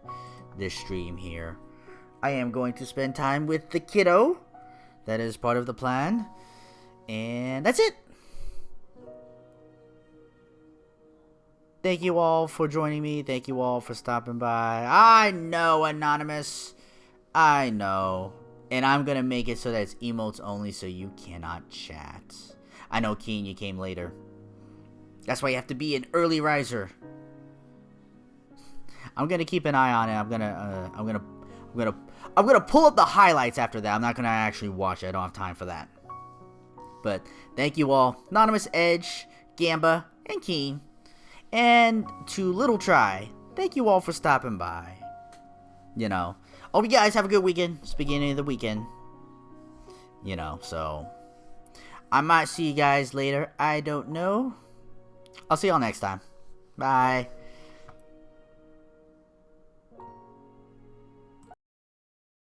this stream here. I am going to spend time with the kiddo. That is part of the plan. And that's it. thank you all for joining me. Thank you all for stopping by. I know, Anonymous. I know. And I'm going to make it so that it's emotes only so you cannot chat. I know, Keen, you came later. That's why you have to be an early riser. I'm going to keep an eye on it. I'm gonna pull up the highlights after that. I'm not going to actually watch it. I don't have time for that. But thank you all. Anonymous, Edge, Gamba, and Keen. And to Little Try, thank you all for stopping by. You know, hope you guys have a good weekend. It's the beginning of the weekend. You know, so I might see you guys later. I don't know. I'll see y'all next time. Bye.